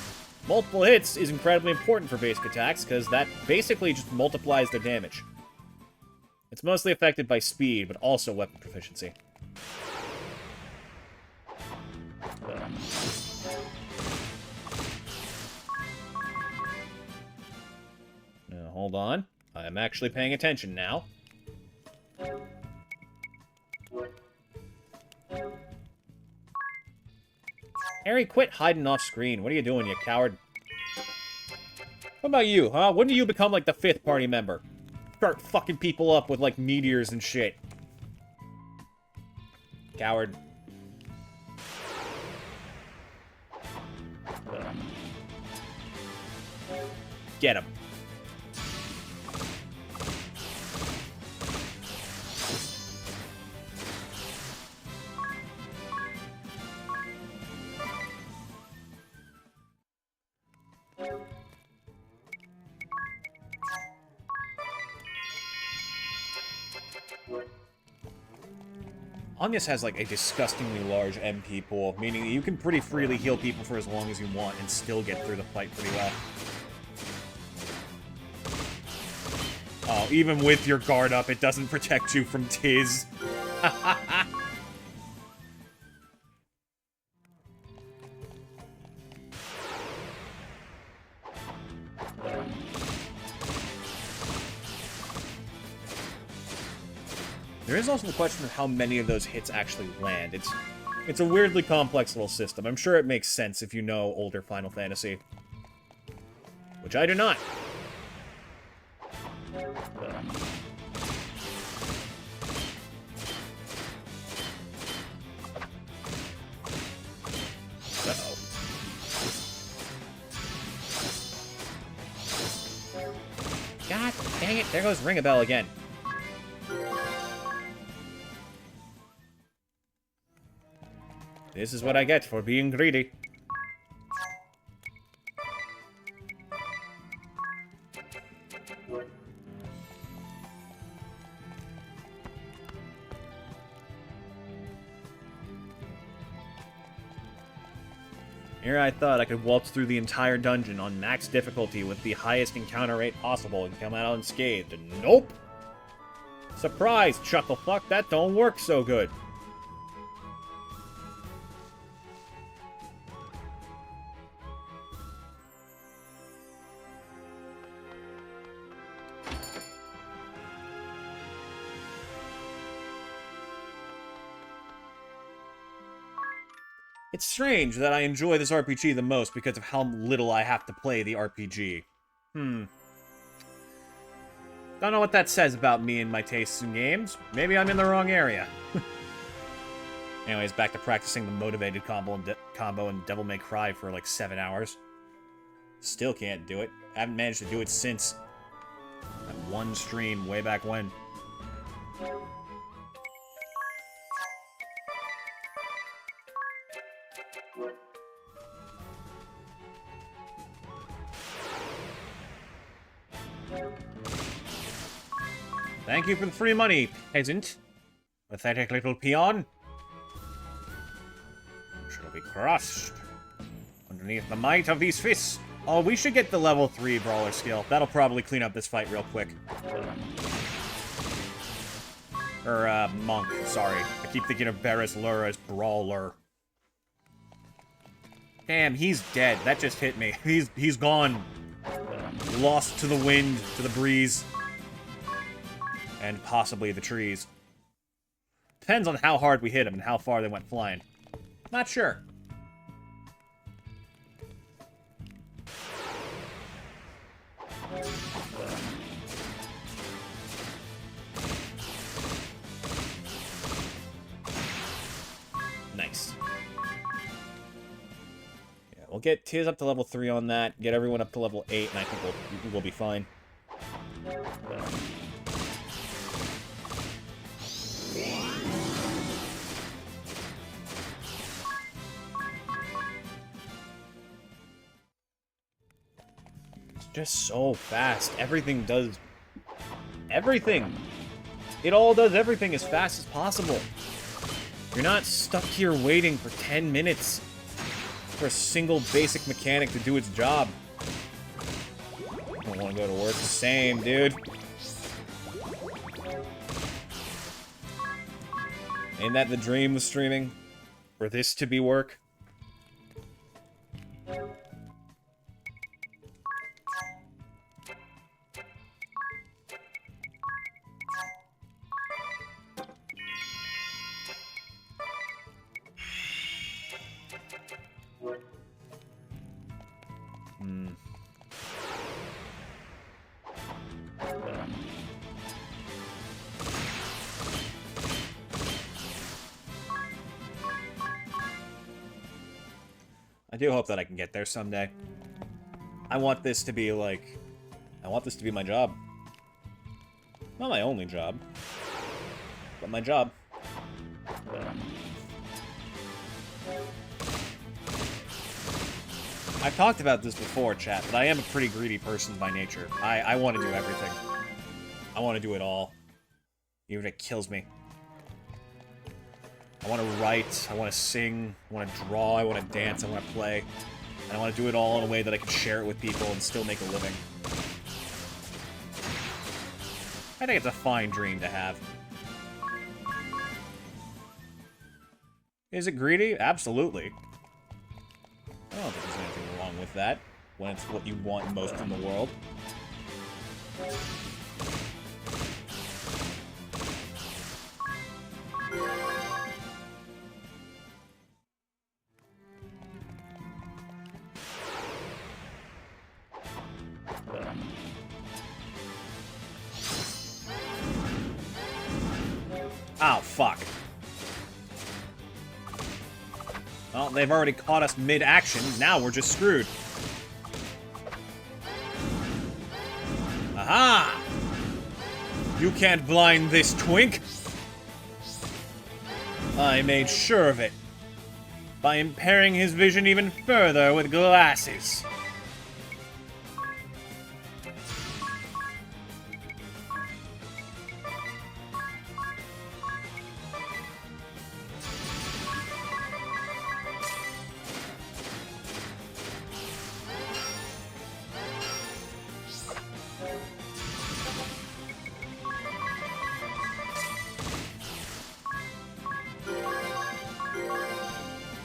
Multiple hits is incredibly important for basic attacks, because that basically just multiplies their damage. It's mostly affected by speed, but also weapon proficiency. Now, hold on. I'm actually paying attention now. Harry, quit hiding off screen. What are you doing, you coward? What about you, huh? When do you become, like, the 5th party member? Start fucking people up with, like, meteors and shit. Coward. Get him. Omnius has, like, a disgustingly large MP pool, meaning that you can pretty freely heal people for as long as you want and still get through the fight pretty well. Oh, even with your guard up, it doesn't protect you from Tiz. There is also the question of how many of those hits actually land. It's a weirdly complex little system. I'm sure it makes sense if you know older Final Fantasy. Which I do not. Uh-oh. God dang it, there goes Ring a Bell again. This is what I get for being greedy. Here I thought I could waltz through the entire dungeon on max difficulty with the highest encounter rate possible and come out unscathed, and nope! Surprise, Chucklefuck, that don't work so good. It's strange that I enjoy this RPG the most because of how little I have to play the RPG. Don't know what that says about me and my tastes in games. Maybe I'm in the wrong area. Anyways, back to practicing the motivated combo in Devil May Cry for like 7 hours. Still can't do it. Haven't managed to do it since that one stream way back when. Thank you for the free money, peasant. Pathetic little peon. You shall be crushed underneath the might of these fists. Oh, we should get the level 3 brawler skill. That'll probably clean up this fight real quick. Or, monk, sorry. I keep thinking of Barris Lur as brawler. Damn, he's dead. That just hit me. He's gone. Lost to the wind, to the breeze. And possibly the trees. Depends on how hard we hit them and how far they went flying. Not sure. Nice. Yeah, we'll get Tiz up to level 3 on that, get everyone up to level 8, and I think we'll be fine. Just so fast. Everything does everything. It all does everything as fast as possible. You're not stuck here waiting for 10 minutes for a single basic mechanic to do its job. I don't want to go to work. Same, dude. Ain't that the dream of streaming? For this to be work? I do hope that I can get there someday. I want this to be, like... I want this to be my job. Not my only job. But my job. I've talked about this before, chat, but I am a pretty greedy person by nature. I want to do everything. I want to do it all. Even if it kills me. I want to write, I want to sing, I want to draw, I want to dance, I want to play. And I want to do it all in a way that I can share it with people and still make a living. I think it's a fine dream to have. Is it greedy? Absolutely. I don't think there's anything wrong with that, when it's what you want most in the world. Oh, fuck. Well, they've already caught us mid-action. Now we're just screwed. Aha! You can't blind this twink. I made sure of it. By impairing his vision even further with glasses.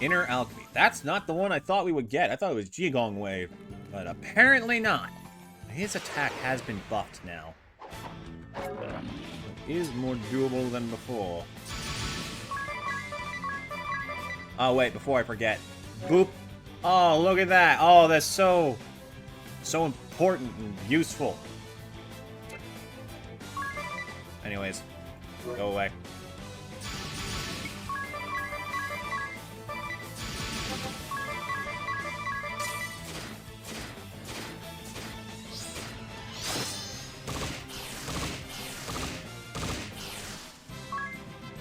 Inner Alchemy. That's not the one I thought we would get. I thought it was Jigong Wave, but apparently not. His attack has been buffed now. It is more doable than before. Oh, wait, before I forget. Boop. Oh, look at that. Oh, that's so important and useful. Anyways, go away.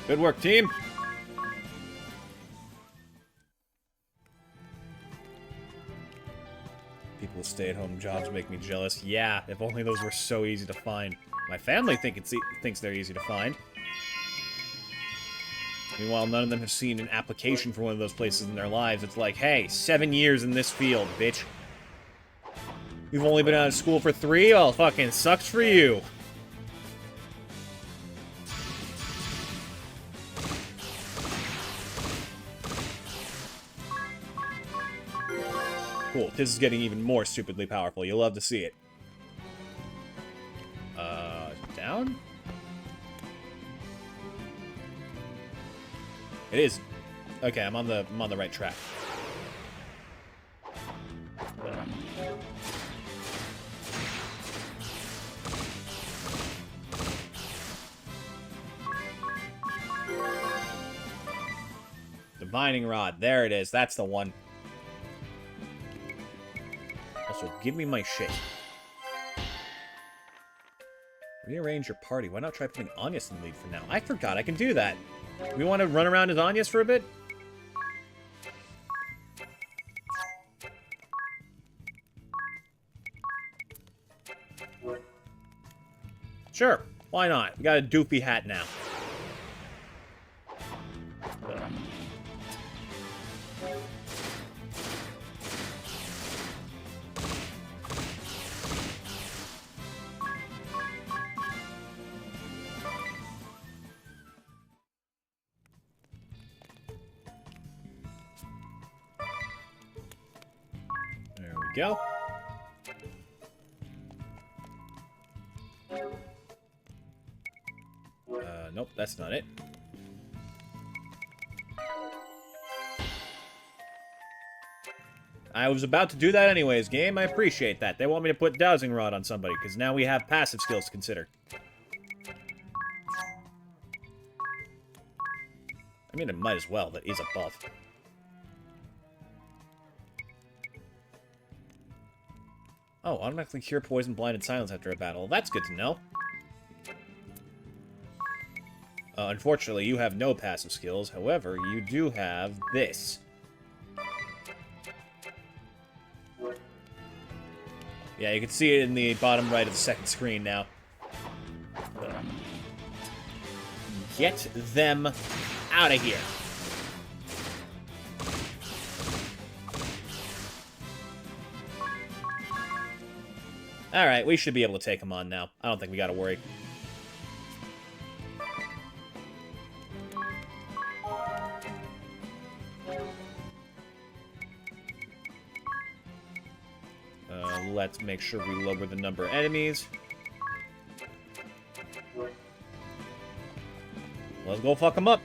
Good work, team! People with stay-at-home jobs make me jealous. Yeah, if only those were so easy to find. My family thinks they're easy to find. Meanwhile, none of them have seen an application for one of those places in their lives. It's like, hey, 7 years in this field, bitch. You've only been out of school for 3? Well, fucking sucks for you. Cool. This is getting even more stupidly powerful. You'll love to see it. Down? It is. Okay, I'm on the right track. Divining Rod. There it is. That's the one. Also, give me my shit. Rearrange your party. Why not try putting Anyas in the lead for now? I forgot I can do that. We want to run around as Anyas for a bit? Sure. Why not? We got a doofy hat now. Go. Nope, that's not it. I was about to do that anyways, game. I appreciate that. They want me to put Dowsing Rod on somebody, because now we have passive skills to consider. I mean, it might as well. That is a buff. Oh, automatically cure poison, blind, and silence after a battle. That's good to know. Unfortunately, you have no passive skills. However, you do have this. Yeah, you can see it in the bottom right of the second screen now. Get them out of here. Alright, we should be able to take him on now. I don't think we gotta worry. Let's make sure we lower the number of enemies. Let's go fuck them up.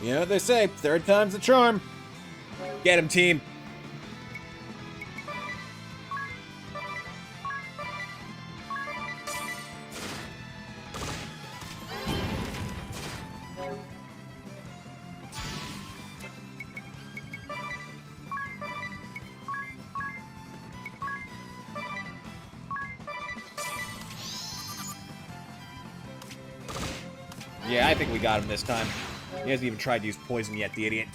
You know what they say, third time's the charm. Get him, team. Yeah, I think we got him this time. He hasn't even tried to use poison yet, the idiot.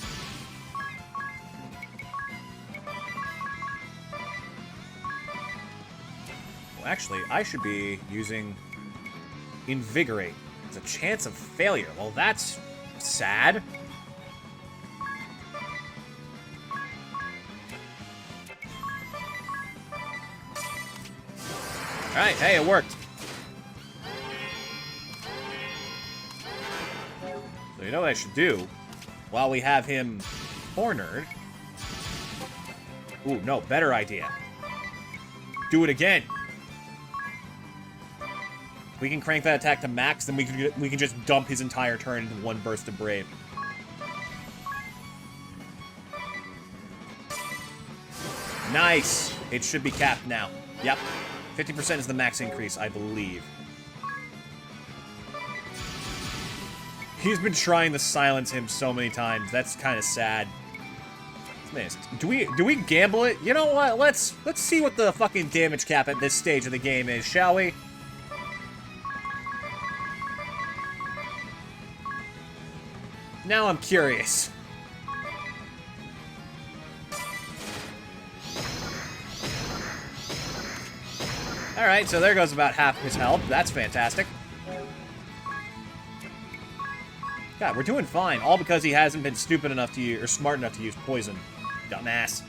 Well, actually, I should be using Invigorate. It's a chance of failure. Well, that's sad. Alright, hey, it worked. So you know what I should do? While we have him cornered... Ooh, no, better idea. Do it again. We can crank that attack to max, then we can just dump his entire turn into one burst of Brave. Nice! It should be capped now. Yep. 50% is the max increase, I believe. He's been trying to silence him so many times. That's kind of sad. Do we gamble it? You know what? Let's see what the fucking damage cap at this stage of the game is, shall we? Now I'm curious. Alright, so there goes about half his health. That's fantastic. God, we're doing fine. All because he hasn't been stupid enough to use, or smart enough to use poison. Dumbass.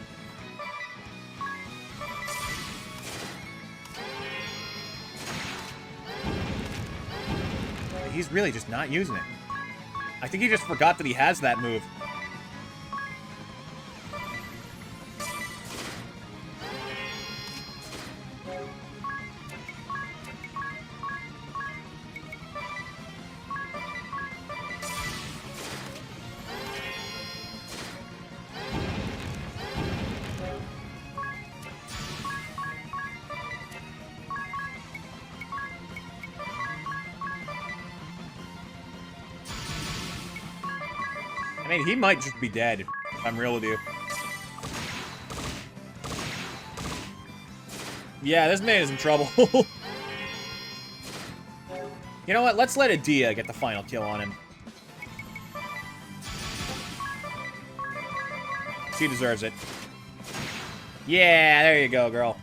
He's really just not using it. I think he just forgot that he has that move. I mean, he might just be dead, if I'm real with you. Yeah, this man is in trouble. You know what? Let's let Adia get the final kill on him. She deserves it. Yeah, there you go, girl.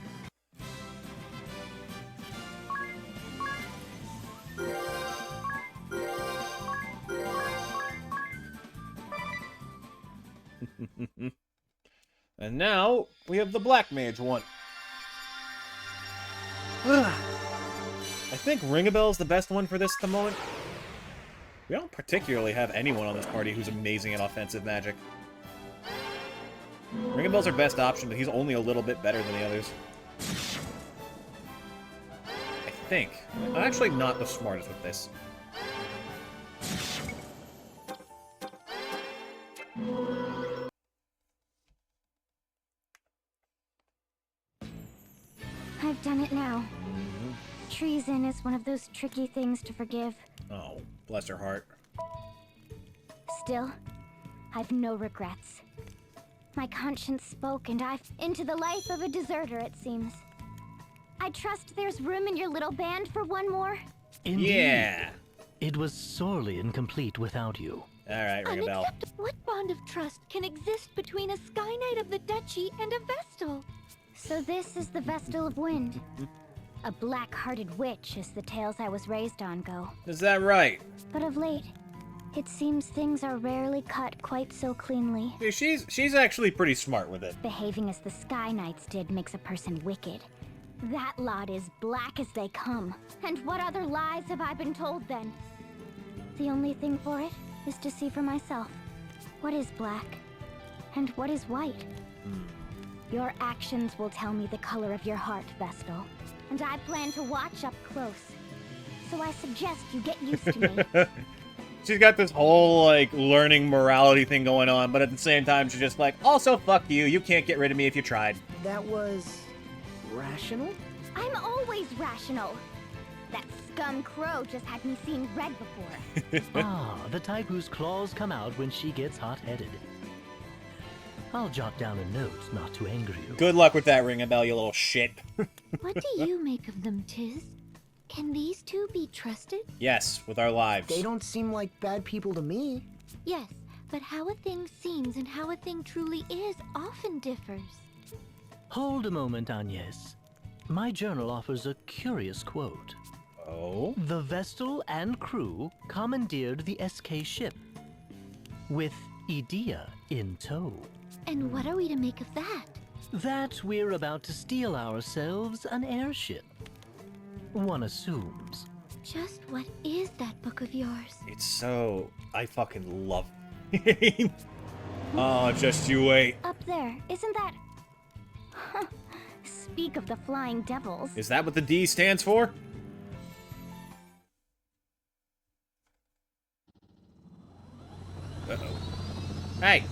And now, we have the Black Mage one. I think Ring-a-Bell's the best one for this at the moment. We don't particularly have anyone on this party who's amazing at offensive magic. Ring-a-Bell's our best option, but he's only a little bit better than the others. I think. I'm actually not the smartest with this. I've done it now. Treason is one of those tricky things to forgive. Oh, bless her heart. Still, I've no regrets. My conscience spoke and I've into the life of a deserter, it seems. I trust there's room in your little band for one more. Indeed. Yeah. It was sorely incomplete without you. Alright, Ring-a-Bell. Unacceptable. What bond of trust can exist between a Sky Knight of the Duchy and a Vestal? So this is the Vestal of Wind. A black-hearted witch, as the tales I was raised on go. Is that right? But of late, it seems things are rarely cut quite so cleanly. Yeah, she's actually pretty smart with it. Behaving as the Sky Knights did makes a person wicked. That lot is black as they come. And what other lies have I been told then? The only thing for it is to see for myself. What is black? And what is white? Your actions will tell me the color of your heart, Vestal. And I plan to watch up close. So I suggest you get used to me. She's got this whole, like, learning morality thing going on, but at the same time, she's just like, also, fuck you. You can't get rid of me if you tried. That was... rational? I'm always rational. That scum crow just had me seeing red before. Ah, the type whose claws come out when she gets hot-headed. I'll jot down a note not to anger you. Good luck with that, Ring a Bell, you little shit. What do you make of them, Tiz? Can these two be trusted? Yes, with our lives. They don't seem like bad people to me. Yes, but how a thing seems and how a thing truly is often differs. Hold a moment, Agnes. My journal offers a curious quote. Oh? The Vestal and crew commandeered the SK ship, with Idea in tow. And what are we to make of that? That we're about to steal ourselves an airship. One assumes. Just what is that book of yours? It's so... I fucking love it. Oh, just you wait. Up there, isn't that... Speak of the flying devils. Is that what the D stands for? Uh-oh. Hey!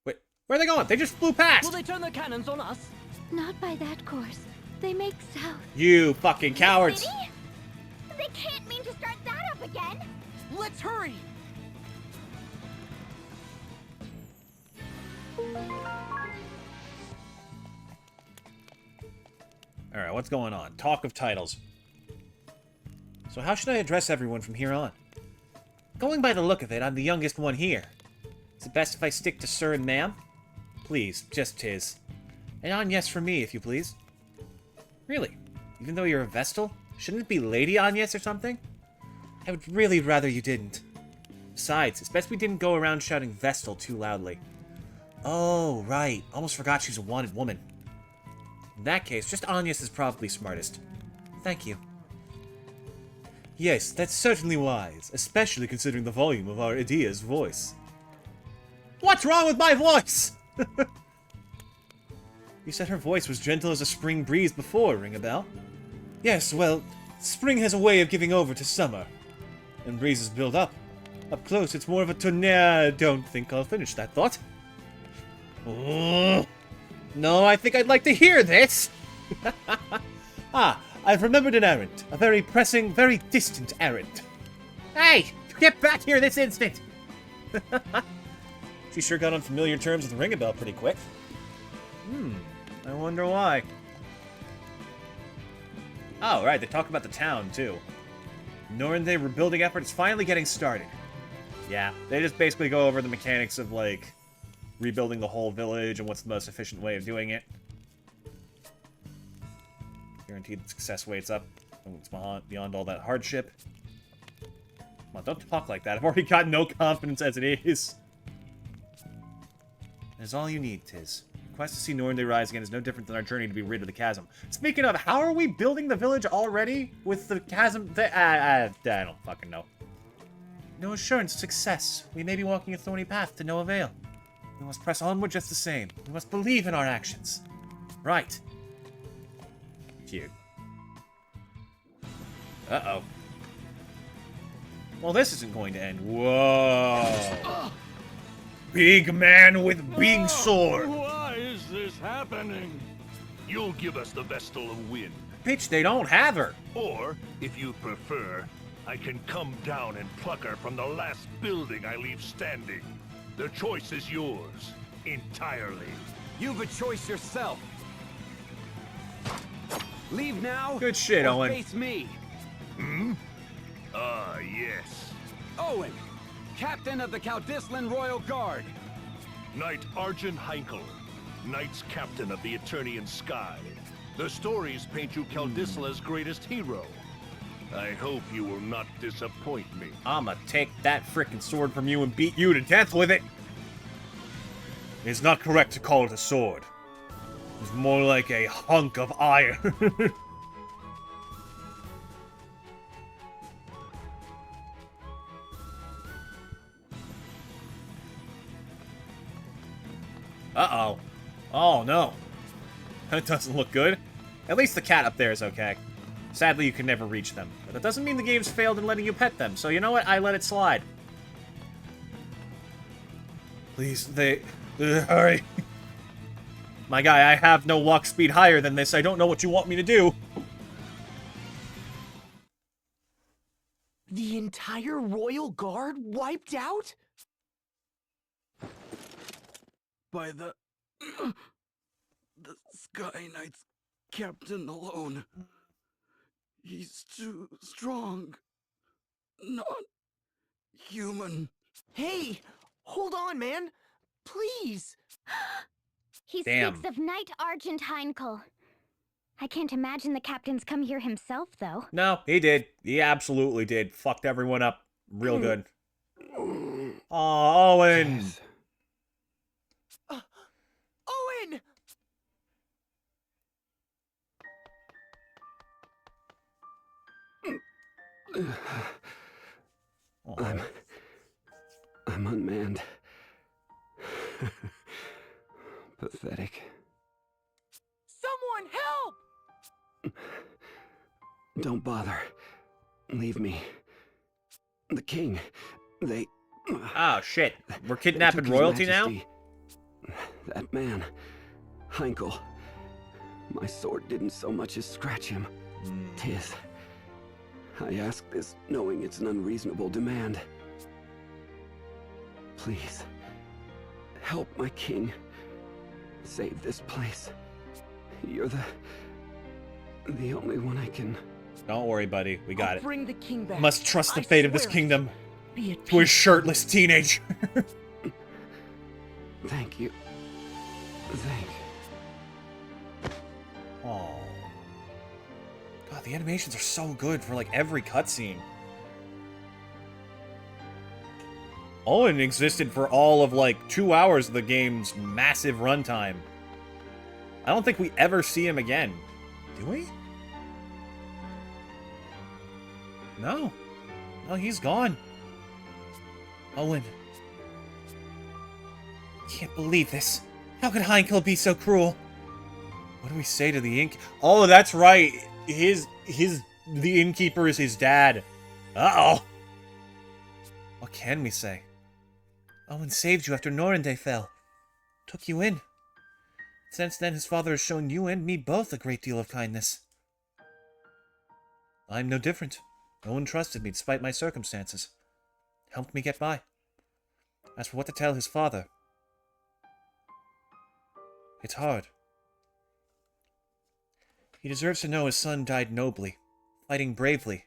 Wait, where are they going? They just flew past! Will they turn their cannons on us? Not by that course. They make south. You fucking cowards! City? They can't mean to start that up again! Let's hurry! Alright, what's going on? Talk of titles. So how should I address everyone from here on? Going by the look of it, I'm the youngest one here. Is it best if I stick to sir and ma'am? Please, just Tiz. And Agnes for me, if you please. Really? Even though you're a Vestal? Shouldn't it be Lady Agnes or something? I would really rather you didn't. Besides, it's best we didn't go around shouting Vestal too loudly. Oh, right. Almost forgot she's a wanted woman. In that case, just Agnes is probably smartest. Thank you. Yes, that's certainly wise, especially considering the volume of our Idea's voice. What's wrong with my voice? You said her voice was gentle as a spring breeze before, Ring a Bell. Yes, well, spring has a way of giving over to summer. And breezes build up. Up close, it's more of a tornado. Don't think I'll finish that thought. Oh. No, I think I'd like to hear this. I've remembered an errand. A very pressing, very distant errand. Hey! Get back here this instant! She sure got on familiar terms with Ring a Bell pretty quick. I wonder why. Oh, right, they talk about the town, too. Nornday rebuilding effort is finally getting started. Yeah, they just basically go over the mechanics of, like, rebuilding the whole village and what's the most efficient way of doing it. Guaranteed success waits up. It's beyond all that hardship. Come on, don't talk like that. I've already got no confidence as it is. That's all you need, Tiz. The quest to see Nornday rise again is no different than our journey to be rid of the chasm. Speaking of, how are we building the village already with the chasm? I don't fucking know. No assurance of success. We may be walking a thorny path to no avail. We must press onward just the same. We must believe in our actions. Right. Cute. Uh-oh. Well, this isn't going to end. Whoa. Big man with big sword. Why is this happening? You'll give us the Vestal of Wind. Bitch, they don't have her. Or, if you prefer, I can come down and pluck her from the last building I leave standing. The choice is yours, entirely. You've a choice yourself. Leave now. Good shit, or Owen. Face me. Ah, yes. Owen, captain of the Caldislan Royal Guard. Knight Arjun Heinkel, Knights Captain of the Eternian Sky. The stories paint you Caldisla's greatest hero. I hope you will not disappoint me. I'ma take that frickin' sword from you and beat you to death with it. It's not correct to call it a sword. It's more like a hunk of iron. Uh-oh. Oh, no. That doesn't look good. At least the cat up there is okay. Sadly, you can never reach them. But that doesn't mean the game's failed in letting you pet them, so you know what? I let it slide. Please, hurry. My guy, I have no walk speed higher than this. I don't know what you want me to do. The entire Royal Guard wiped out? By the Sky Knight's captain alone. He's too strong. Not human. Hey, hold on, man. Please. He Damn. speaks of Knight Argent Heinkel. I can't imagine the captain's come here himself, though. No, he did. He absolutely did. Fucked everyone up real good. Aw, Owen. Yes. Owen! I'm unmanned. Pathetic. Someone help! Don't bother. Leave me. The king, they... Oh, shit. We're they kidnapping took His royalty now? Majesty. That man, Heinkel. My sword didn't so much as scratch him. Tis. I ask this knowing it's an unreasonable demand. Please, help my king. Save this place. You're the only one I can... Don't worry, buddy. We got it. Bring the king back. Must trust the I fate of this swear. kingdom Be at to a peace. shirtless teenager. Thank you. Oh. God, the animations are so good for, like, every cutscene. Owen existed for all of, like, 2 hours of the game's massive runtime. I don't think we ever see him again. Do we? No. No, he's gone. Owen. Can't believe this. How could Heinkel be so cruel? What do we say to the ink? Oh, that's right. The innkeeper is his dad. Uh-oh. What can we say? Owen saved you after Norrende fell. Took you in. Since then, his father has shown you and me both a great deal of kindness. I'm no different. Owen trusted me despite my circumstances. Helped me get by. As for what to tell his father, it's hard. He deserves to know his son died nobly, fighting bravely.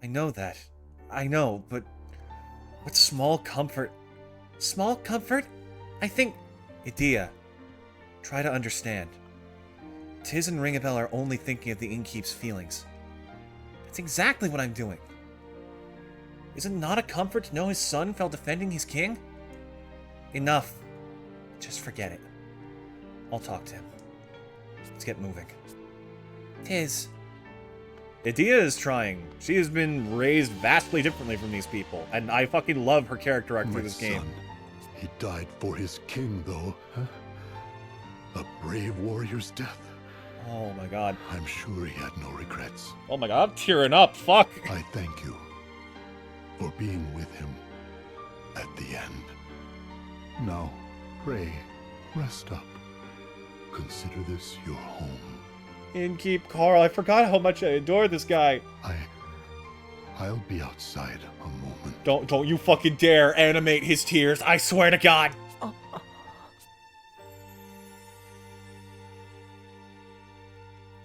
I know that. I know, but what small comfort... Small comfort? I think... Idea, try to understand. Tiz and Ringabel are only thinking of the innkeep's feelings. That's exactly what I'm doing. Is it not a comfort to know his son fell defending his king? Enough. Just forget it. I'll talk to him. Let's get moving. Tiz. Idea is trying. She has been raised vastly differently from these people, and I fucking love her character arc through this game. Son, he died for his king, though, huh? A brave warrior's death. Oh my god. I'm sure he had no regrets. Oh my god, I'm tearing up. Fuck. I thank you for being with him at the end. Now, pray, rest up. Consider this your home. Innkeep Carl, I forgot how much I adore this guy. I'll be outside a moment. Don't you fucking dare animate his tears, I swear to God.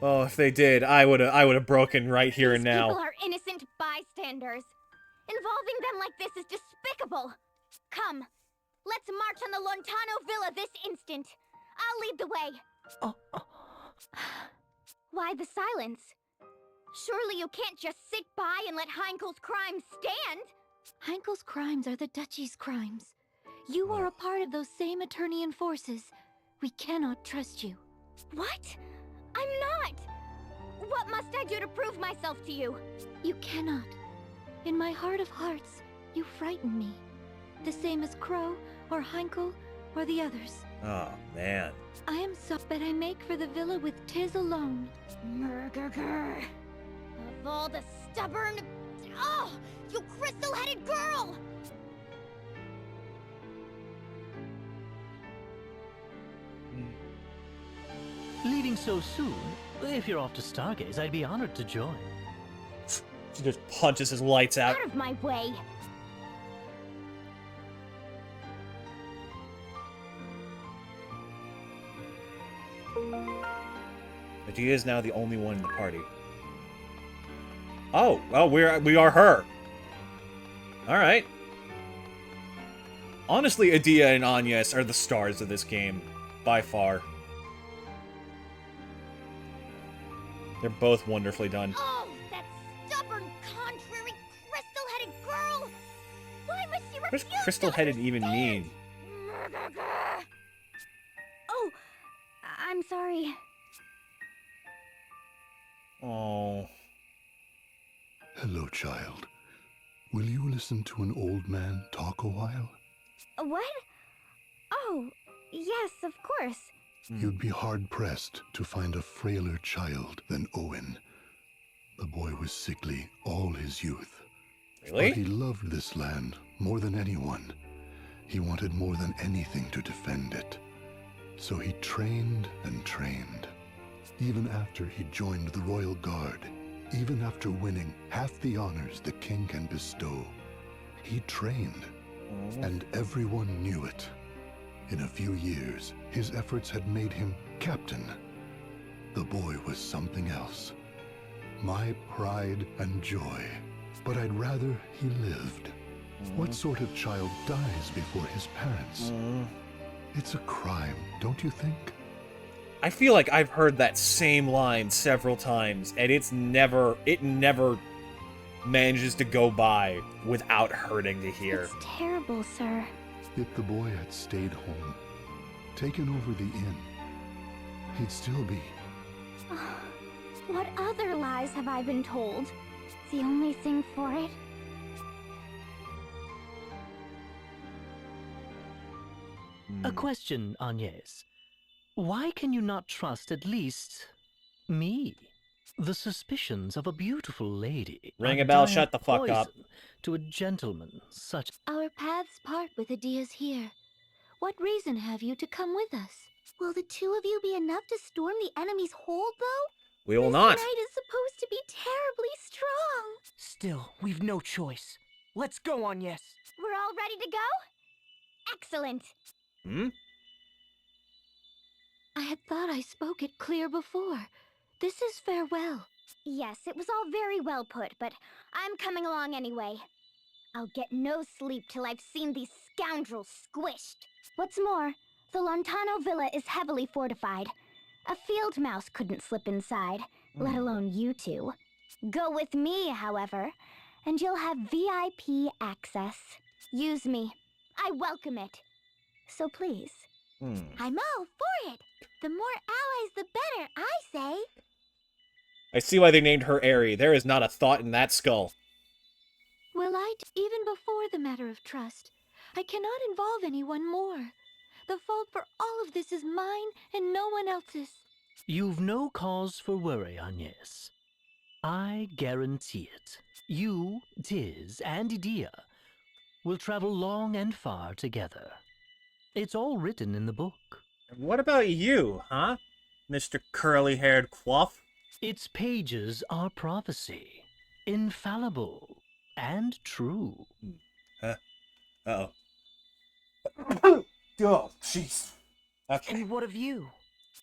Oh, if they did, I would have broken right here and now. People are innocent bystanders. Involving them like this is despicable. Come, let's march on the Lontano Villa this instant. I'll lead the way. Why the silence? Surely you can't just sit by and let Heinkel's crimes stand! Heinkel's crimes are the Duchy's crimes. You are a part of those same Eternian forces. We cannot trust you. What? I'm not! What must I do to prove myself to you? You cannot. In my heart of hearts, you frighten me. The same as Crow, or Heinkel, or the others. Oh, man. I am so that I make for the villa with Tiz alone. Murgurgur. Of all the stubborn... Oh! You crystal-headed girl! Leaving so soon? If you're off to Stargaze, I'd be honored to join. She just punches his lights out. Out of my way! Medea is now the only one in the party. Oh, well, we are her. All right. Honestly, Adia and Agnes are the stars of this game, by far. They're both wonderfully done. Oh, that stubborn, contrary, crystal-headed girl! Why must she What refuse does crystal-headed even mean? Oh, I'm sorry. Oh. Hello, child. Will you listen to an old man talk a while? What? Oh, yes, of course. You'd be hard-pressed to find a frailer child than Owen. The boy was sickly all his youth. Really? But he loved this land more than anyone. He wanted more than anything to defend it. So he trained and trained. Even after he joined the Royal Guard, even after winning half the honors the king can bestow, he trained, and everyone knew it. In a few years, his efforts had made him captain. The boy was something else. My pride and joy. But I'd rather he lived. What sort of child dies before his parents? It's a crime, don't you think? I feel like I've heard that same line several times, and it never manages to go by without hurting to hear. It's terrible, sir. If the boy had stayed home, taken over the inn, he'd still be... What other lies have I been told? The only thing for it? A question, Agnes. Why can you not trust at least me? The suspicions of a beautiful lady. Ring are a bell, dire shut the fuck up. poison to a gentleman such... Our paths part with Adia's here. What reason have you to come with us? Will the two of you be enough to storm the enemy's hold, though? We will This not. night is supposed to be terribly strong. Still, we've no choice. Let's go, Agnes. We're all ready to go? Excellent. I had thought I spoke it clear before. This is farewell. Yes, it was all very well put, but I'm coming along anyway. I'll get no sleep till I've seen these scoundrels squished. What's more, the Lontano Villa is heavily fortified. A field mouse couldn't slip inside, let alone you two. Go with me, however, and you'll have VIP access. Use me. I welcome it. So please. I'm all for it. The more allies, the better, I say. I see why they named her Airy. There is not a thought in that skull. Well, even before the matter of trust, I cannot involve anyone more. The fault for all of this is mine and no one else's. You've no cause for worry, Agnes. I guarantee it. You, Tiz, and Idia will travel long and far together. It's all written in the book. What about you, huh? Mr. Curly-haired Quaff? Its pages are prophecy. Infallible and true. Uh-oh. Oh, jeez. Okay. And what of you?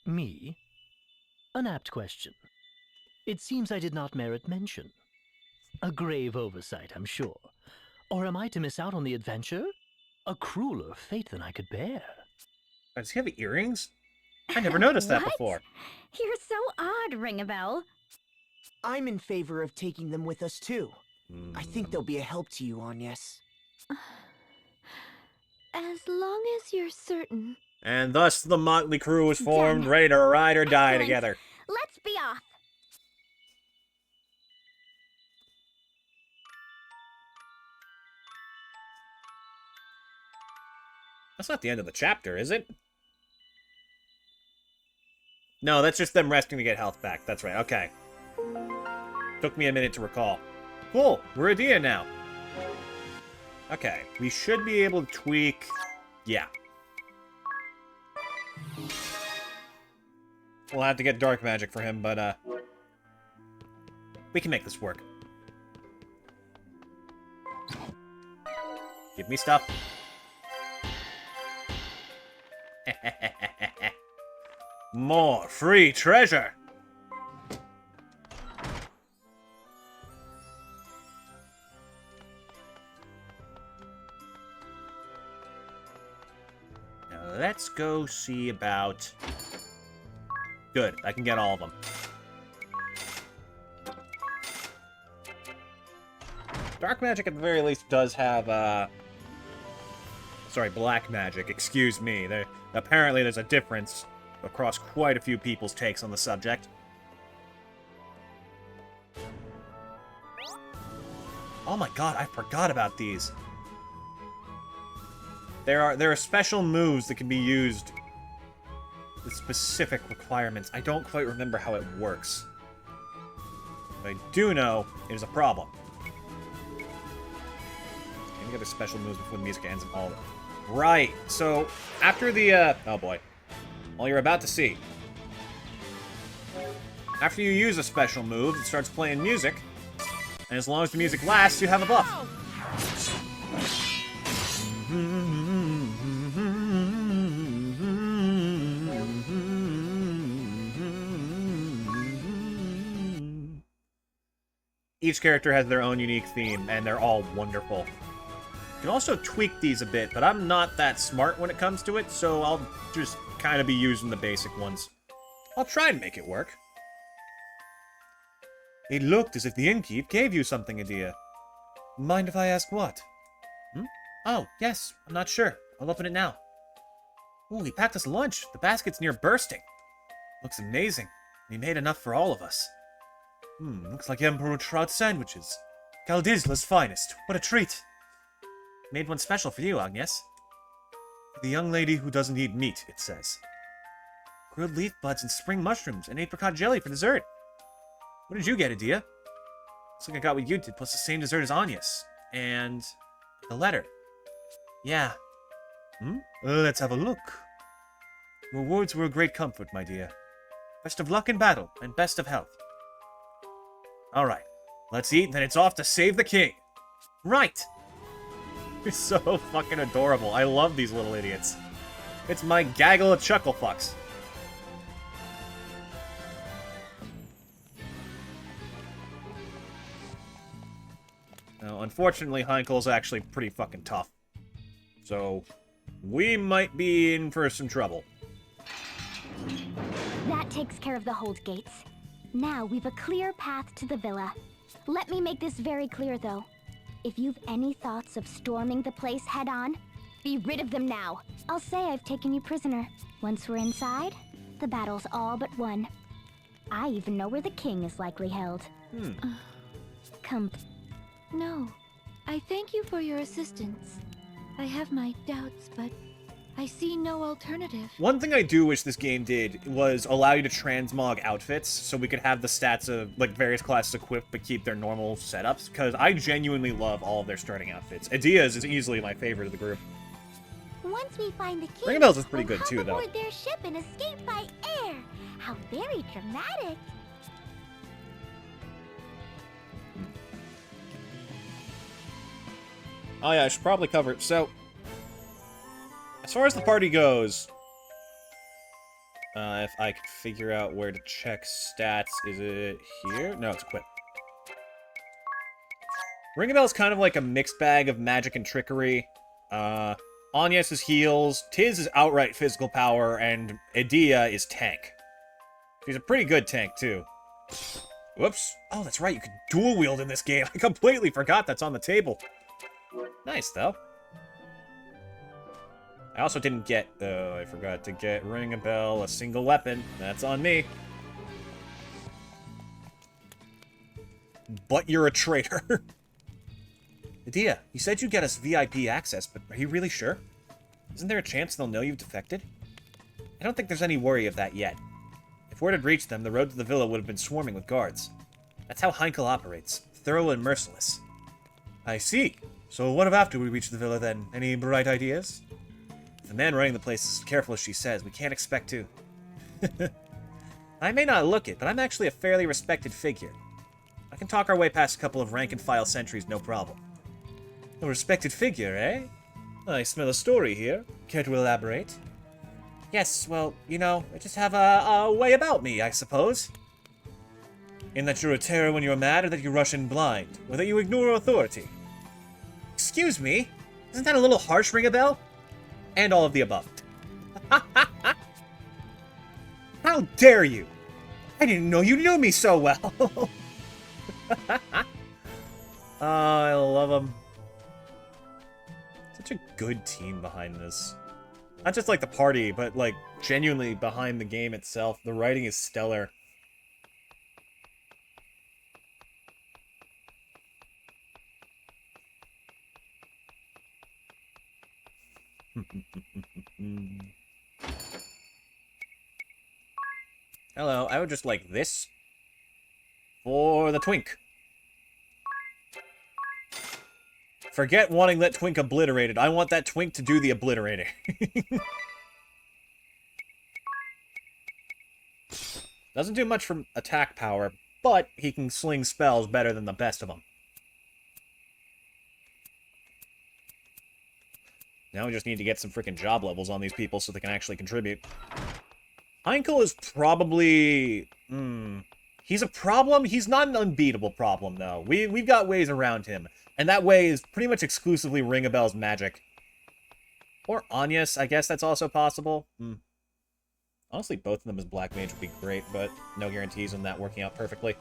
Me? An apt question. It seems I did not merit mention. A grave oversight, I'm sure. Or am I to miss out on the adventure? A crueler fate than I could bear. Does he have earrings? I never noticed that What? before. You're so odd, Ring-a-Bell. I'm in favor of taking them with us too. I think they'll be a help to you, Agnes. As long as you're certain. And thus the motley crew was formed, Done. ready to ride or die Excellent. together. Let's be off. That's not the end of the chapter, is it? No, that's just them resting to get health back. That's right, okay. Took me a minute to recall. Cool, we're Adia now. Okay, we should be able to tweak... Yeah. We'll have to get dark magic for him, but, we can make this work. Give me stuff. More free treasure! Now let's go see about... Good, I can get all of them. Dark magic at the very least does have, Sorry, black magic, excuse me. Apparently there's a difference across quite a few people's takes on the subject. Oh my god, I forgot about these. There are special moves that can be used with specific requirements. I don't quite remember how it works. But I do know it is a problem. Any other special moves before the music ends and all of it. Right, so after the, oh boy. Well, you're about to see. After you use a special move, it starts playing music. And as long as the music lasts, you have a buff. Each character has their own unique theme, and they're all wonderful. You can also tweak these a bit, but I'm not that smart when it comes to it, so I'll just kind of be using the basic ones. I'll try and make it work. It looked as if the innkeep gave you something, Adia. Mind if I ask what? Oh, yes, I'm not sure. I'll open it now. Ooh, he packed us lunch. The basket's near bursting. Looks amazing. He made enough for all of us. Looks like Emperor Trout sandwiches. Caldisla's finest. What a treat. Made one special for you, Agnes. For the young lady who doesn't eat meat, it says. Grilled leaf buds and spring mushrooms and apricot jelly for dessert. What did you get, Adia? Looks like I got what you did, plus the same dessert as Agnes. And the letter. Yeah. Let's have a look. Your words were a great comfort, my dear. Best of luck in battle, and best of health. Alright, let's eat, and then it's off to save the king. Right! It's so fucking adorable. I love these little idiots. It's my gaggle of chuckle fucks. Now, unfortunately, Heinkel's actually pretty fucking tough. So, we might be in for some trouble. That takes care of the hold gates. Now we've a clear path to the villa. Let me make this very clear, though. If you've any thoughts of storming the place head-on, be rid of them now. I'll say I've taken you prisoner. Once we're inside, the battle's all but won. I even know where the king is likely held. Come. No. I thank you for your assistance. I have my doubts, but I see no alternative. One thing I do wish this game did was allow you to transmog outfits, so we could have the stats of, like, various classes equipped but keep their normal setups, because I genuinely love all of their starting outfits. Adia's is easily my favorite of the group. Once we find the king, Ring-a-Bells is pretty we'll good too, hop though. aboard their ship and escape by air. How very dramatic. Oh yeah, I should probably cover it. So, as far as the party goes, if I could figure out where to check stats, is it here? No, it's equipped. Ring-a-Bell's kind of like a mixed bag of magic and trickery. Agnes is heals, Tiz is outright physical power, and Edea is tank. She's a pretty good tank, too. Whoops. Oh, that's right, you can dual wield in this game. I completely forgot that's on the table. Nice, though. I also didn't get, though, I forgot to get Ring a Bell, a single weapon. That's on me. But you're a traitor. Edea, you said you'd get us VIP access, but are you really sure? Isn't there a chance they'll know you've defected? I don't think there's any worry of that yet. If word had reached them, the road to the villa would have been swarming with guards. That's how Heinkel operates. Thorough and merciless. I see. So what if after we reach the villa, then? Any bright ideas? If the man running the place is as careful as she says, we can't expect to. I may not look it, but I'm actually a fairly respected figure. I can talk our way past a couple of rank-and-file sentries, no problem. A respected figure, eh? I smell a story here. Care to elaborate? Yes, well, you know, I just have a way about me, I suppose. In that you're a terror when you're mad, or that you rush in blind, or that you ignore authority. Excuse me? Isn't that a little harsh, ring a bell? And all of the above. How dare you? I didn't know you knew me so well. Oh, I love them. Such a good team behind this. Not just like the party, but like genuinely behind the game itself. The writing is stellar. Hello, I would just like this for the twink. Forget wanting that twink obliterated. I want that twink to do the obliterating. Doesn't do much from attack power, but he can sling spells better than the best of them. Now we just need to get some freaking job levels on these people so they can actually contribute. Heinkel is probably... He's a problem. He's not an unbeatable problem, though. We've got ways around him. And that way is pretty much exclusively Ring a Bell's magic. Or Agnes, I guess that's also possible. Honestly, both of them as Black Mage would be great, but no guarantees on that working out perfectly.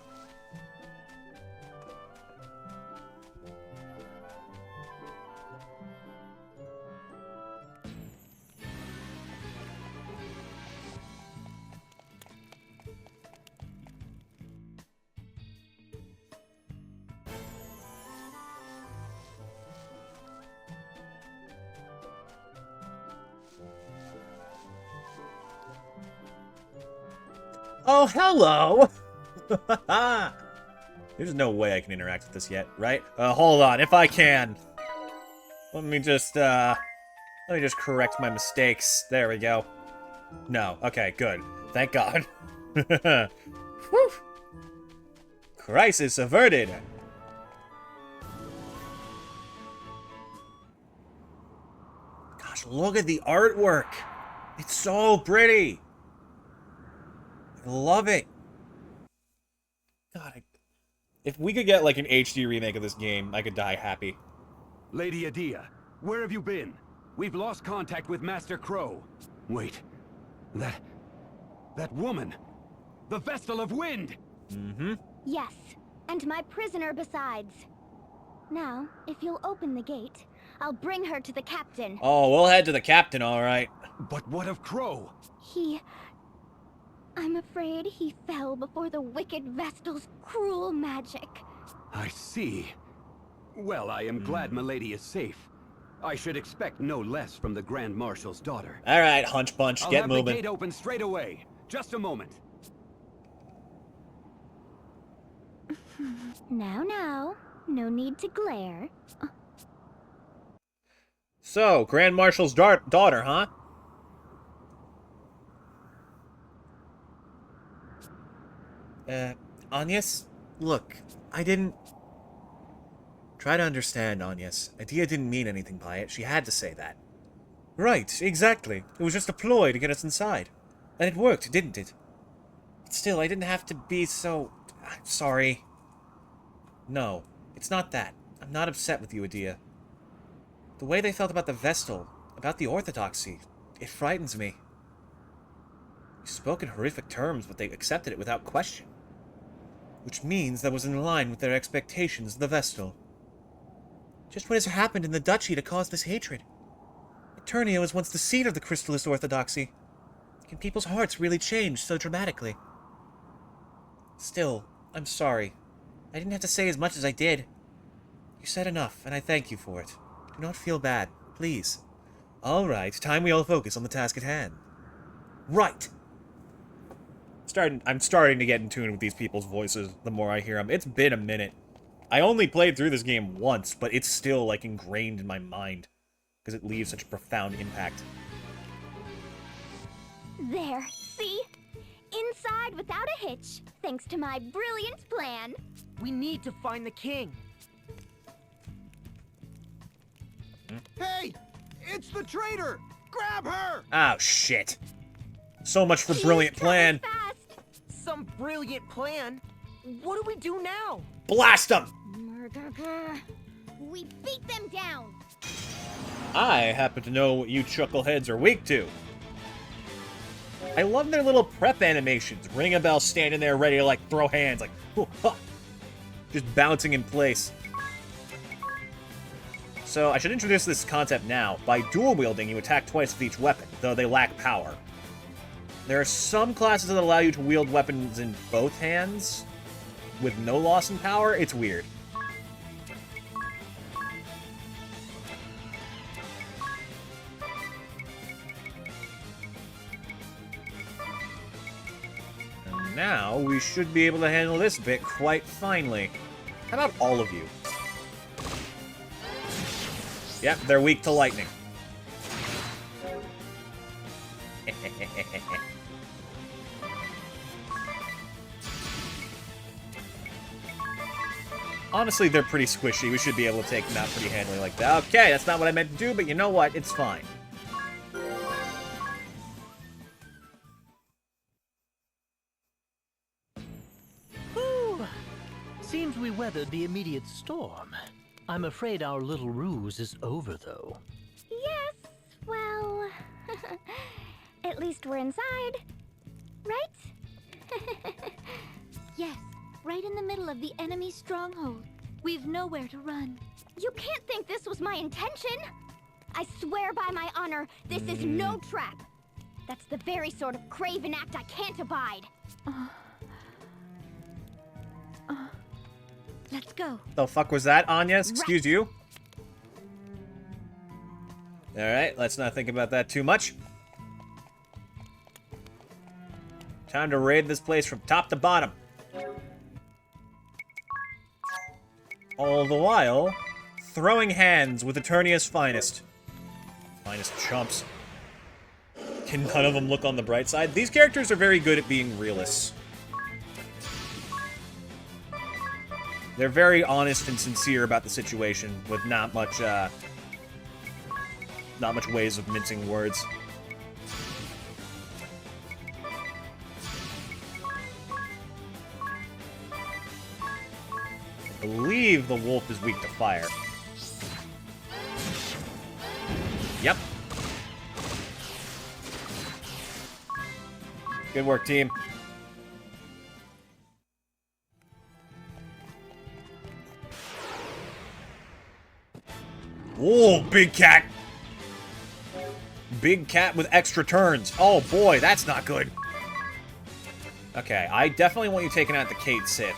Oh, hello! There's no way I can interact with this yet, right? Hold on, if I can. Let me just correct my mistakes. There we go. No, okay, good. Thank God. Whew. Crisis averted! Gosh, look at the artwork! It's so pretty! I love it. God, if we could get like an HD remake of this game, I could die happy. Lady Edea, where have you been? We've lost contact with Master Crow. Wait, that woman, the Vestal of Wind. Yes, and my prisoner besides. Now, if you'll open the gate, I'll bring her to the captain. Oh, we'll head to the captain, all right. But what of Crow? I'm afraid he fell before the wicked Vestal's cruel magic. I see. Well, I am glad Milady is safe. I should expect no less from the Grand Marshal's daughter. All right, Hunch Bunch, get moving. I'll have the gate open straight away. Just a moment. Now, no need to glare. So, Grand Marshal's daughter, huh? Agnes? Look, I didn't... Try to understand, Agnes. Edea didn't mean anything by it. She had to say that. Right, exactly. It was just a ploy to get us inside. And it worked, didn't it? But still, I didn't have to be so... I'm sorry. No, it's not that. I'm not upset with you, Edea. The way they felt about the Vestal, About the Orthodoxy. It frightens me. You spoke in horrific terms, but they accepted it without question. Which means that was in line with their expectations of the Vestal. Just what has happened in the Duchy to cause this hatred? Eternia was once the seat of the Crystalist Orthodoxy. Can people's hearts really change so dramatically? Still, I'm sorry. I didn't have to say as much as I did. You said enough, and I thank you for it. Do not feel bad, please. Alright, time we all focus on the task at hand. Right! I'm starting to get in tune with these people's voices the more I hear them. It's been a minute. I only played through this game once, but it's still, like, ingrained in my mind. Because it leaves such a profound impact. There, see? Inside without a hitch, thanks to my brilliant plan. We need to find the king. Hey! It's the traitor! Grab her! Oh, shit. So much for brilliant plan. Some brilliant plan? What do we do now? Blast them! We beat them down. I happen to know what you chuckleheads are weak to. I love their little prep animations. Ring a bell standing there ready to, like, throw hands. Like, just bouncing in place. So, I should introduce this concept now. By dual wielding, you attack twice with each weapon, though they lack power. There are some classes that allow you to wield weapons in both hands, with no loss in power. It's weird. And now, we should be able to handle this bit quite finely. How about all of you? Yep, they're weak to lightning. Honestly, they're pretty squishy. We should be able to take them out pretty handily like that. Okay, that's not what I meant to do, but you know what? It's fine. Whew. Seems we weathered the immediate storm. I'm afraid our little ruse is over, though. Yes, well... at least we're inside. Right? Yes, right in the middle of the enemy stronghold. We've nowhere to run. You can't think this was my intention! I swear by my honor, this is no trap. That's the very sort of craven act I can't abide. Let's go. The fuck was that, Anya? Excuse you? Alright, let's not think about that too much. Time to raid this place from top to bottom. All the while, throwing hands with Eternia's finest. Finest chumps. Can none of them look on the bright side? These characters are very good at being realists. They're very honest and sincere about the situation, with not much ways of mincing words. I believe the wolf is weak to fire. Yep. Good work, team. Whoa, big cat! Big cat with extra turns. Oh boy, that's not good. Okay, I definitely want you taking out the Kate Sith.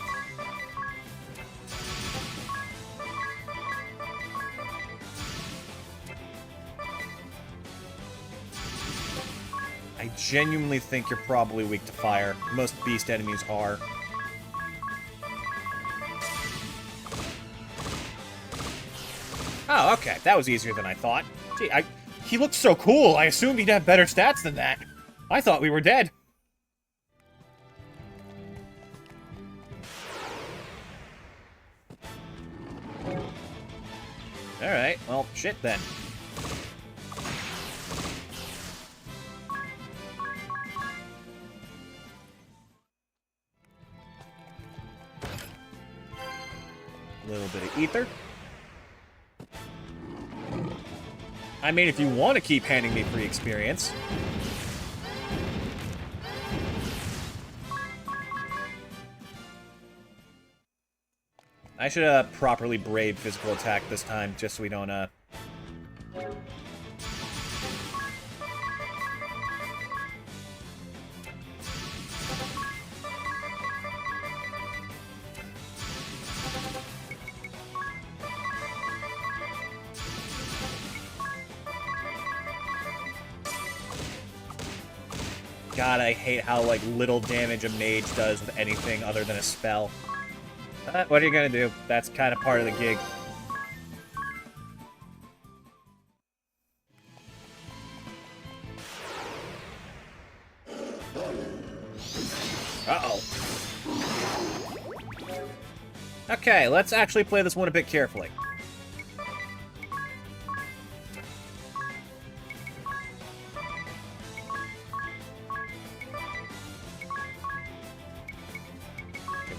I genuinely think you're probably weak to fire. Most beast enemies are. Oh, okay. That was easier than I thought. Gee, he looked so cool. I assumed he'd have better stats than that. I thought we were dead. Alright, well, shit then. A little bit of ether. I mean, if you want to keep handing me free experience. I should properly brave physical attack this time, just so we don't God, I hate how, like, little damage a mage does with anything other than a spell. What are you gonna do? That's kind of part of the gig. Uh-oh. Okay, let's actually play this one a bit carefully.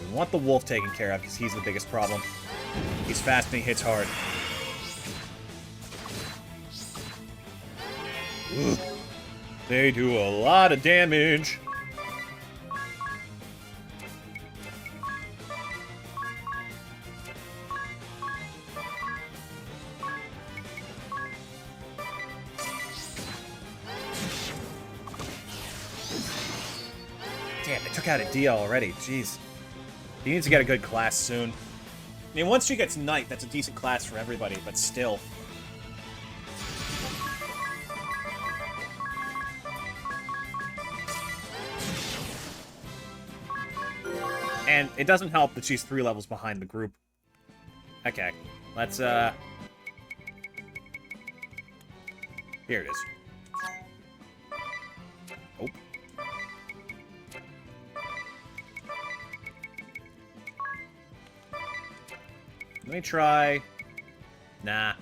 We want the wolf taken care of, because he's the biggest problem. He's fast and he hits hard. Ugh. They do a lot of damage. Damn, they took out a Dia already. Jeez. He needs to get a good class soon. I mean, once she gets Knight, that's a decent class for everybody, but still. And it doesn't help that she's 3 levels behind the group. Okay, let's, Here it is. Oh. Let me try... Nah.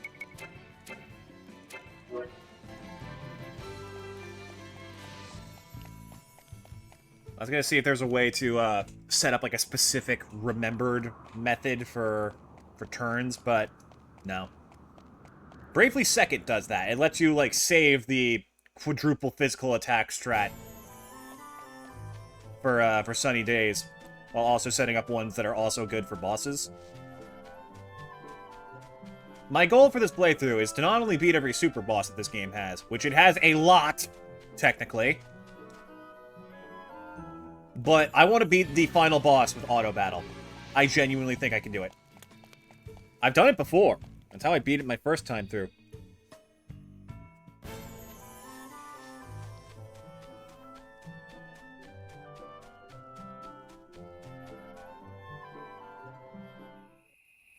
I was gonna see if there's a way to set up like a specific remembered method for turns, but no. Bravely Second does that. It lets you like save the quadruple physical attack strat for sunny days, while also setting up ones that are also good for bosses. My goal for this playthrough is to not only beat every super boss that this game has, which it has a lot, technically, but I want to beat the final boss with auto battle. I genuinely think I can do it. I've done it before. That's how I beat it my first time through.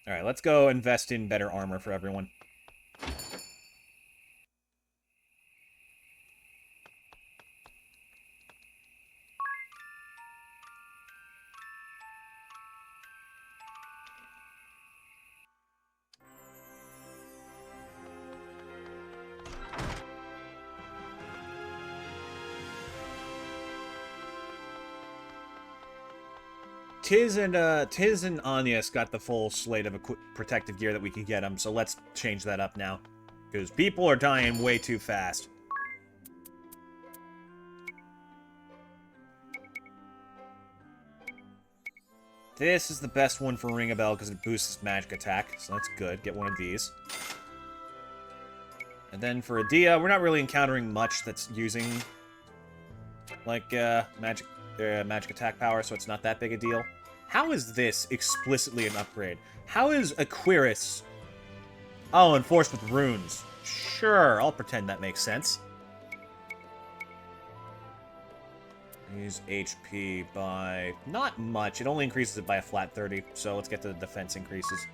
Alright, let's go invest in better armor for everyone. Tiz and Anyas got the full slate of protective gear that we can get them, so let's change that up now. Because people are dying way too fast. This is the best one for Ring a Bell because it boosts his magic attack, so that's good. Get one of these. And then for Adia, we're not really encountering much that's using, like, magic attack power, so it's not that big a deal. How is this explicitly an upgrade? How is Aquirus... Oh, enforced with runes. Sure, I'll pretend that makes sense. Use HP by... not much. It only increases it by a flat 30, so let's get to the defense increases.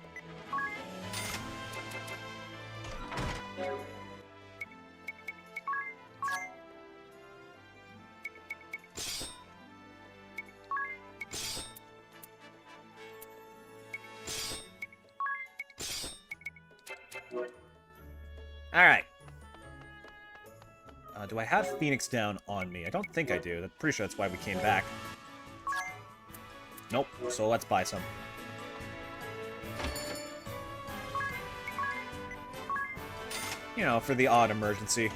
Alright. Do I have Phoenix down on me? I don't think I do. I'm pretty sure that's why we came back. Nope. So let's buy some. You know, for the odd emergency.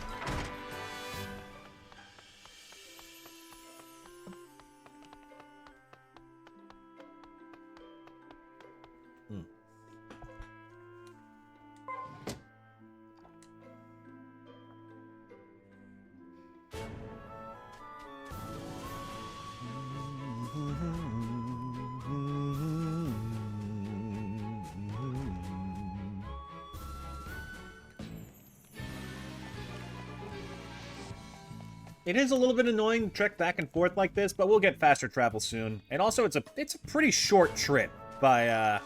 It is a little bit annoying to trek back and forth like this, but we'll get faster travel soon. And also, it's a pretty short trip by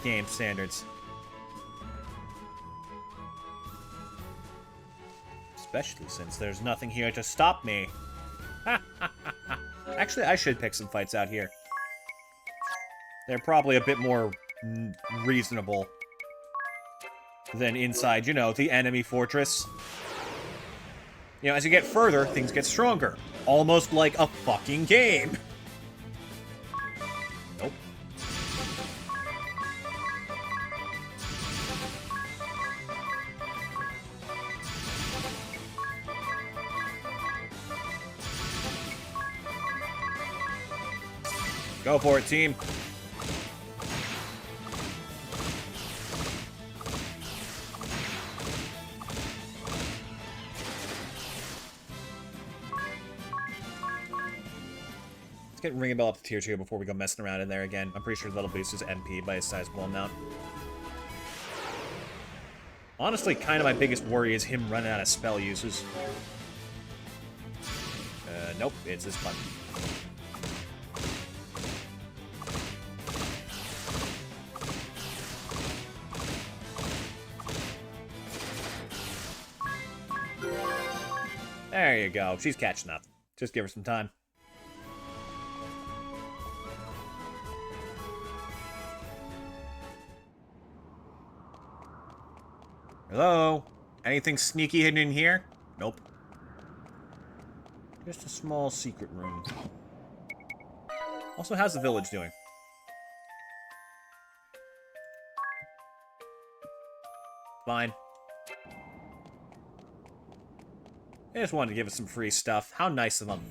game standards. Especially since there's nothing here to stop me. Actually, I should pick some fights out here. They're probably a bit more reasonable than inside, you know, the enemy fortress. You know, as you get further, things get stronger. Almost like a fucking game. Nope. Go for it, team. Let's get Ring a Bell up to tier 2 before we go messing around in there again. I'm pretty sure that'll boost his MP by a sizable amount. Honestly, kind of my biggest worry is him running out of spell uses. Nope, it's this button. There you go. She's catching up. Just give her some time. Hello? Anything sneaky hidden in here? Nope. Just a small secret room. Also, how's the village doing? Fine. They just wanted to give us some free stuff. How nice of them.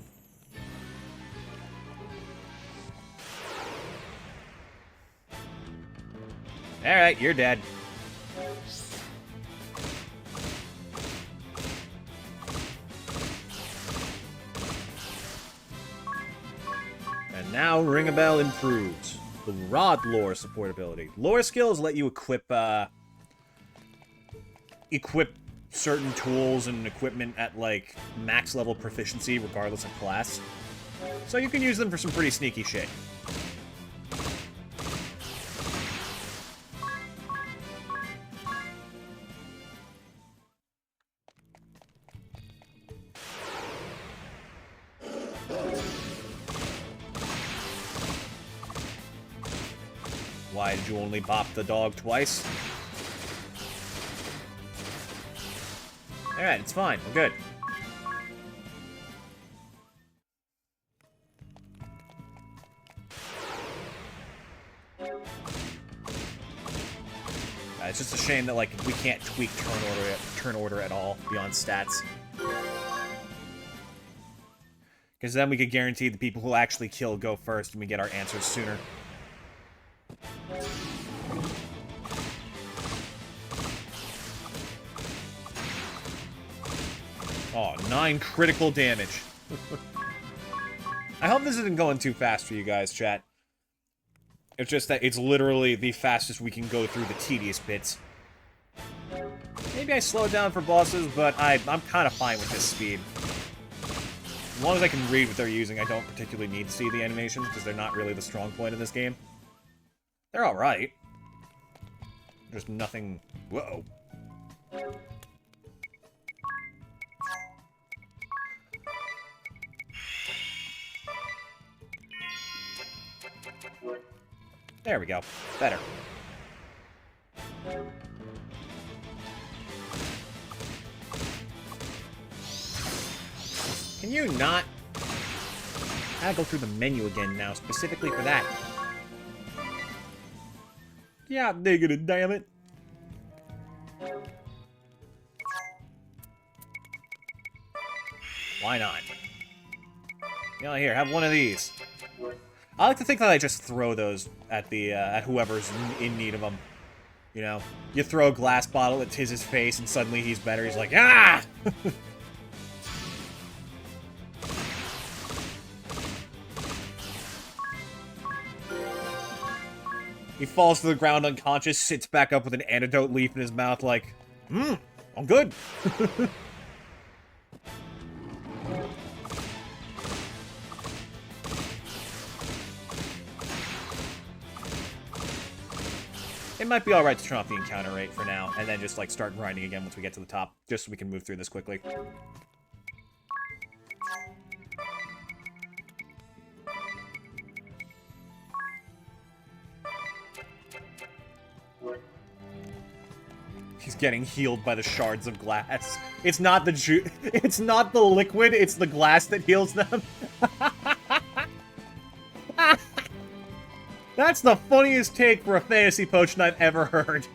Alright, you're dead. And now Ring a Bell improves. The Rod Lore support ability. Lore skills let you equip certain tools and equipment at, like, max level proficiency regardless of class. So you can use them for some pretty sneaky shit. Why did you only bop the dog twice? Alright, it's fine. We're good. It's just a shame that, like, we can't tweak turn order at all beyond stats. Because then we could guarantee the people who actually kill go first and we get our answers sooner. Oh, 9 critical damage. I hope this isn't going too fast for you guys, chat. It's just that it's literally the fastest we can go through the tedious bits. Maybe I slow it down for bosses, but I'm kind of fine with this speed. As long as I can read what they're using, I don't particularly need to see the animations, because they're not really the strong point of this game. They're alright. There's nothing... Whoa. There we go. Better. Can you not? I gotta go through the menu again now, specifically for that. Yeah, negative, damn it. Why not? You know, here, have one of these. I like to think that I just throw those at the at whoever's in need of them. You know, you throw a glass bottle at Tiz's face, and suddenly he's better. He's like, ah! He falls to the ground unconscious, sits back up with an antidote leaf in his mouth, like, I'm good. It might be alright to turn off the encounter rate for now, and then just, like, start grinding again once we get to the top, just so we can move through this quickly. He's getting healed by the shards of glass. It's not the it's not the liquid, it's the glass that heals them. That's the funniest take for a fantasy potion I've ever heard.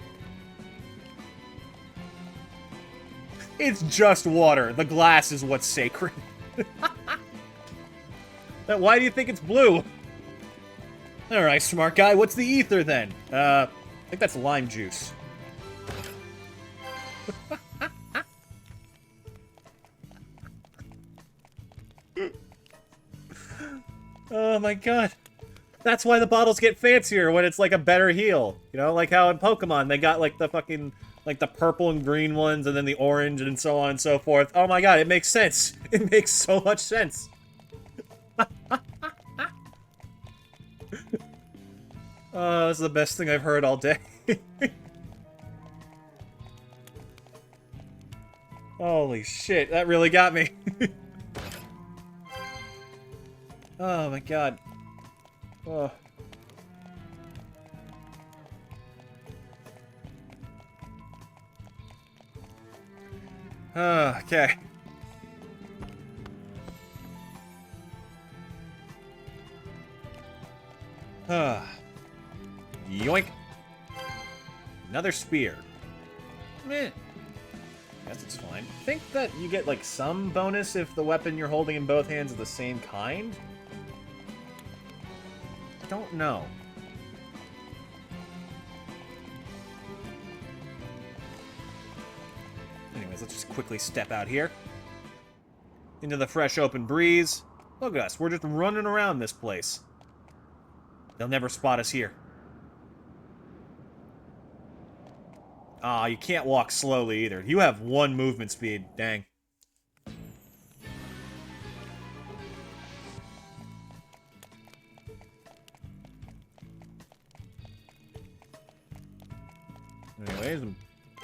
It's just water. The glass is what's sacred. Why do you think it's blue? Alright, smart guy. What's the ether, then? I think that's lime juice. Oh my god. That's why the bottles get fancier when it's like a better heal. You know, like how in Pokemon they got like the fucking, like the purple and green ones and then the orange and so on and so forth. Oh my god, it makes sense. It makes so much sense. Oh, this is the best thing I've heard all day. Holy shit, that really got me. Oh my god. Oh. Okay. Yoink. Another spear. Meh. Guess it's fine. I think that you get, like, some bonus if the weapon you're holding in both hands is the same kind? Don't know. Anyways, let's just quickly step out here. Into the fresh open breeze. Look at us, we're just running around this place. They'll never spot us here. Ah, you can't walk slowly either. You have 1 movement speed, dang. Anyways, I'm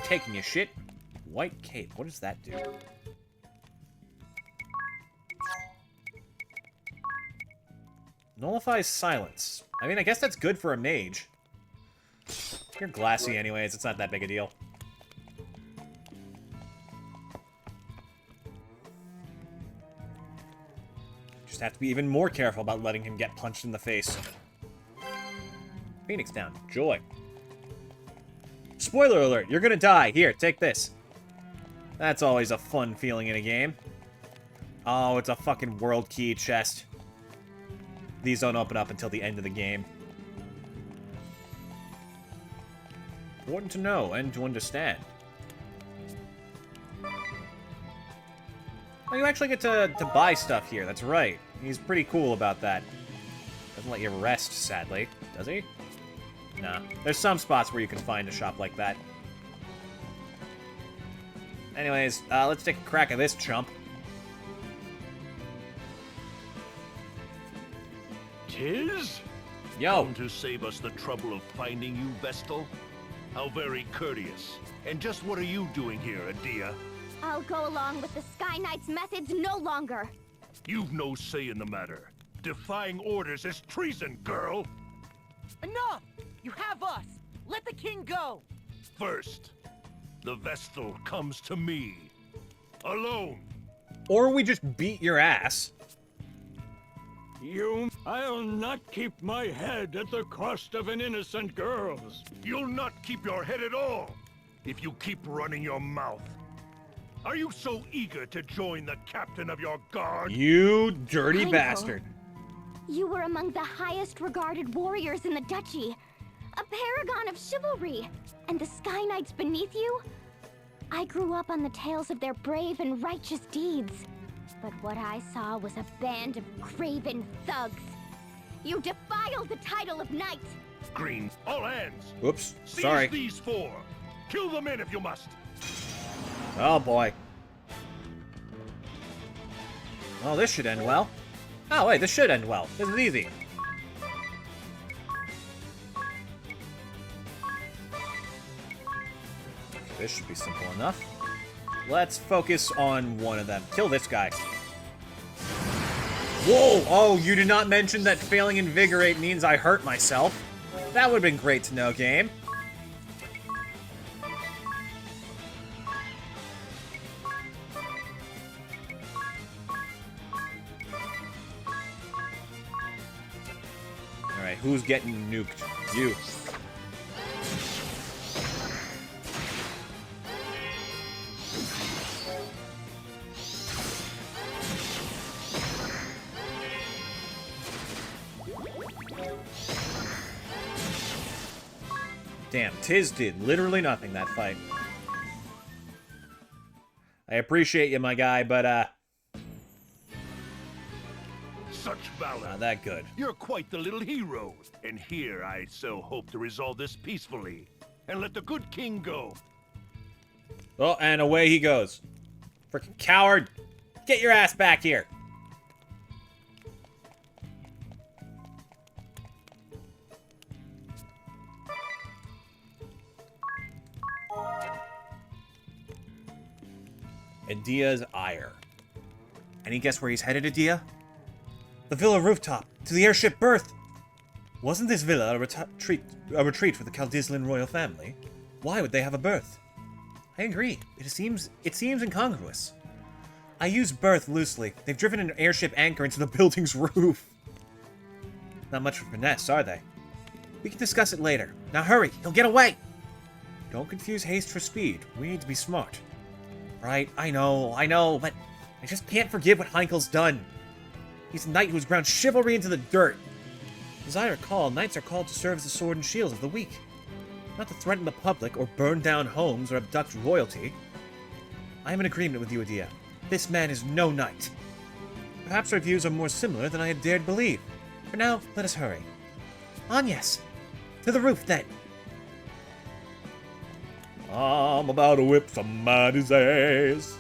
taking a shit. White cape, what does that do? Nullifies silence. I mean, I guess that's good for a mage. You're glassy anyways, it's not that big a deal. Just have to be even more careful about letting him get punched in the face. Phoenix down. Joy. Spoiler alert, you're gonna die. Here, take this. That's always a fun feeling in a game. Oh, it's a fucking world key chest. These don't open up until the end of the game. Important to know and to understand. Oh, you actually get to buy stuff here, that's right. He's pretty cool about that. Doesn't let you rest, sadly. Does he? Nah. There's some spots where you can find a shop like that. Anyways, let's take a crack at this chump. Tiz? Yo. Come to save us the trouble of finding you, Vestal? How very courteous. And just what are you doing here, Adia? I'll go along with the Sky Knight's methods no longer. You've no say in the matter. Defying orders is treason, girl! Enough! You have us! Let the king go! First, the Vestal comes to me. Alone. Or we just beat your ass. I'll not keep my head at the cost of an innocent girl's. You'll not keep your head at all if you keep running your mouth. Are you so eager to join the captain of your guard? You dirty Heinkel. bastard. You were among the highest regarded warriors in the duchy. A paragon of chivalry. And the Sky Knights beneath you? I grew up on the tales of their brave and righteous deeds. But what I saw was a band of craven thugs. You defiled the title of knight. Green, all hands. Whoops, Seize sorry. these four. Kill the men if you must. Oh boy. Oh, this should end well. Oh wait, this should end well. This is easy. This should be simple enough. Let's focus on one of them. Kill this guy. Whoa! Oh, you did not mention that failing Invigorate means I hurt myself. That would have been great to know, game. Alright, who's getting nuked? You. Damn, Tiz did literally nothing that fight. I appreciate you, my guy, but, Such valor. not that good. You're quite the little hero. And here I so hope to resolve this peacefully. And let the good king go. Oh, and away he goes. Frickin' coward! Get your ass back here! Adia's ire. Any guess where he's headed, Adia? The villa rooftop, to the airship berth! Wasn't this villa a retreat for the Caldislan royal family? Why would they have a berth? I agree. It seems incongruous. I use berth loosely. They've driven an airship anchor into the building's roof. Not much for finesse, are they? We can discuss it later. Now hurry, he'll get away! Don't confuse haste for speed. We need to be smart. Right, I know, but I just can't forgive what Heinkel's done. He's a knight who's ground chivalry into the dirt. As I recall, knights are called to serve as the sword and shield of the weak. Not to threaten the public or burn down homes or abduct royalty. I am in agreement with you, Adia. This man is no knight. Perhaps our views are more similar than I had dared believe. For now, let us hurry. On, yes. To the roof, then. I'm about to whip somebody's ass.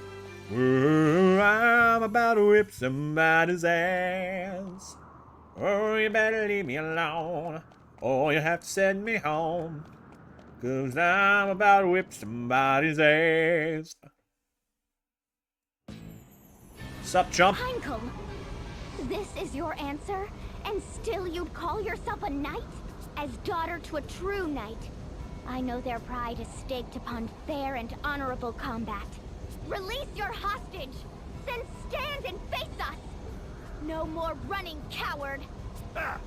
Ooh, I'm about to whip somebody's ass. Oh, you better leave me alone. Or you have to send me home. 'Cause I'm about to whip somebody's ass. Sup, chump? Heinkel, this is your answer? And still you'd call yourself a knight? As daughter to a true knight, I know their pride is staked upon fair and honorable combat. Release your hostage! Then stand and face us! No more running, coward! Ah!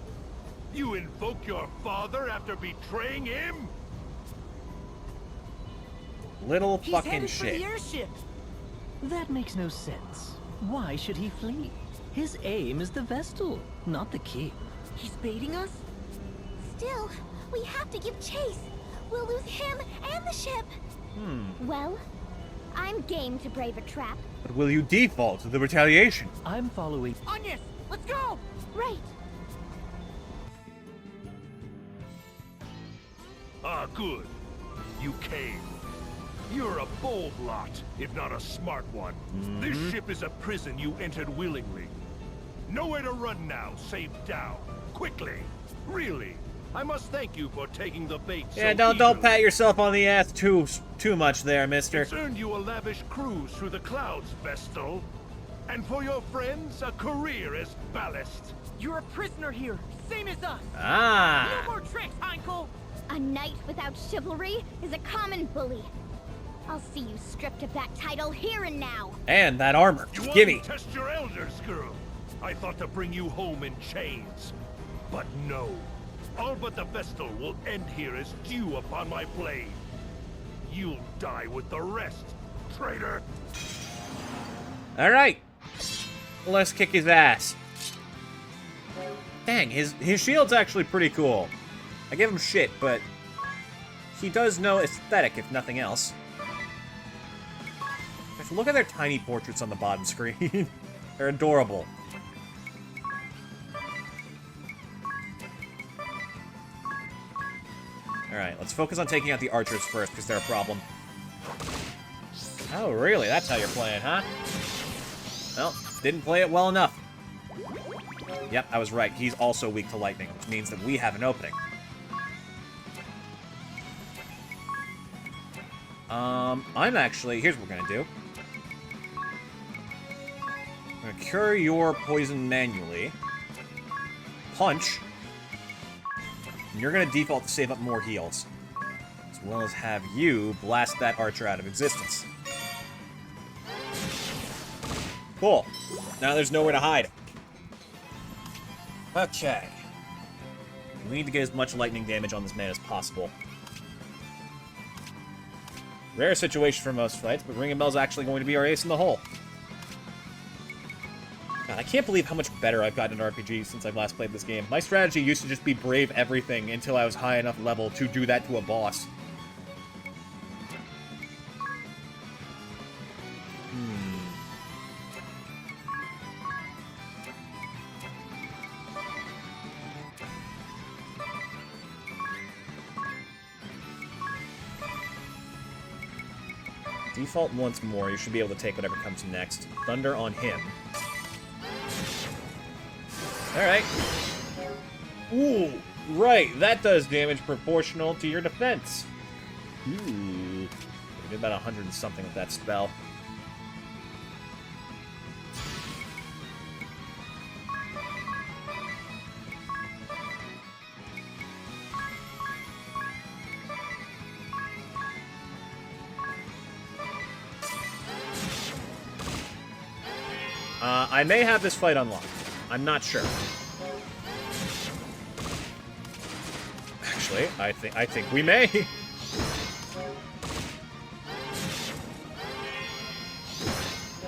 You invoke your father after betraying him? Little He's fucking headed for shit. the airship. That makes no sense. Why should he flee? His aim is the Vestal, not the king. He's baiting us? Still, we have to give chase. We'll lose him and the ship. Well, I'm game to brave a trap. But will you default to the retaliation? I'm following. Agnes, let's go! Right. Ah, good. You came. You're a bold lot, if not a smart one. This ship is a prison you entered willingly. Nowhere to run now, save down. Quickly. Really. I must thank you for taking the bait Yeah, so don't eagerly. pat yourself on the ass too much there, mister. It's earned you a lavish cruise through the clouds, Vestal. And for your friends, a career as ballast. You're a prisoner here, same as us. Ah. No more tricks, Heinkel! A knight without chivalry is a common bully. I'll see you stripped of that title here and now. And that armor. You want Gimme. to test your elders, girl? I thought to bring you home in chains. But no. All but the Vestal will end here as dew upon my blade. You'll die with the rest, traitor. Alright. Let's kick his ass. Dang, his shield's actually pretty cool. I give him shit, but he does know aesthetic, if nothing else. Gosh, look at their tiny portraits on the bottom screen. They're adorable. Alright, let's focus on taking out the archers first, because they're a problem. Oh, really? That's how you're playing, huh? Well, didn't play it well enough. Yep, I was right. He's also weak to lightning, which means that we have an opening. I'm actually... Here's what we're gonna do. I'm gonna cure your poison manually. Punch. And you're gonna default to save up more heals. As well as have you blast that archer out of existence. Cool. Now there's nowhere to hide. Okay. We need to get as much lightning damage on this man as possible. Rare situation for most fights, but Ring a Bell's actually going to be our ace in the hole. God, I can't believe how much better I've gotten in RPG since I've last played this game. My strategy used to just be brave everything until I was high enough level to do that to a boss. Default once more, you should be able to take whatever comes next. Thunder on him. Alright. Ooh, right, that does damage proportional to your defense. Ooh. We did about 100 and something with that spell. I may have this fight unlocked. I'm not sure. Actually, I think we may.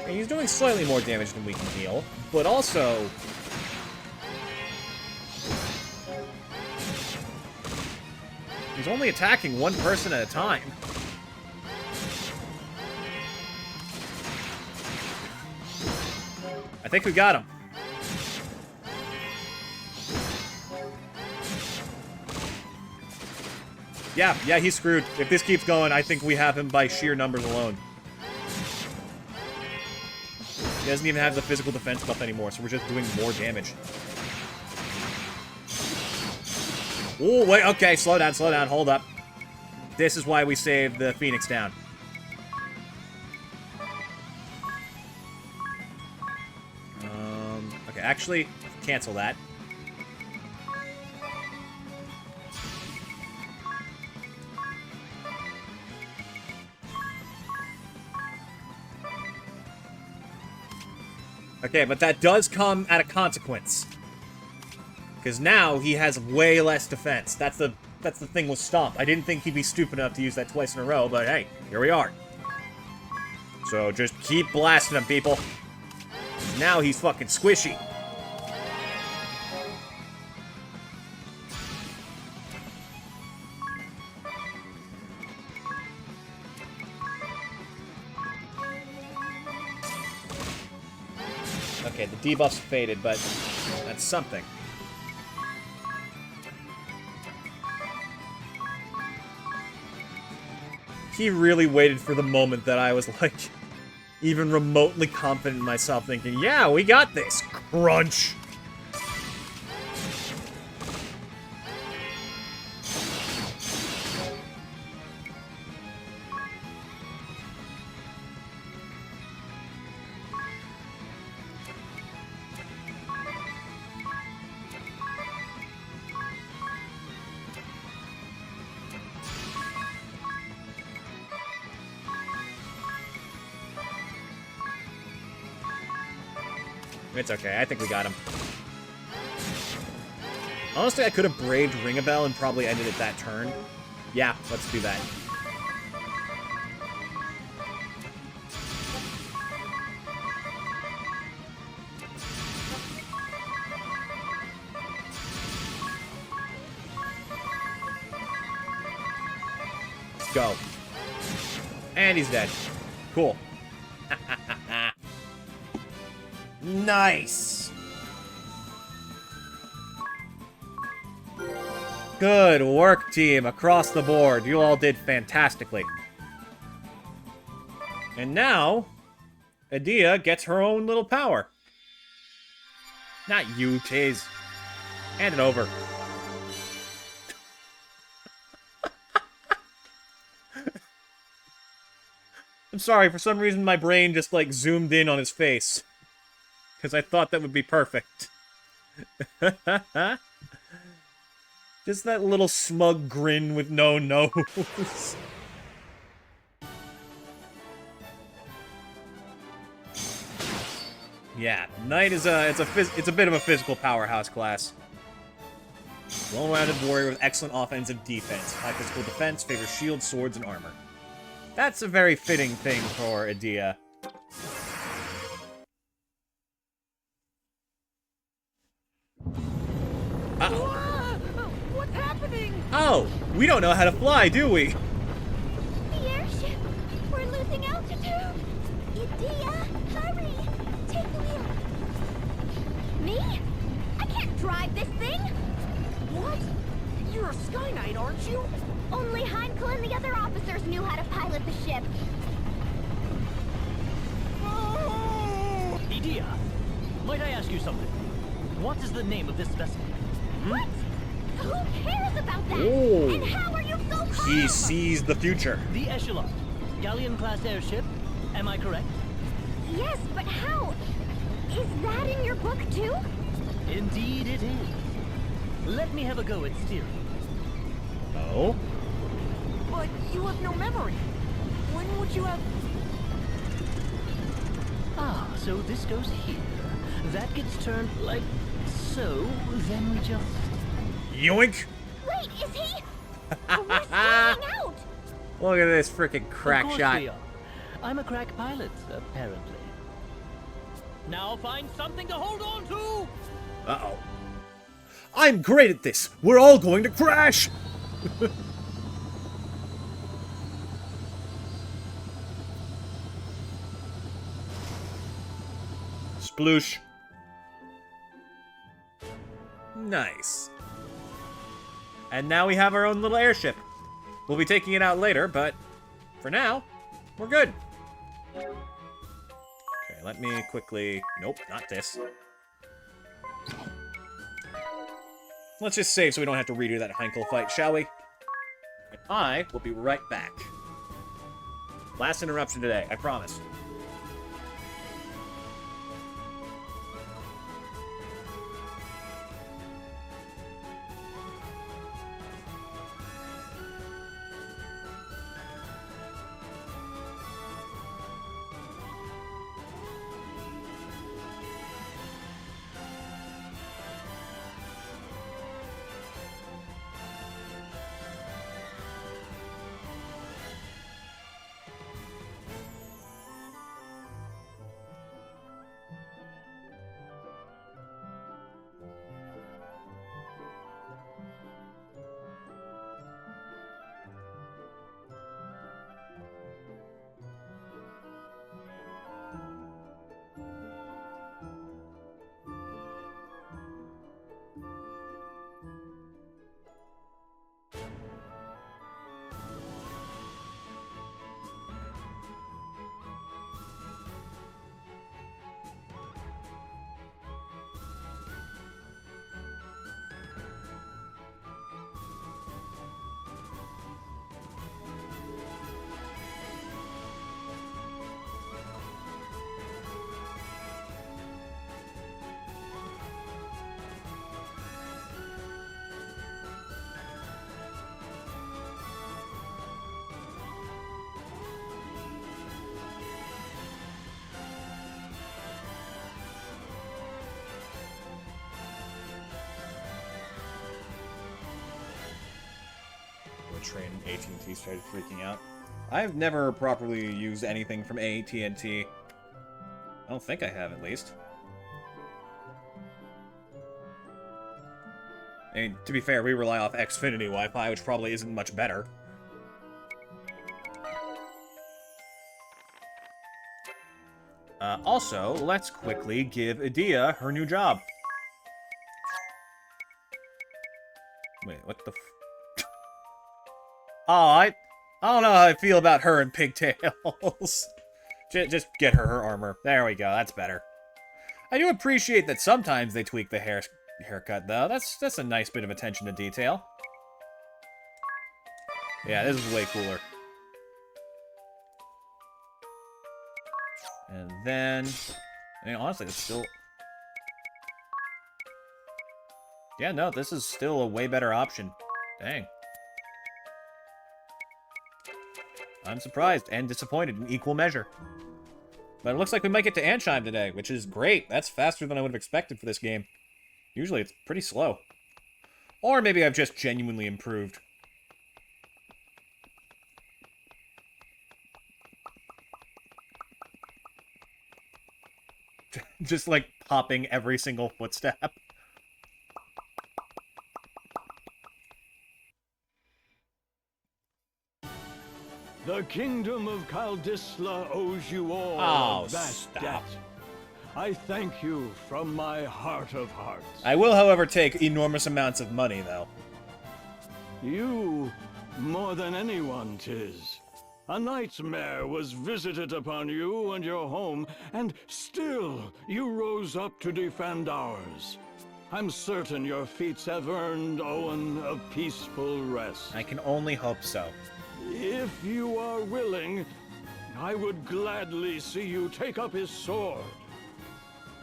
He's doing slightly more damage than we can heal, but also he's only attacking one person at a time. I think we got him. Yeah, he's screwed. If this keeps going, I think we have him by sheer numbers alone. He doesn't even have the physical defense buff anymore, so we're just doing more damage. Oh, wait, okay, slow down, hold up. This is why we saved the Phoenix down. Okay, actually, cancel that. Okay, but that does come at a consequence. Because now he has way less defense. That's the thing with Stomp. I didn't think he'd be stupid enough to use that twice in a row, but hey, here we are. So just keep blasting him, people. Now he's fucking squishy. Okay, the debuff's faded, but that's something. He really waited for the moment that I was, like, even remotely confident in myself, thinking, yeah, we got this. Crunch. It's okay, I think we got him. Honestly, I could have braved Ring a Bell and probably ended it that turn. Yeah, let's do that. Go. And he's dead. Cool. Nice! Good work, team, across the board. You all did fantastically. And now, Edea gets her own little power. Not you, Tiz. Hand it over. I'm sorry, for some reason my brain just, like, zoomed in on his face. Because I thought that would be perfect. Just that little smug grin with no nose. Yeah, Knight is it's a bit of a physical powerhouse class. Well-rounded warrior with excellent offensive defense. High physical defense, favors shields, swords, and armor. That's a very fitting thing for Edea. Uh-oh. What's happening? Oh, we don't know how to fly, do we? The airship! We're losing altitude! Edea, hurry! Take the wheel! Me? I can't drive this thing! What? You're a Sky Knight, aren't you? Only Heinkel and the other officers knew how to pilot the ship. Edea, might I ask you something? What is the name of this vessel? What? Who cares about that? Ooh. And how are you so calm? He sees the future. The Echelon, galleon-class airship. Am I correct? Yes, but how? Is that in your book too? Indeed it is. Let me have a go at steering. Oh? But you have no memory. When would you have... Ah, so this goes here. That gets turned like so. Then we just... Yoink! Wait, is he? We're standing out! Look at this freaking crack Of course shot. we are. I'm a crack pilot, apparently. Now find something to hold on to! Uh-oh. I'm great at this! We're all going to crash! Sploosh. Nice. And now we have our own little airship. We'll be taking it out later, but for now, we're good. Okay, let me quickly... Nope, not this. Let's just save so we don't have to redo that Heinkel fight, shall we? And I will be right back. Last interruption today, I promise. Train AT&T started freaking out. I've never properly used anything from AT&T. I don't think I have, at least. I mean, to be fair, we rely off Xfinity Wi-Fi, which probably isn't much better. Also, let's quickly give Adia her new job. Wait, what the f... Oh, I don't know how I feel about her and pigtails. Just get her armor. There we go, that's better. I do appreciate that sometimes they tweak the haircut, though. That's a nice bit of attention to detail. Yeah, this is way cooler. And then... I mean, honestly, it's still... Yeah, no, this is still a way better option. Dang. I'm surprised and disappointed in equal measure. But it looks like we might get to Ansheim today, which is great. That's faster than I would have expected for this game. Usually it's pretty slow. Or maybe I've just genuinely improved. Just like popping every single footstep. The kingdom of Caldisla owes you all a vast debt. I thank you from my heart of hearts. I will, however, take enormous amounts of money, though. You, more than anyone, 'tis. A nightmare was visited upon you and your home, and still you rose up to defend ours. I'm certain your feats have earned Owen a peaceful rest. I can only hope so. If you are willing, I would gladly see you take up his sword.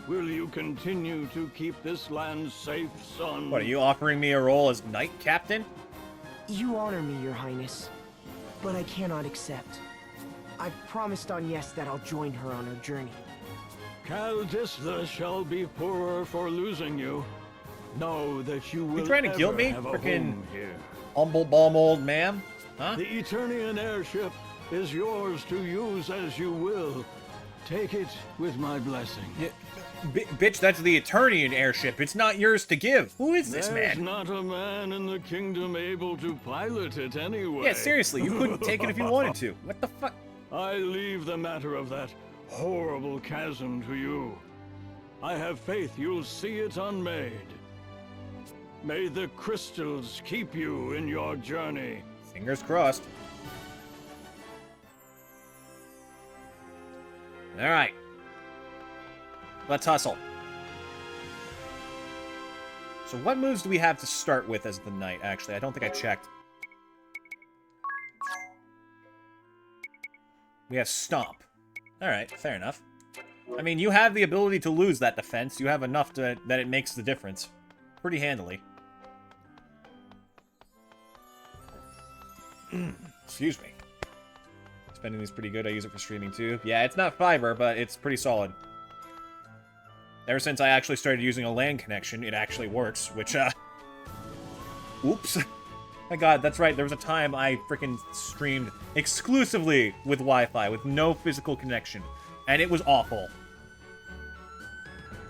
Will you continue to keep this land safe, son? What, are you offering me a role as Knight Captain? You honor me, Your Highness, but I cannot accept. I've promised Agnes that I'll join her on her journey. Caldisla shall be poorer for losing you. Know that you will You trying to guilt me? have a Frickin' home here. humble balm old ma'am? Huh? The Eternian airship is yours to use as you will. Take it with my blessing. Yeah, bitch, that's the Eternian airship. It's not yours to give. Who is this There's man? not a man in the kingdom able to pilot it anyway. Yeah, seriously, you couldn't take it if you wanted to. What the fuck? I leave the matter of that horrible chasm to you. I have faith you'll see it unmade. May the crystals keep you in your journey. Fingers crossed. Alright. Let's hustle. So what moves do we have to start with as the knight, actually? I don't think I checked. We have Stomp. Alright, fair enough. I mean, you have the ability to lose that defense. You have enough that it makes the difference. Pretty handily. Excuse me. Spending is pretty good. I use it for streaming too. Yeah, it's not fiber, but it's pretty solid. Ever since I actually started using a LAN connection, it actually works, which, oops. My god, that's right. There was a time I freaking streamed exclusively with Wi-Fi, with no physical connection. And it was awful.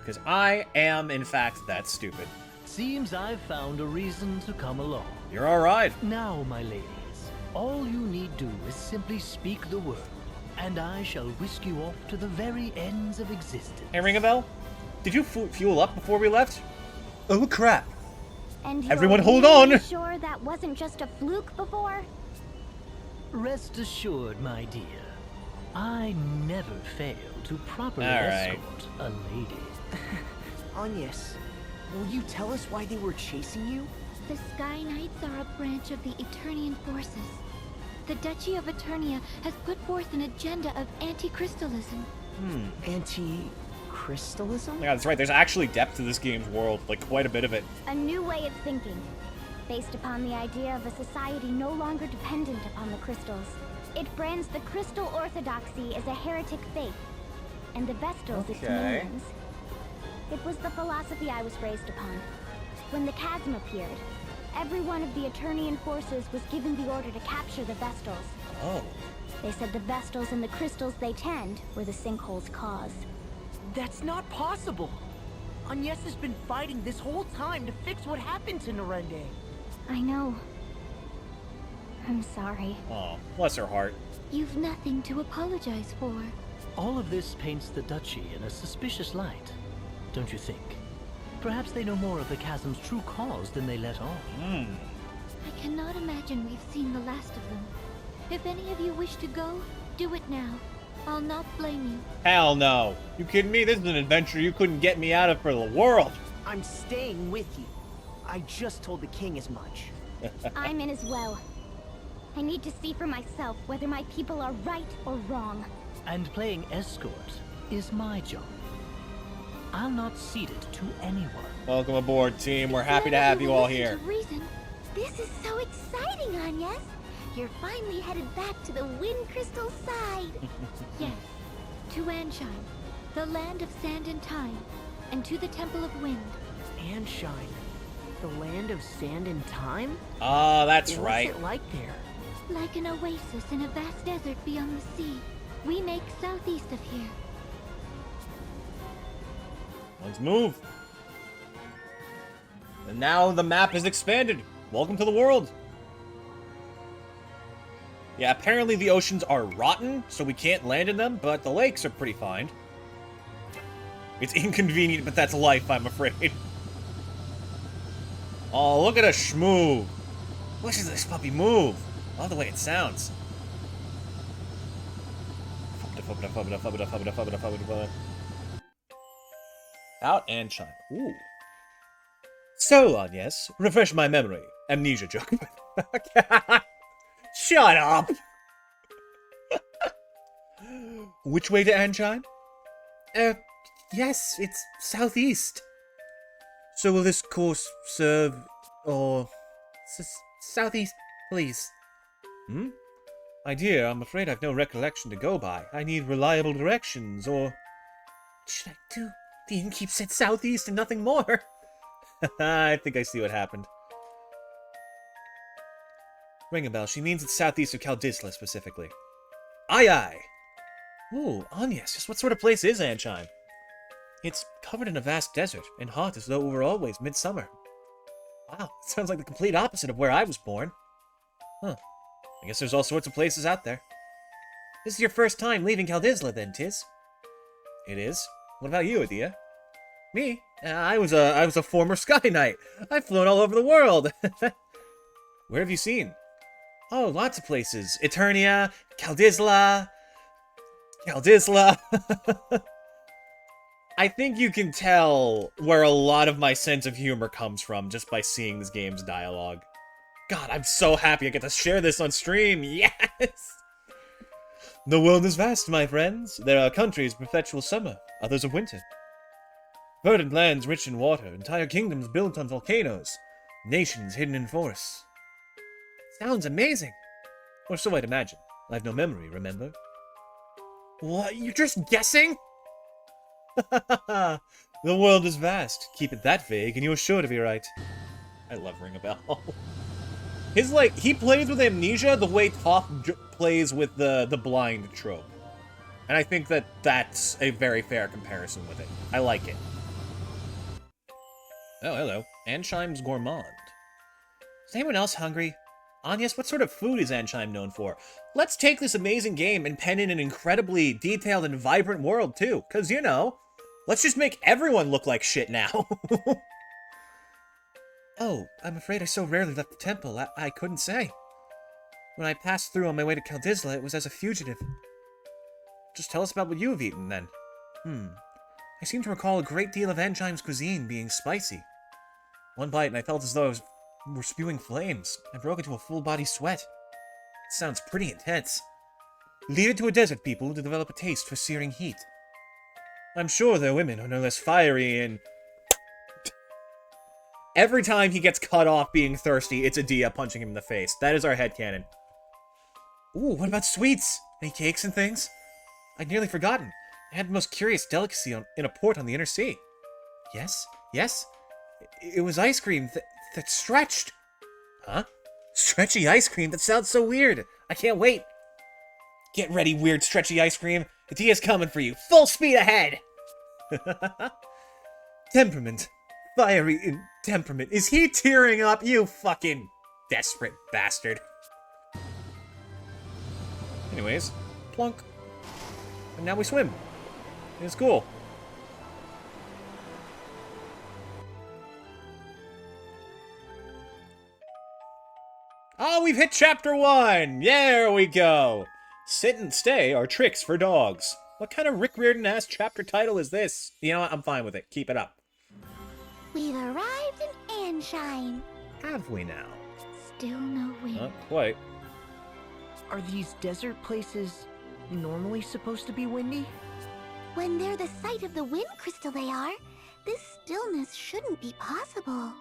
Because I am, in fact, that stupid. Seems I've found a reason to come along. You're alright. Now, my ladies, all you need do is simply speak the word, and I shall whisk you off to the very ends of existence. Hey, ring a bell? Did you fuel up before we left? Oh, crap. And everyone you're hold really on! Sure that wasn't just a fluke before? Rest assured, my dear, I never fail to properly Alright. escort a lady. Agnes, will you tell us why they were chasing you? The Sky Knights are a branch of the Eternian forces. The Duchy of Eternia has put forth an agenda of anti-crystalism. Anti-crystalism? Yeah, that's right. There's actually depth to this game's world. Like, quite a bit of it. A new way of thinking, based upon the idea of a society no longer dependent upon the crystals. It brands the crystal orthodoxy as a heretic faith, and the Vestals its minions. It was the philosophy I was raised upon. When the chasm appeared, every one of the Eternian forces was given the order to capture the Vestals. Oh. They said the Vestals and the crystals they tend were the sinkhole's cause. That's not possible! Agnes has been fighting this whole time to fix what happened to Narende. I know. I'm sorry. Oh, bless her heart. You've nothing to apologize for. All of this paints the duchy in a suspicious light, don't you think? Perhaps they know more of the chasm's true cause than they let on. I cannot imagine we've seen the last of them. If any of you wish to go, do it now. I'll not blame you. Hell no. You kidding me? This is an adventure you couldn't get me out of for the world. I'm staying with you. I just told the king as much. I'm in as well. I need to see for myself whether my people are right or wrong. And playing escort is my job. I'll not cede it to anyone. Welcome aboard, team. We're happy to have you all here. Reason. This is so exciting, Agnes. You're finally headed back to the Wind Crystal side. Yes. To Anshine, the land of sand and time, and to the Temple of Wind. Anshine, the land of sand and time? Ah, that's right. What's it like there? Like an oasis in a vast desert beyond the sea. We make southeast of here. Let's move. And now the map is expanded. Welcome to the world. Yeah, apparently the oceans are rotten, so we can't land in them, but the lakes are pretty fine. It's inconvenient, but that's life, I'm afraid. Oh, look at us schmoo. Look at this puppy move. I love the way it sounds. Out and shine. Ooh. So, Agnes, refresh my memory. Amnesia joke. Shut up! Which way to Anshine? Yes, it's southeast. So will this course serve, or... southeast, please. My dear, I'm afraid I've no recollection to go by. I need reliable directions, or... What should I do? The innkeep said southeast and nothing more. I think I see what happened. Ring a bell. She means it's southeast of Caldisla, specifically. Aye, aye. Ooh, Agnes, just what sort of place is Anshine? It's covered in a vast desert, and hot as though it were always midsummer. Wow, it sounds like the complete opposite of where I was born. Huh. I guess there's all sorts of places out there. This is your first time leaving Caldisla, then, Tiz? It is. What about you, Adia? Me? I was a former Sky Knight. I've flown all over the world. Where have you seen? Oh, lots of places. Eternia, Caldisla. I think you can tell where a lot of my sense of humor comes from just by seeing this game's dialogue. God, I'm so happy I get to share this on stream. Yes! The world is vast, my friends. There are countries of perpetual summer, others of winter. Verdant lands rich in water, entire kingdoms built on volcanoes, nations hidden in forests. Sounds amazing. Or so I'd imagine. I have no memory, remember? What? You're just guessing? The world is vast. Keep it that vague, and you're sure to be right. I love Ring a Bell. He plays with amnesia the way Toph plays with the blind trope. And I think that that's a very fair comparison with it. I like it. Oh, hello. Anshime's Gourmand. Is anyone else hungry? Agnes, what sort of food is Anshime known for? Let's take this amazing game and pen in an incredibly detailed and vibrant world, too. Because, you know, let's just make everyone look like shit now. Oh, I'm afraid I so rarely left the temple, I couldn't say. When I passed through on my way to Caldisla, it was as a fugitive. Just tell us about what you have eaten, then. I seem to recall a great deal of Anshime's cuisine being spicy. One bite and I felt as though I were spewing flames. I broke into a full-body sweat. It sounds pretty intense. Leave it to a desert people to develop a taste for searing heat. I'm sure their women are no less fiery and... Every time he gets cut off being thirsty, it's Adia punching him in the face. That is our headcanon. Ooh, what about sweets? Any cakes and things? I'd nearly forgotten. I had the most curious delicacy in a port on the inner sea. Yes? Yes? It was ice cream that stretched. Huh? Stretchy ice cream? That sounds so weird. I can't wait. Get ready, weird stretchy ice cream. Adia's coming for you. Full speed ahead! Temperament. Fiery in temperament. Is he tearing up? You fucking desperate bastard. Anyways, plunk. And now we swim. It's cool. Oh, we've hit chapter 1! There we go! Sit and stay are tricks for dogs. What kind of Rick Riordan-ass chapter title is this? You know what? I'm fine with it. Keep it up. We've arrived in Anshine. Have we now? Still no wind. Not quite. Are these desert places normally supposed to be windy? When they're the site of the wind crystal they are, this stillness shouldn't be possible.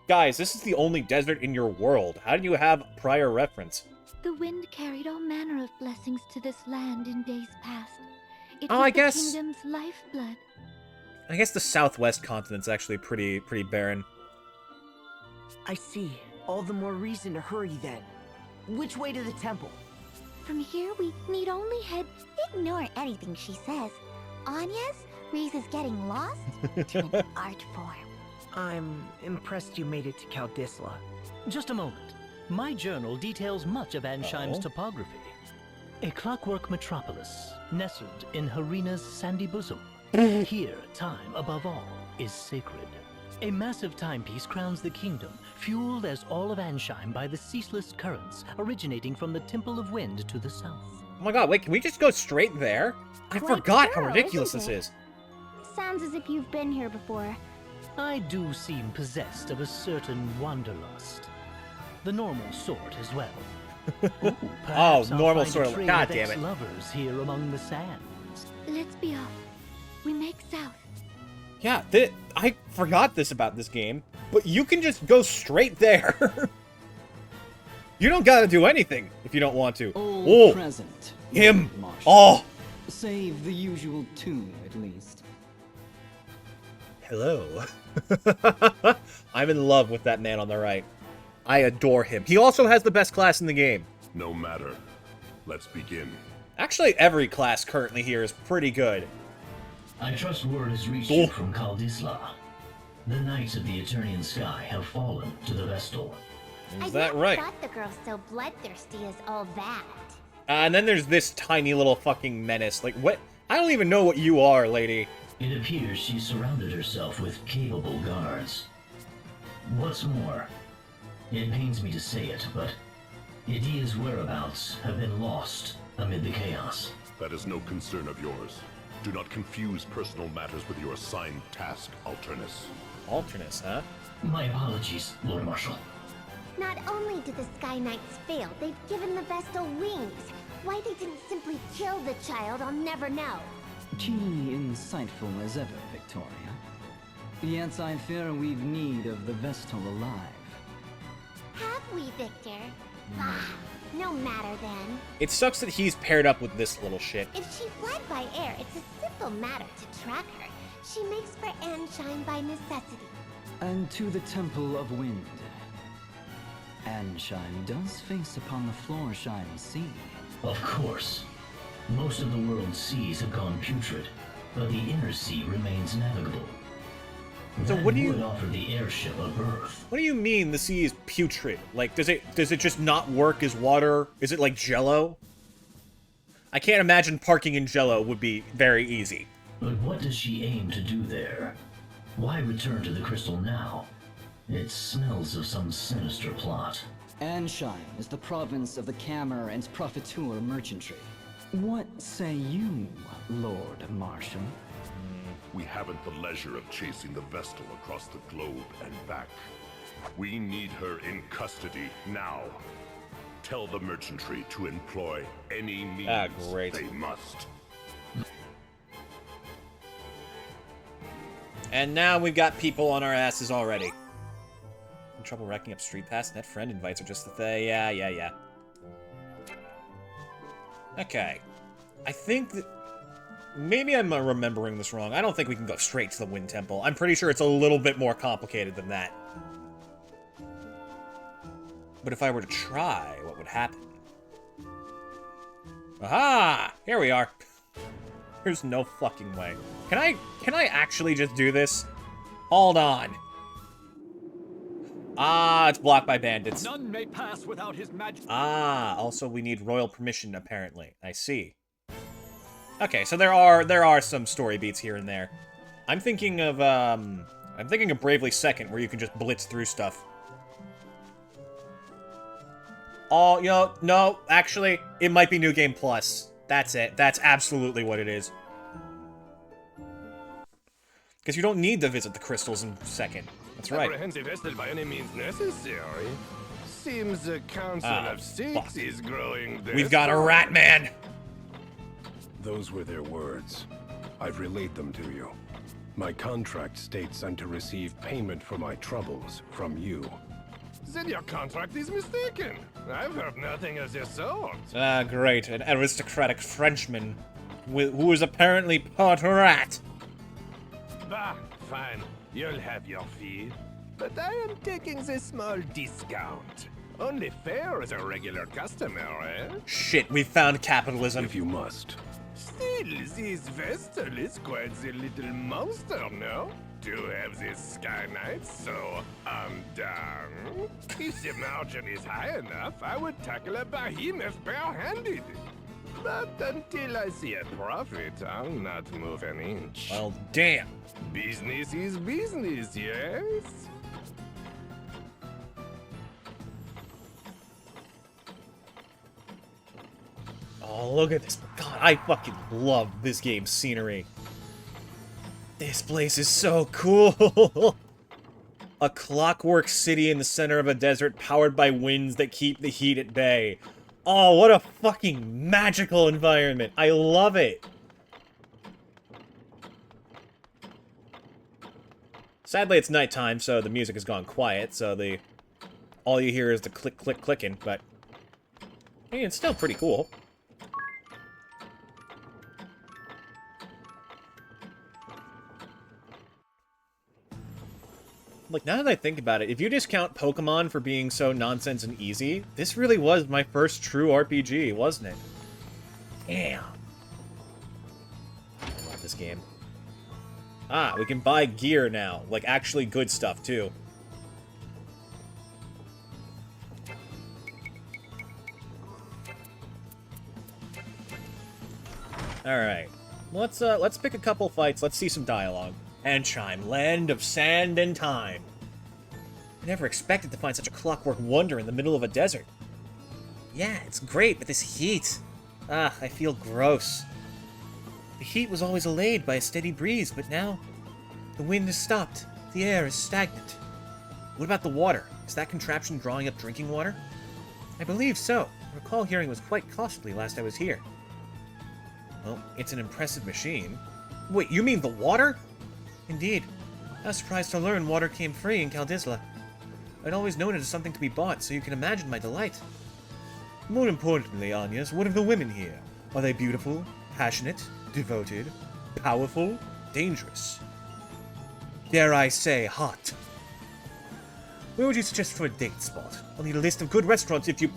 Guys, this is the only desert in your world. How do you have prior reference? The wind carried all manner of blessings to this land in days past. It Oh, was I the guess- kingdom's lifeblood. I guess the southwest continent's actually pretty barren. I see. All the more reason to hurry then. Which way to the temple? From here, we need only head... Ignore anything she says. Anya's raises getting lost to an art form. I'm impressed you made it to Caldisla. Just a moment. My journal details much of Ansheim's topography. A clockwork metropolis, nestled in Harina's sandy bosom. Here, time, above all, is sacred. A massive timepiece crowns the kingdom, fueled as all of Ansheim by the ceaseless currents originating from the Temple of Wind to the south. Oh my god, wait, can we just go straight there? I Quite forgot how thorough, ridiculous isn't this it? is. Sounds as if you've been here before. I do seem possessed of a certain wanderlust. The normal sort as well. Ooh, perhaps I'll normal find sort a of- trail God of damn it. ex-lovers here among the sands. Let's be off. We make south. Yeah, I forgot this about this game, but you can just go straight there. You don't gotta do anything if you don't want to. All Oh, present. him! Marshal. Oh! Save the usual two, at least. Hello. I'm in love with that man on the right. I adore him. He also has the best class in the game. No matter. Let's begin. Actually, every class currently here is pretty good. I trust word has reached Oh. you from Caldisla. The Knights of the Eternian Sky have fallen to the Vestal. I Is that never right? thought the girl's so bloodthirsty as all that. And then there's this tiny little fucking menace. Like, what? I don't even know what you are, lady. It appears she surrounded herself with capable guards. What's more, it pains me to say it, but Idia's whereabouts have been lost amid the chaos. That is no concern of yours. Do not confuse personal matters with your assigned task, Alternus. Alternus, huh? My apologies, Lord Marshal. Not only did the Sky Knights fail, they've given the Vestal wings. Why they didn't simply kill the child, I'll never know. Key insightful as ever, Victoria. Yet I fear we've need of the Vestal alive. Have we, Victor? Ah, no matter then. It sucks that he's paired up with this little shit. If she fled by air, it's a simple matter to track her. She makes for Anshine by necessity. And to the Temple of Wind. Anshine does face upon the Floorshine Sea. Of course. Most of the world's seas have gone putrid, but the inner sea remains navigable. So That what do you- would offer the airship a berth. What do you mean the sea is putrid? Like, does it just not work as water? Is it like Jello? I can't imagine parking in Jello would be very easy. But what does she aim to do there? Why return to the crystal now? It smells of some sinister plot. Anshine is the province of the Cammer and Profiteur merchantry. What say you, Lord Marshal? We haven't the leisure of chasing the Vestal across the globe and back. We need her in custody now. Tell the merchantry to employ any means great. they must. And now we've got people on our asses already. In trouble racking up street pass? Net friend invites are just the thing. Yeah. Okay. I think that... Maybe I'm remembering this wrong. I don't think we can go straight to the Wind Temple. I'm pretty sure it's a little bit more complicated than that. But if I were to try, what would happen? Aha! Here we are. There's no fucking way. Can I actually just do this? Hold on. Ah, it's blocked by bandits. None may pass without his majesty. Ah, also we need royal permission, apparently. I see. Okay, so there are some story beats here and there. I'm thinking of Bravely Second, where you can just blitz through stuff. Oh, you know, no, actually, it might be New Game Plus. That's it. That's absolutely what it is. Because you don't need to visit the crystals in Second. That's right. Apprehensive vessel by any means necessary. Seems the Council of Six is growing desperate. We've got a rat man! Those were their words. I've relayed them to you. My contract states I'm to receive payment for my troubles from you. Then your contract is mistaken. I've heard nothing of the sort. Ah, great. An aristocratic Frenchman who is apparently part rat. Bah, fine. You'll have your fee. But I am taking the small discount. Only fair as a regular customer, eh? Shit, we found capitalism. If you must. Still, this vessel is quite the little monster, no? To have this Sky Knight so undone. If the margin is high enough, I would tackle a behemoth bare-handed. But until I see a profit, I'll not move an inch. Well, damn. Business is business, yes? Oh, look at this. God, I fucking love this game's scenery. This place is so cool. A clockwork city in the center of a desert powered by winds that keep the heat at bay. Oh, what a fucking magical environment. I love it. Sadly, it's nighttime, so the music has gone quiet, so all you hear is the click, click, clicking, but I mean, it's still pretty cool. Like, now that I think about it, if you discount Pokemon for being so nonsense and easy, this really was my first true RPG, wasn't it? Damn. I love this game. Ah, we can buy gear now. Like, actually good stuff, too. Alright. Let's pick a couple fights. Let's see some dialogue. Anchime, land of sand and time. I never expected to find such a clockwork wonder in the middle of a desert. Yeah, it's great, but this heat... Ah, I feel gross. The heat was always allayed by a steady breeze, but now... The wind has stopped. The air is stagnant. What about the water? Is that contraption drawing up drinking water? I believe so. I recall hearing it was quite costly last I was here. Well, it's an impressive machine. Wait, you mean the water? Indeed. I was surprised to learn water came free in Caldisla. I'd always known it as something to be bought, so you can imagine my delight. More importantly, Anyas, what of the women here? Are they beautiful, passionate, devoted, powerful, dangerous? Dare I say, hot? Where would you suggest for a date spot? I'll need a list of good restaurants if you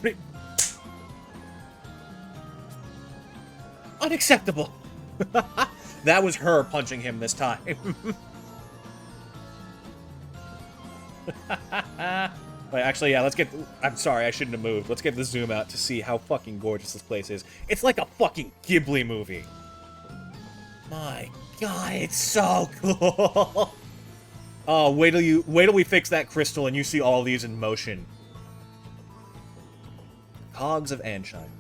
Unacceptable! That was her punching him this time. Wait, actually, yeah, let's get... I'm sorry, I shouldn't have moved. Let's get the zoom out to see how fucking gorgeous this place is. It's like a fucking Ghibli movie. My god, it's so cool! Oh, wait till we fix that crystal and you see all these in motion. Cogs of Anshine.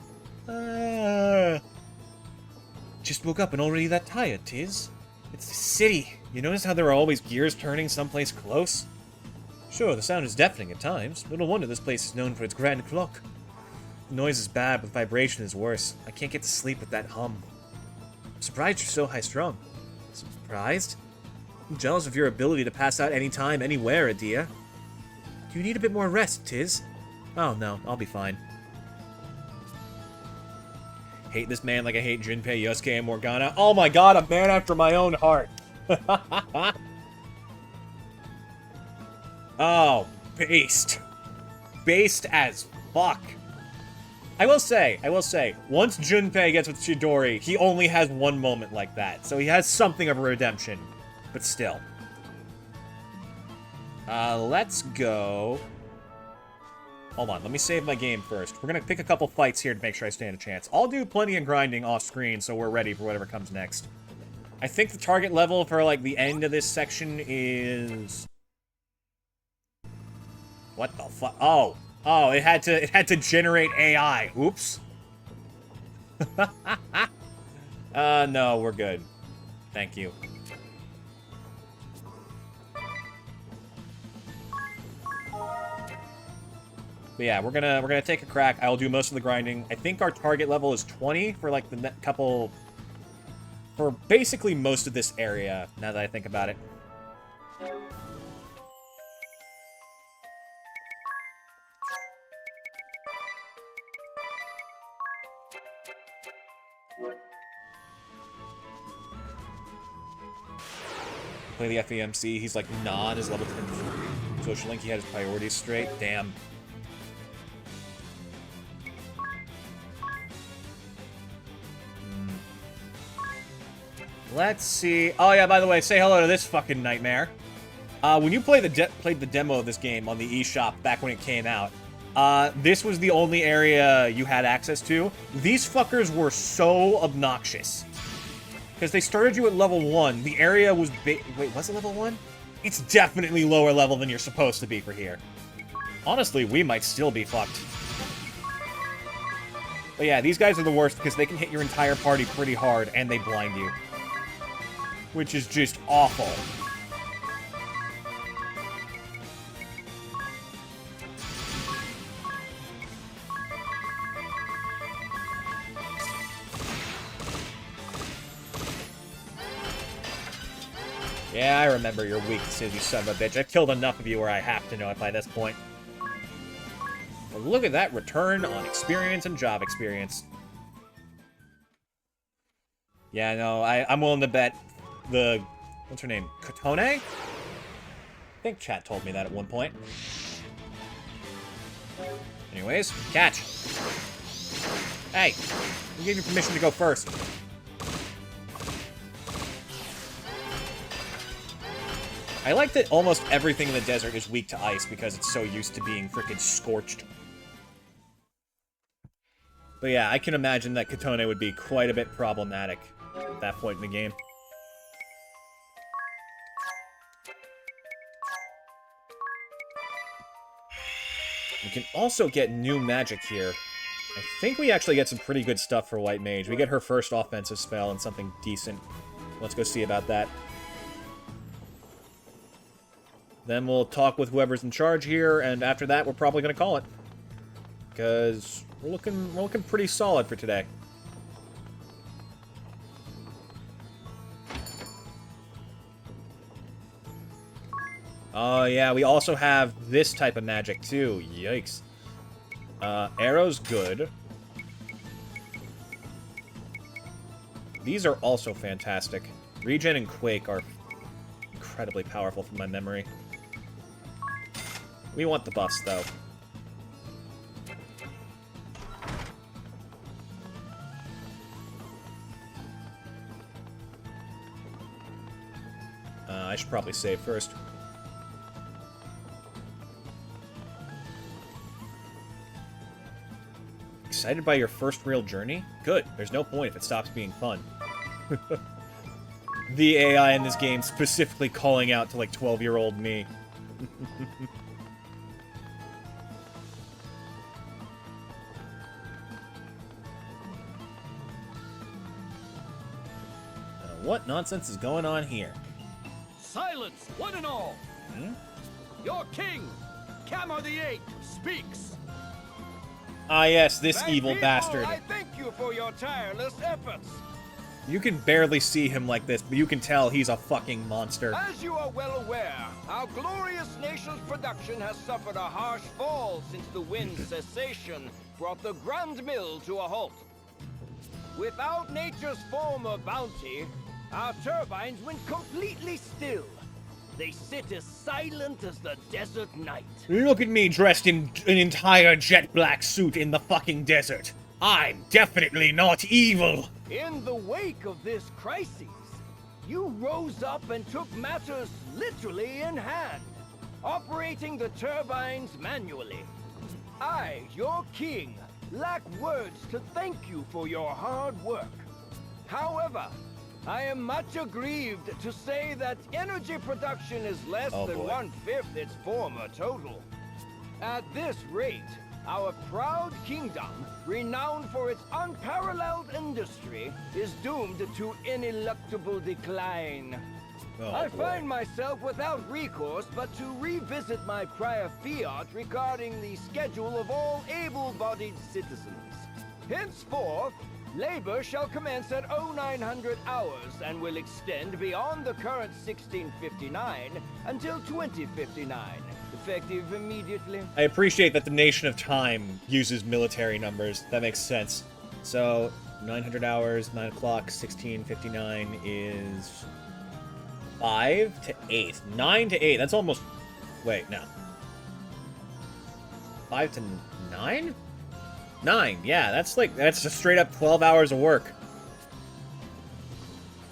Just woke up and already that tired, Tiz. It's the city. You notice how there are always gears turning someplace close? Sure, the sound is deafening at times. Little wonder this place is known for its grand clock. The noise is bad, but vibration is worse. I can't get to sleep with that hum. I'm surprised you're so high-strung. Surprised? I'm jealous of your ability to pass out anytime, anywhere, Adia. Do you need a bit more rest, Tiz? Oh, no, I'll be fine. Hate this man like I hate Junpei, Yosuke, and Morgana. Oh my god, a man after my own heart. Oh, based. Based as fuck. I will say, once Junpei gets with Chidori, he only has one moment like that. So he has something of a redemption. But still. Let's go Hold on, let me save my game first. We're gonna pick a couple fights here to make sure I stand a chance. I'll do plenty of grinding off screen so we're ready for whatever comes next. I think the target level for, like, the end of this section is... What the fuck? Oh. Oh, it had to generate AI. Oops. No, we're good. Thank you. But yeah, we're gonna take a crack. I'll do most of the grinding. I think our target level is 20 for like the couple, for basically most of this area. Now that I think about it. Play the FEMC. He's like not his level 10 social link. He had his priorities straight. Damn. Let's see. Oh yeah, by the way, say hello to this fucking nightmare. When you played the demo of this game on the eShop back when it came out, this was the only area you had access to. These fuckers were so obnoxious. Because they started you at level 1. The area was wait, was it level 1? It's definitely lower level than you're supposed to be for here. Honestly, we might still be fucked. But yeah, these guys are the worst because they can hit your entire party pretty hard and they blind you. Which is just awful. Yeah, I remember your weaknesses, you son of a bitch. I've killed enough of you where I have to know it by this point. But look at that return on experience and job experience. Yeah, no, I'm willing to bet the... What's her name? Katone? I think chat told me that at one point. Anyways, catch. Hey, who gave you permission to go first? I like that almost everything in the desert is weak to ice because it's so used to being frickin' scorched. But yeah, I can imagine that Katone would be quite a bit problematic at that point in the game. We can also get new magic here. I think we actually get some pretty good stuff for White Mage. We get her first offensive spell and something decent. Let's go see about that. Then we'll talk with whoever's in charge here, and after that, we're probably going to call it. Because we're looking pretty solid for today. Oh, yeah, we also have this type of magic, too. Yikes. Arrow's good. These are also fantastic. Regen and Quake are incredibly powerful from my memory. We want the buffs, though. I should probably save first. Excited by your first real journey? Good. There's no point if it stops being fun. The AI in this game specifically calling out to, like, 12-year-old me. What nonsense is going on here? Silence, one and all! Hmm? Your king, Camor the Eighth, speaks! Ah yes, this My evil people, bastard. I thank you for your tireless efforts. You can barely see him like this, but you can tell he's a fucking monster. As you are well aware, our glorious nation's production has suffered a harsh fall since the wind's cessation brought the Grand Mill to a halt. Without nature's former bounty, our turbines went completely still. They sit as silent as the desert night. Look at me dressed in an entire jet black suit in the fucking desert. I'm definitely not evil. In the wake of this crisis, you rose up and took matters literally in hand, operating the turbines manually. I, your king, lack words to thank you for your hard work. However, I am much aggrieved to say that energy production is less than 1/5 its former total. At this rate, our proud kingdom, renowned for its unparalleled industry, is doomed to ineluctable decline. I find myself without recourse but to revisit my prior fiat regarding the schedule of all able-bodied citizens. Henceforth, labor shall commence at 0900 hours and will extend beyond the current 1659 until 2059, effective immediately. I appreciate that the Nation of Time uses military numbers. That makes sense. So, 900 hours, 9 o'clock, 1659 is 5 to 8. 9 to 8. That's almost... Wait, no. 5 to 9? 9, yeah, that's just straight up 12 hours of work.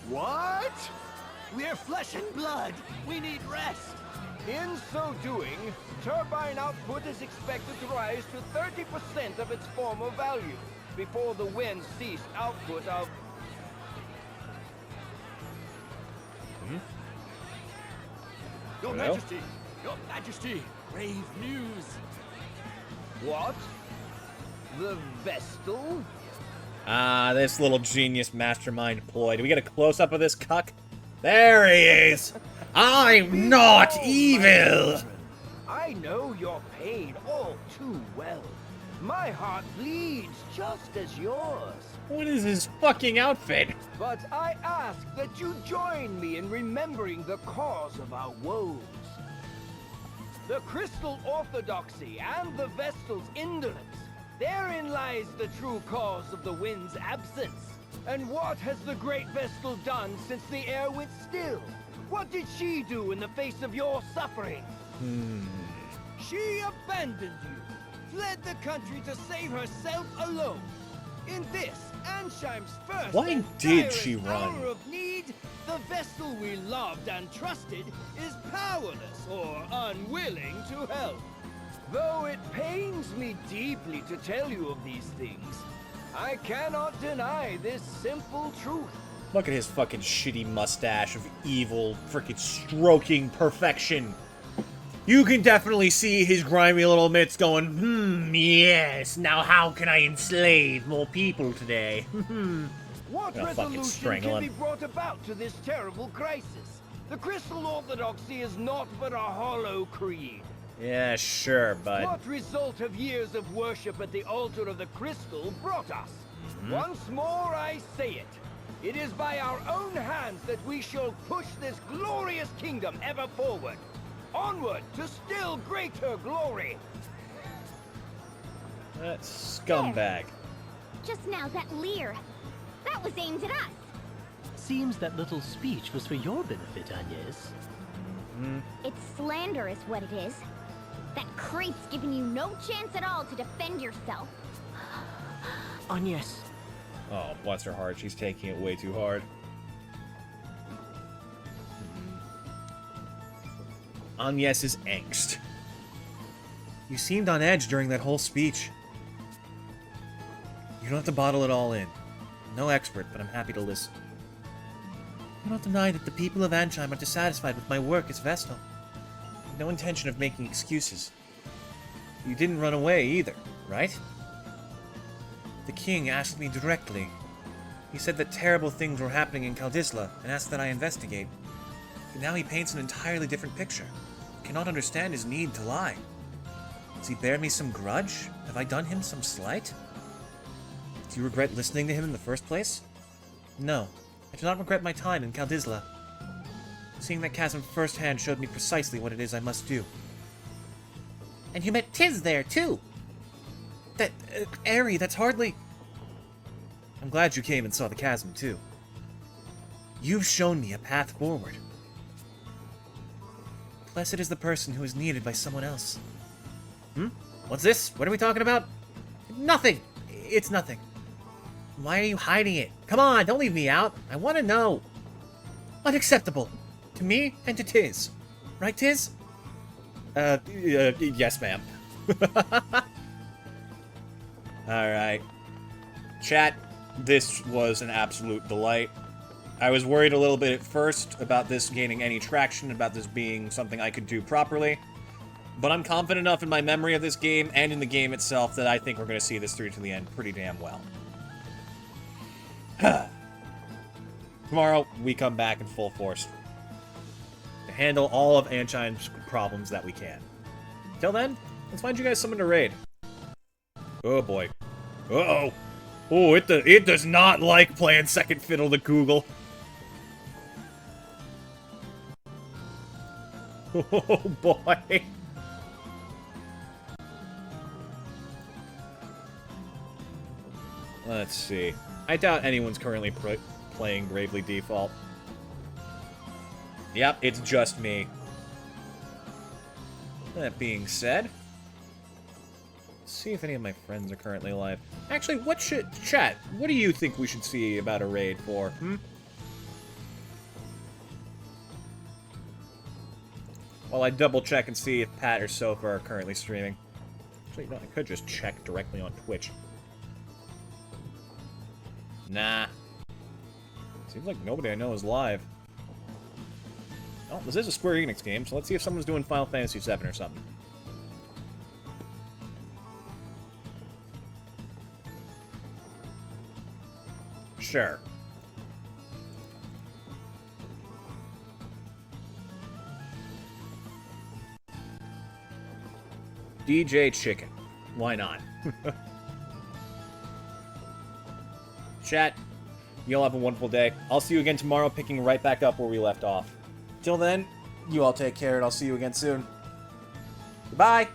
What? We're flesh and blood. We need rest. In so doing, turbine output is expected to rise to 30% of its former value before the wind ceased output of... Your Majesty! Your Majesty! Grave news! What? The Vestal? Ah, this little genius mastermind ploy. Do we get a close-up of this cuck? There he is! I'm not evil! I know your pain all too well. My heart bleeds just as yours. What is his fucking outfit? But I ask that you join me in remembering the cause of our woes. The Crystal Orthodoxy and the Vestal's indolence. Therein lies the true cause of the wind's absence. And what has the Great Vestal done since the air went still? What did she do in the face of your suffering? She abandoned you, fled the country to save herself alone. In this, Ansheim's first Why and did she direst run? hour of need, the Vestal we loved and trusted is powerless or unwilling to help. Though it pains me deeply to tell you of these things, I cannot deny this simple truth. Look at his fucking shitty mustache of evil, frickin' stroking perfection. You can definitely see his grimy little mitts going, yes, now how can I enslave more people today? What I'll fucking resolution strangle can him. be brought about to this terrible crisis? The Crystal Orthodoxy is not but a hollow creed. Yeah, sure, bud. What result have years of worship at the altar of the Crystal brought us? Once more I say it. It is by our own hands that we shall push this glorious kingdom ever forward. Onward to still greater glory. That scumbag. Just now, that leer. That was aimed at us. Seems that little speech was for your benefit, Agnes. It's slander is what it is. That creep's giving you no chance at all to defend yourself. Agnes. Oh, bless her heart. She's taking it way too hard. Agnes's angst. You seemed on edge during that whole speech. You don't have to bottle it all in. No expert, but I'm happy to listen. I don't deny that the people of Ansheim are dissatisfied with my work as Vestal. No intention of making excuses. You didn't run away either, right? The king asked me directly. He said that terrible things were happening in Caldisla and asked that I investigate. But now he paints an entirely different picture. I cannot understand his need to lie. Does he bear me some grudge? Have I done him some slight? Do you regret listening to him in the first place? No, I do not regret my time in Caldisla. Seeing that chasm firsthand showed me precisely what it is I must do. And you met Tiz there, too! That, Aerie, that's hardly... I'm glad you came and saw the chasm, too. You've shown me a path forward. Blessed is the person who is needed by someone else. What's this? What are we talking about? Nothing! It's nothing. Why are you hiding it? Come on, don't leave me out. I want to know. Unacceptable. To me and to Tiz. Right, Tiz? Yes, ma'am. Alright. Chat, this was an absolute delight. I was worried a little bit at first about this gaining any traction, about this being something I could do properly. But I'm confident enough in my memory of this game and in the game itself that I think we're going to see this through to the end pretty damn well. Tomorrow, we come back in full force to handle all of Anshine's problems that we can. Till then, let's find you guys someone to raid. Oh boy. Uh-oh. Oh, it does not like playing second fiddle to Google. Oh boy. Let's see. I doubt anyone's currently playing Bravely Default. Yep, it's just me. That being said, let's see if any of my friends are currently alive. Actually, chat, what do you think we should see about a raid for, While I double check and see if Pat or Sofa are currently streaming. Actually, no, I could just check directly on Twitch. Nah. Seems like nobody I know is live. Oh, this is a Square Enix game, so let's see if someone's doing Final Fantasy VII or something. Sure. DJ Chicken. Why not? Chat, you all have a wonderful day. I'll see you again tomorrow, picking right back up where we left off. Till then, you all take care, and I'll see you again soon. Goodbye!